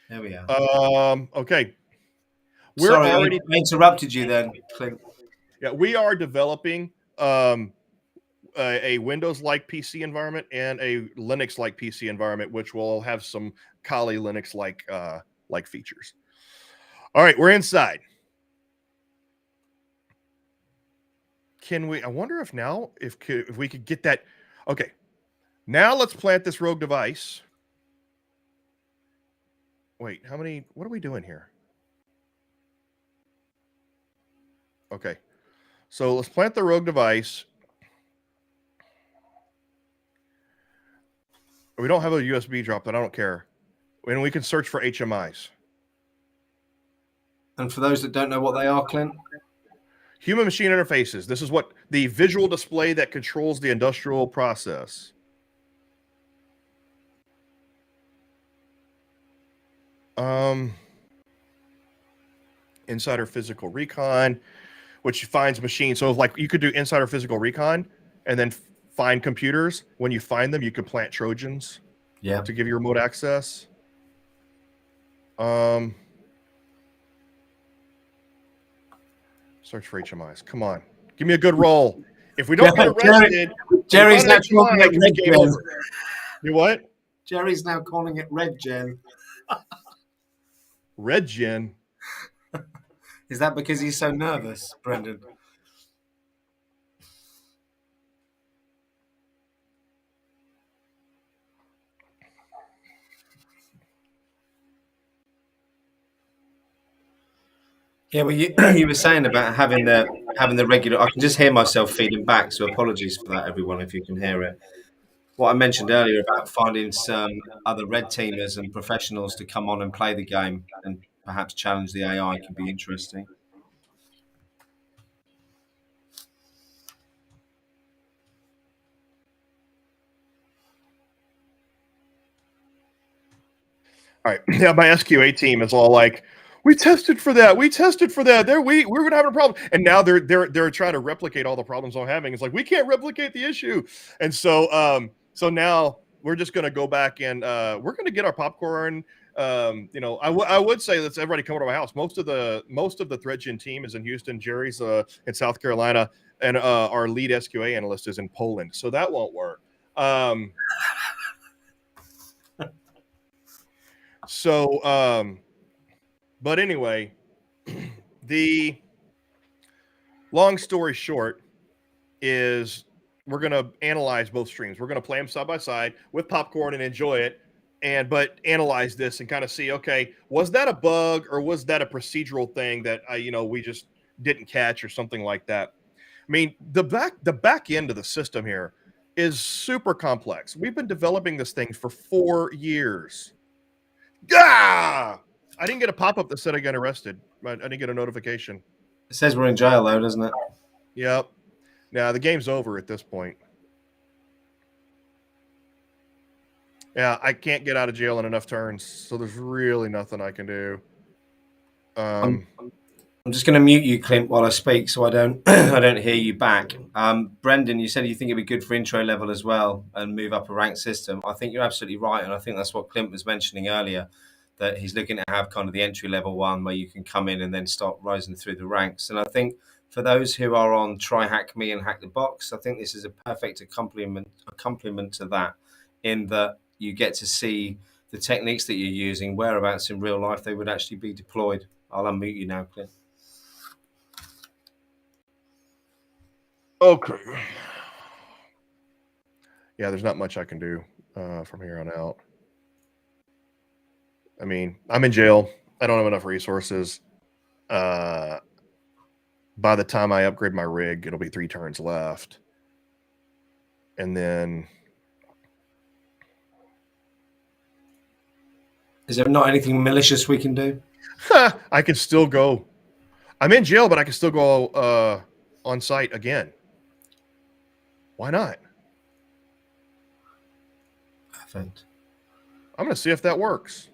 There we are. Okay. I interrupted you then, Clint. Yeah, we are developing a Windows-like PC environment and a Linux-like PC environment, which will have some Kali Linux-like features. All right, we're inside. I wonder if now, if we could get that. Okay, now let's plant this rogue device. Wait, what are we doing here? Okay, so let's plant the rogue device. We don't have a USB drop, but I don't care. And we can search for HMIs. And for those that don't know what they are, Clint? Human machine interfaces. This is what the visual display that controls the industrial process. Insider physical recon, which finds machines. So like you could do insider physical recon and then find computers. When you find them, you could plant Trojans to give you remote access. Search for HMIs. Come on. Give me a good roll. If we don't get arrested, Jerry's now calling it Red game Gen. over. You what? Jerry's now calling it Red Gen. Red Gen. Is that because he's so nervous, Brendan? Yeah, well, you were saying about having the regular. I can just hear myself feeding back, so apologies for that, everyone, if you can hear it. What I mentioned earlier about finding some other red teamers and professionals to come on and play the game and perhaps challenge the AI can be interesting. All right. Yeah, my SQA team is all like, we tested for that. We tested for that. We're gonna have a problem. And now they're trying to replicate all the problems I'm having. It's like we can't replicate the issue. And so now we're just gonna go back and we're gonna get our popcorn. I would say that's everybody coming to my house. Most of the ThreatGEN team is in Houston. Jerry's in South Carolina, and our lead SQA analyst is in Poland. So that won't work. But anyway, the long story short is we're going to analyze both streams. We're going to play them side by side with popcorn and enjoy it. But analyze this and kind of see, okay, was that a bug or was that a procedural thing that we just didn't catch or something like that? I mean, the back end of the system here is super complex. We've been developing this thing for 4 years. Ah! I didn't get a pop-up that said I got arrested. I didn't get a notification. It says we're in jail, though, doesn't it? Yep. Now, the game's over at this point. Yeah, I can't get out of jail in enough turns, so there's really nothing I can do. I'm just going to mute you, Clint, while I speak, so I don't I don't hear you back. Brendan, you said you think it'd be good for intro level as well and move up a ranked system. I think you're absolutely right, and I think that's what Clint was mentioning earlier, that he's looking to have kind of the entry level one where you can come in and then start rising through the ranks. And I think for those who are on Try Hack Me and Hack the Box, I think this is a perfect accompaniment to that, in that you get to see the techniques that you're using, whereabouts in real life they would actually be deployed. I'll unmute you now, Clint. Okay. Yeah, there's not much I can do from here on out. I mean, I'm in jail. I don't have enough resources. By the time I upgrade my rig, it'll be 3 turns left. And then... Is there not anything malicious we can do? I can still go. I'm in jail, but I can still go on site again. Why not? Perfect. I'm going to see if that works.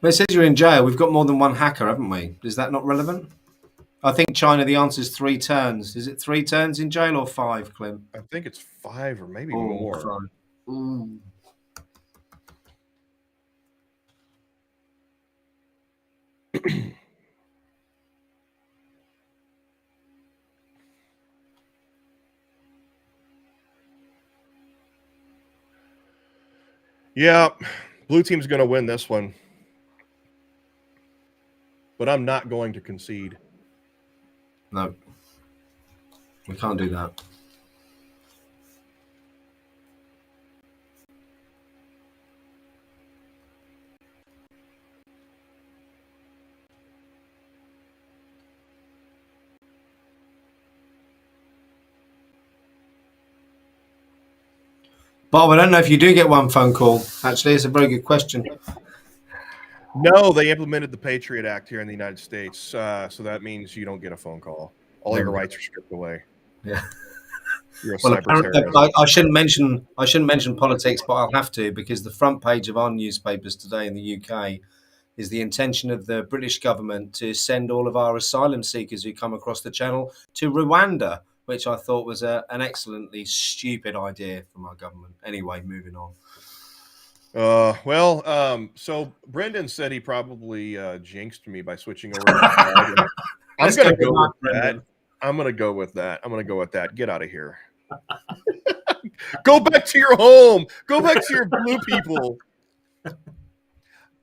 But it says you're in jail. We've got more than one hacker, haven't we? Is that not relevant? I think China, the answer is 3 turns. Is it 3 turns in jail or 5, Clint? I think it's 5 or maybe more. Ooh. Yeah, blue team's going to win this one. But I'm not going to concede. No. We can't do that. Bob, I don't know if you do get one phone call. Actually, it's a very good question. No, they implemented the Patriot Act here in the United States, so that means you don't get a phone call. All your rights are stripped away. Yeah. You're a Well, cyber terrorist. I shouldn't mention politics, but I'll have to, because the front page of our newspapers today in the UK is the intention of the British government to send all of our asylum seekers who come across the channel to Rwanda, which I thought was an excellently stupid idea from our government. Anyway, moving on. So Brendan said he probably jinxed me by switching over to I'm going to go with that. I'm going to go with that. I'm going to go with that. Get out of here. Go back to your home. Go back to your blue people. I'm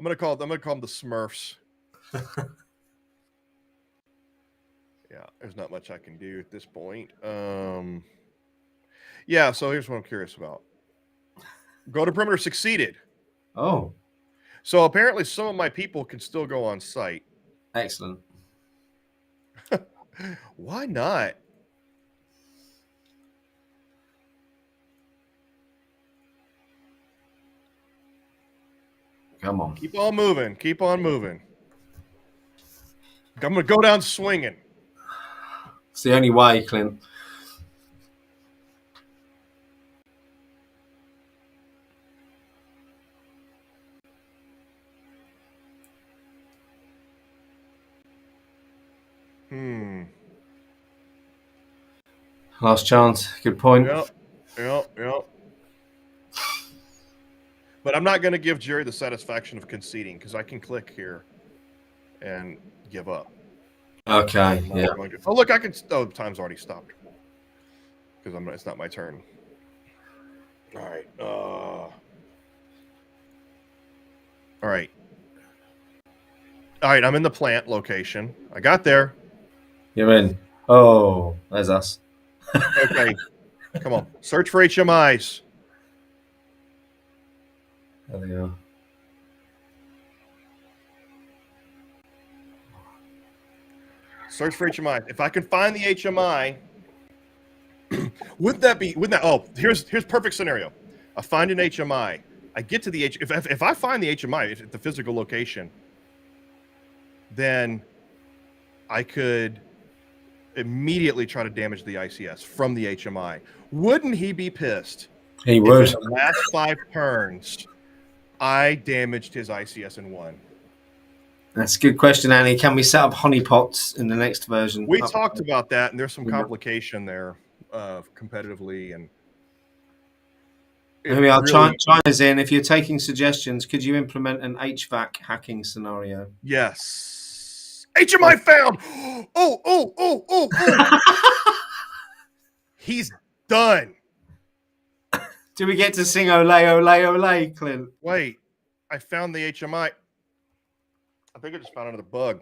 going to call them the Smurfs. Yeah, there's not much I can do at this point. Yeah, so here's what I'm curious about. Go to perimeter succeeded. Oh. So apparently some of my people can still go on site. Excellent. Why not? Come on. Keep on moving. Keep on moving. I'm going to go down swinging. It's the only way, Clint. Last chance. Good point. Yep. But I'm not going to give Jerry the satisfaction of conceding because I can click here and give up. Okay. Yeah. Oh, look, I can. Oh, time's already stopped because it's not my turn. All right. All right. I'm in the plant location. I got there. You're in. Oh, there's us. Okay. Come on. Search for HMIs. There they are. Search for HMI. If I can find the HMI, wouldn't that? Oh, here's perfect scenario. I find an HMI. I get to the if I find the HMI at the physical location, then I could immediately try to damage the ICS from the HMI. Wouldn't he be pissed? He would. In the last 5 turns, I damaged his ICS in 1. That's a good question, Annie. Can we set up honeypots in the next version? We talked about that, and there's some complication there competitively. And here we are. China's in. If you're taking suggestions, could you implement an HVAC hacking scenario? Yes. HMI found. Oh. He's done. Do we get to sing ole, Clint? Wait. I found the HMI. I think I just found another bug.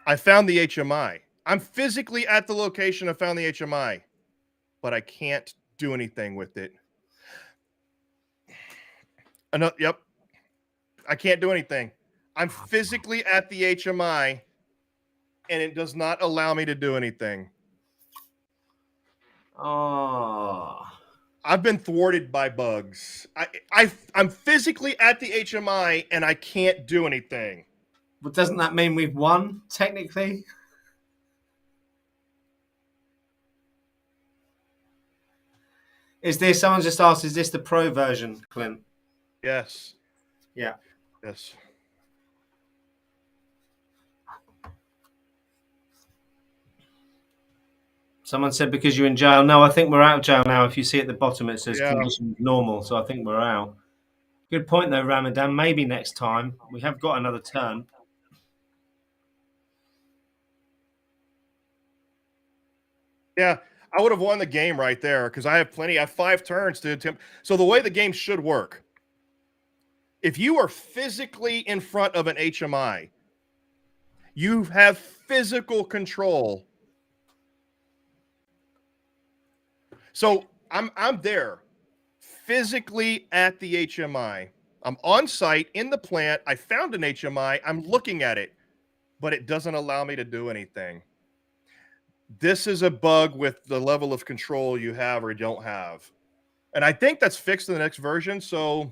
I found the HMI. I'm physically at the location I found the HMI, but I can't do anything with it. Yep. I can't do anything. I'm physically at the HMI, and it does not allow me to do anything. Oh. I've been thwarted by bugs. I'm physically at the HMI, and I can't do anything. But doesn't that mean we've won, technically? Someone just asked, is this the pro version, Clint? Yes. Yeah. Yes. Someone said because you're in jail. No, I think we're out of jail now. If you see at the bottom, it says conditions normal. So I think we're out. Good point, though, Ramadan. Maybe next time. We have got another turn. Yeah, I would have won the game right there because I have 5 turns to attempt. So the way the game should work, if you are physically in front of an HMI, you have physical control. So I'm there physically at the HMI. I'm on site in the plant. I found an HMI. I'm looking at it, but it doesn't allow me to do anything. This is a bug with the level of control you have or don't have. And I think that's fixed in the next version. So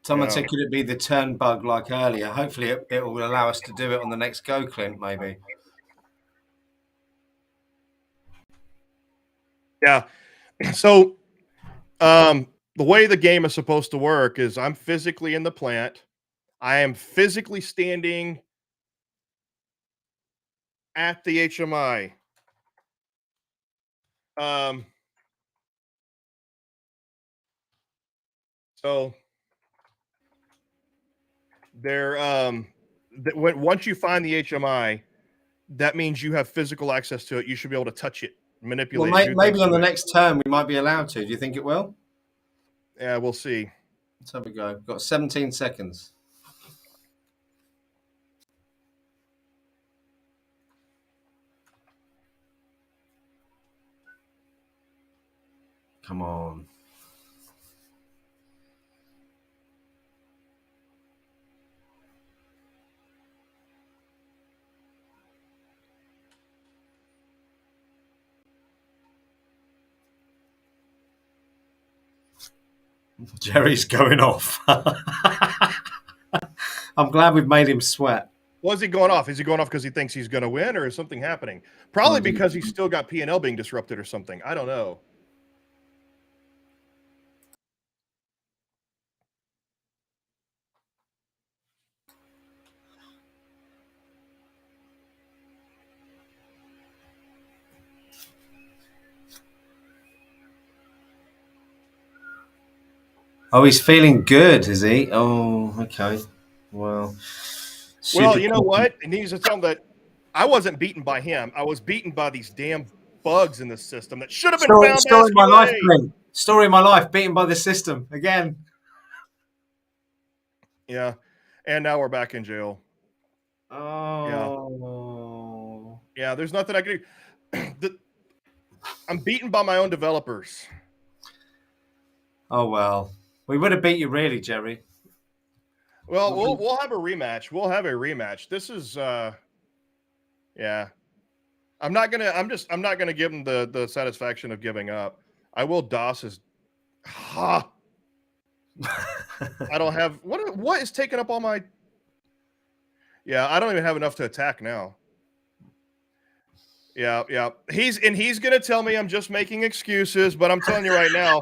someone said, could it be the turn bug like earlier? Hopefully it will allow us to do it on the next go, Clint, maybe. Yeah. So the way the game is supposed to work is I'm physically in the plant. I am physically standing at the HMI. So once you find the HMI, that means you have physical access to it. You should be able to touch it, manipulate it, do maybe things on to the it. next turn we might be allowed to. Do you think it will? Yeah, we'll see. Let's have a go. We've got 17 seconds. Come on. Gerry's going off. I'm glad we've made him sweat. Well, is he going off? Is he going off because he thinks he's going to win, or is something happening? Probably because he's still got P&L being disrupted or something. I don't know. Oh, he's feeling good, is he? Oh, okay. Well, you know what? He needs to tell him that I wasn't beaten by him. I was beaten by these damn bugs in the system that should have been found. Story of my life, Clint. Story of my life, beaten by the system again. Yeah, and now we're back in jail. Oh. Yeah. There's nothing I can do. I'm beaten by my own developers. Oh well, we would have beat you, really, Gerry. Well, we'll have a rematch. We'll have a rematch. This is yeah. I'm not gonna give him the satisfaction of giving up. I will DOS his I don't have what is taking up all my. Yeah, I don't even have enough to attack now. Yeah. He's gonna tell me I'm just making excuses, but I'm telling you right now,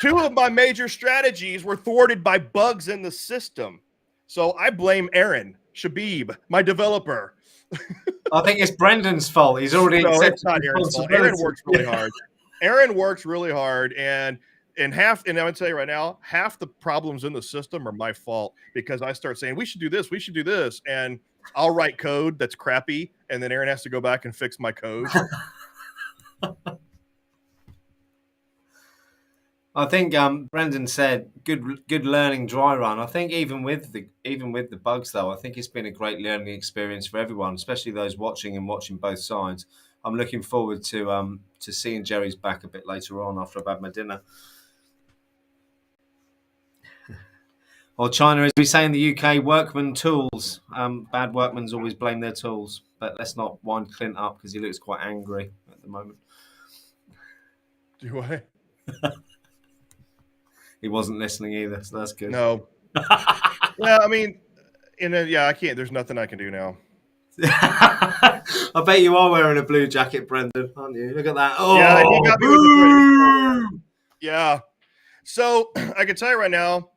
2 of my major strategies were thwarted by bugs in the system. So I blame Aaron Shabib, my developer. I think it's Brendan's fault. He's already accepted It's not Aaron's fault. responsibility. Aaron works really hard. Aaron works really hard, and I'm gonna tell you right now, half the problems in the system are my fault because I start saying we should do this, and I'll write code that's crappy, and then Aaron has to go back and fix my code. I think Brendan said good learning dry run. I think even with the bugs though, I think it's been a great learning experience for everyone, especially those watching both sides. I'm looking forward to seeing Gerry's back a bit later on after I've had my dinner. Or China, as we say in the UK, workman tools. Bad workmen's always blame their tools. But let's not wind Clint up because he looks quite angry at the moment. Do I? He wasn't listening either, so that's good. No. Yeah, I mean, I can't. There's nothing I can do now. I bet you are wearing a blue jacket, Brendan, aren't you? Look at that. Oh, yeah, he got me with the yeah. So I can tell you right now,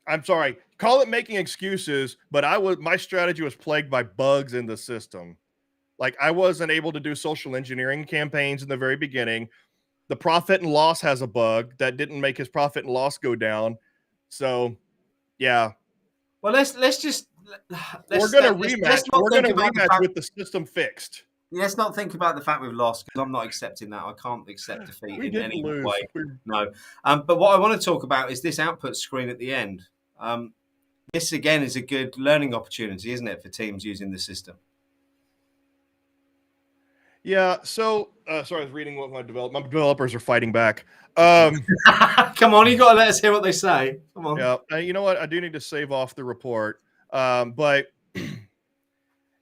I'm sorry, call it making excuses, but my strategy was plagued by bugs in the system. Like I wasn't able to do social engineering campaigns in the very beginning. The profit and loss has a bug that didn't make his profit and loss go down. So, yeah. Well, we're going to rematch. We're going to rematch with the system fixed. Let's not think about the fact we've lost because I'm not accepting that. I can't accept defeat in any way. No. But what I want to talk about is this output screen at the end. This again is a good learning opportunity, isn't it, for teams using the system? Yeah. So, sorry, I was reading what my developers are fighting back. Come on, you got to let us hear what they say. Come on. Yeah. You know what? I do need to save off the report. But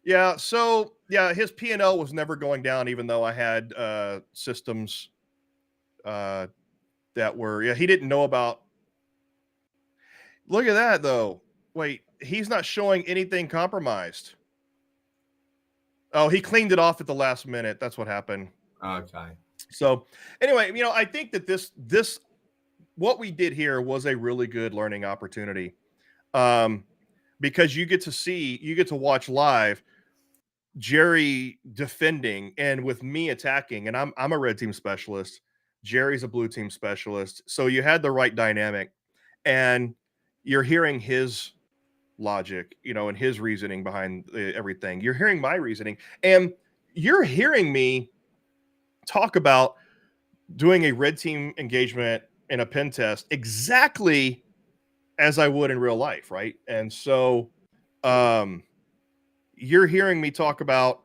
yeah. So yeah, his P&L was never going down, even though I had systems that were. Yeah, he didn't know about. Look at that, though. Wait, he's not showing anything compromised. Oh, he cleaned it off at the last minute. That's what happened. Okay. So anyway, I think that this what we did here was a really good learning opportunity, because you get to watch live Gerry defending and with me attacking, and I'm a red team specialist. Gerry's a blue team specialist. So you had the right dynamic, and you're hearing his logic, and his reasoning behind everything. You're hearing my reasoning, and you're hearing me talk about doing a red team engagement in a pen test exactly as I would in real life, right? And so you're hearing me talk about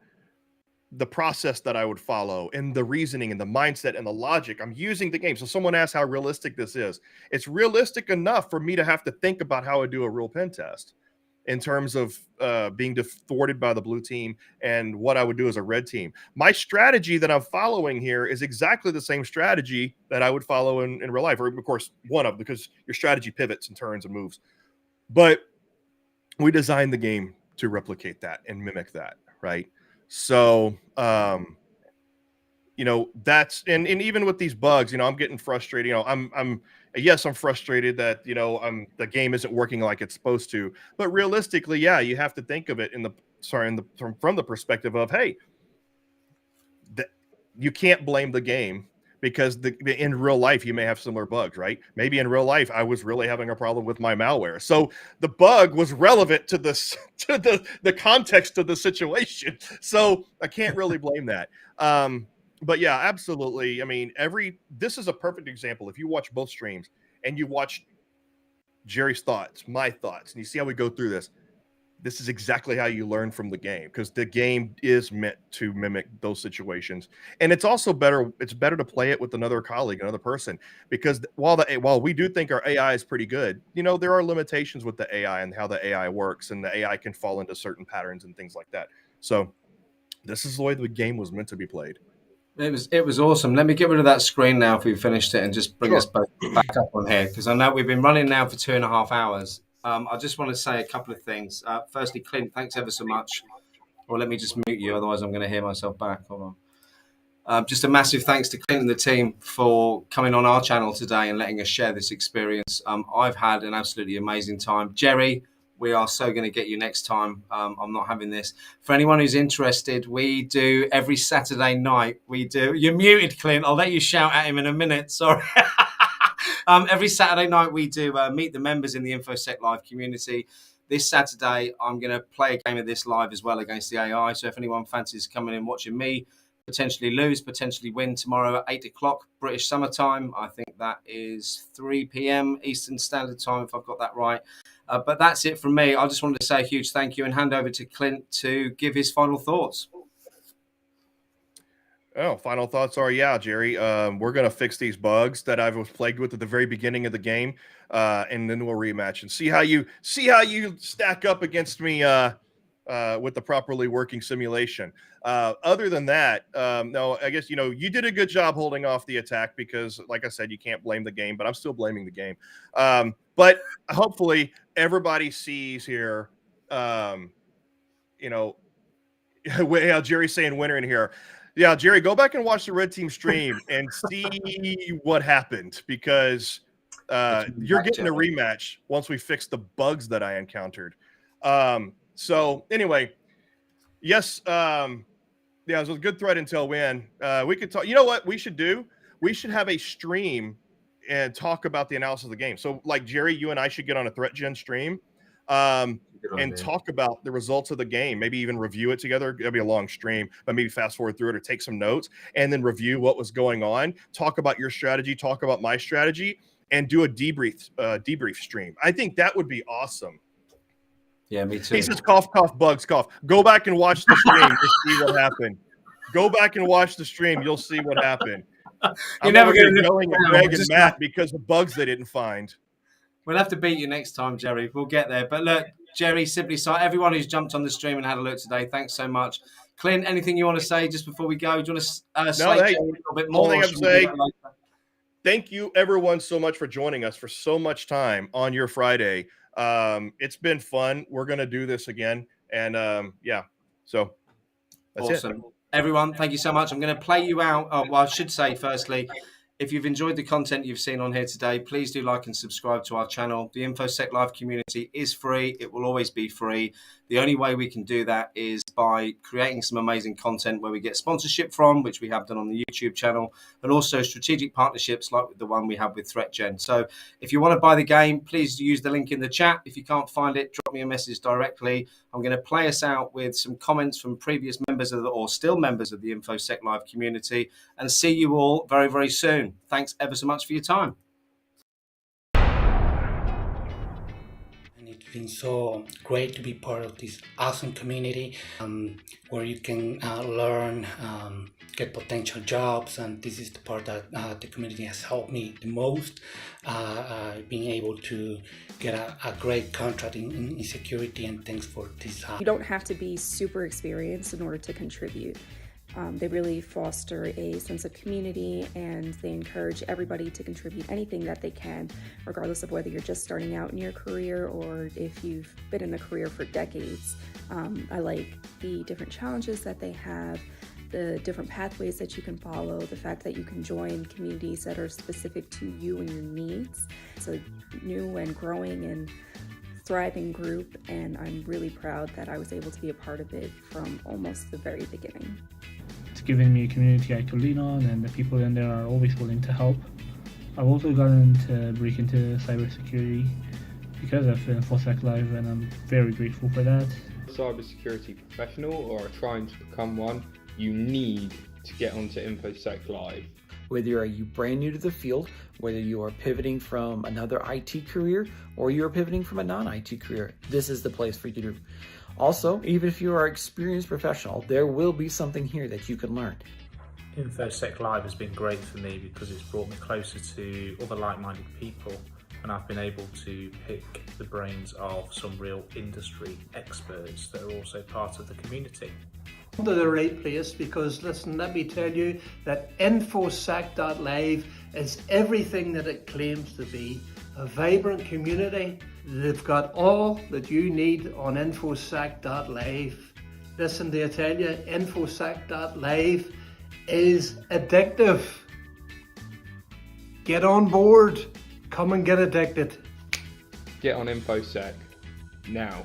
the process that I would follow and the reasoning and the mindset and the logic. I'm using the game. So someone asked how realistic this is. It's realistic enough for me to have to think about how I do a real pen test in terms of being thwarted by the blue team and what I would do as a red team. My strategy that I'm following here is exactly the same strategy that I would follow in real life, or of course because your strategy pivots and turns and moves. But we designed the game to replicate that and mimic that, right? So that's and even with these bugs, I'm getting frustrated. I'm frustrated that the game isn't working like it's supposed to. But realistically, yeah, you have to think of it from the perspective of, hey, you can't blame the game, because in real life you may have similar bugs, right? Maybe in real life I was really having a problem with my malware, so the bug was relevant to this to the context of the situation. So I can't really blame that. But yeah, absolutely. I mean, this is a perfect example. If you watch both streams and you watch Gerry's thoughts, my thoughts, and you see how we go through this is exactly how you learn from the game, because the game is meant to mimic those situations. And it's also better to play it with another colleague, another person, because while we do think our AI is pretty good, there are limitations with the AI and how the AI works, and the AI can fall into certain patterns and things like that. So this is the way the game was meant to be played. It was awesome. Let me get rid of that screen now if we've finished it, and just bring us back up on here, because I know we've been running now for 2.5 hours. I just want to say a couple of things. Firstly, Clint, thanks ever so much. Or let me just mute you, otherwise I'm going to hear myself back. Hold on. Just a massive thanks to Clint and the team for coming on our channel today and letting us share this experience. I've had an absolutely amazing time. Gerry, we are so going to get you next time. I'm not having this. For anyone who's interested, we do every Saturday night. You're muted, Clint. I'll let you shout at him in a minute. Sorry. Every Saturday night we do meet the members in the Info-sec Live community. This Saturday, I'm going to play a game of this live as well against the AI. So if anyone fancies coming in watching me potentially lose, potentially win tomorrow at 8 o'clock British summertime, I think that is 3 p.m. Eastern Standard Time, if I've got that right. But that's it from me. I just wanted to say a huge thank you and hand over to Clint to give his final thoughts. Oh, final thoughts are, yeah, Gerry, we're going to fix these bugs that I was plagued with at the very beginning of the game, and then we'll rematch and see how you stack up against me with the properly working simulation. Other than that, no, I guess, you did a good job holding off the attack, because, like I said, you can't blame the game, but I'm still blaming the game. But hopefully everybody sees here, how Gerry's saying winner in here. Yeah, Gerry, go back and watch the red team stream and see what happened, because you're getting a rematch once we fix the bugs that I encountered. So anyway, yes, yeah, it was a good threat until when we could talk. You know what we should do? We should have a stream and talk about the analysis of the game. So, like, Gerry, you and I should get on a ThreatGEN stream and talk about the results of the game, maybe even review it together. It'll be a long stream, but maybe fast forward through it or take some notes and then review what was going on, talk about your strategy, talk about my strategy, and do a debrief stream. I think that would be awesome. Yeah, me too. He says, cough, cough, bugs, cough. Go back and watch the stream. You'll see what happened. Go back and watch the stream. You'll see what happened. I'm never going to yelling at Greg and Matt because of bugs they didn't find. We'll have to beat you next time, Gerry. We'll get there. But look, Gerry, SimplyCyber, everyone who's jumped on the stream and had a look today, thanks so much. Clint, anything you want to say just before we go? Do you want to say a little bit more? Only say, thank you, everyone, so much for joining us for so much time on your Friday. It's been fun. We're going to do this again. And yeah, so that's awesome. It. Everyone, thank you so much. I'm going to play you out. Well, I should say, firstly, if you've enjoyed the content you've seen on here today, please do like and subscribe to our channel. The Info-sec Live community is free. It will always be free. The only way we can do that is by by creating some amazing content where we get sponsorship from, which we have done on the YouTube channel, and also strategic partnerships like the one we have with ThreatGEN. So if you want to buy the game, please use the link in the chat. If you can't find it, drop me a message directly. I'm going to play us out with some comments from previous members of or still members of the Info-sec Live community, and see you all very, very soon. Thanks ever so much for your time. And it's been so great to be part of this awesome community where you can learn, get potential jobs, and this is the part that the community has helped me the most, being able to get a great contract in security, and thanks for this. You don't have to be super experienced in order to contribute. They really foster a sense of community, and they encourage everybody to contribute anything that they can, regardless of whether you're just starting out in your career or if you've been in the career for decades. I like the different challenges that they have, the different pathways that you can follow, the fact that you can join communities that are specific to you and your needs. It's a new and growing and thriving group, and I'm really proud that I was able to be a part of it from almost the very beginning. It's given me a community I could lean on, and the people in there are always willing to help. I've also gotten to break into cybersecurity because of Info-sec Live, and I'm very grateful for that. Cybersecurity professional or trying to become one, you need to get onto Info-sec Live. Whether you brand new to the field, whether you are pivoting from another IT career or you're pivoting from a non-IT career, this is the place for you to. Also, even if you are an experienced professional, there will be something here that you can learn. Info-sec Live has been great for me because it's brought me closer to other like-minded people, and I've been able to pick the brains of some real industry experts that are also part of the community. To the right place, because listen, let me tell you that Info-sec.live is everything that it claims to be. A vibrant community. They've got all that you need on Info-sec.live. Listen, I tell you, Info-sec.live is addictive. Get on board. Come and get addicted. Get on Info-sec now.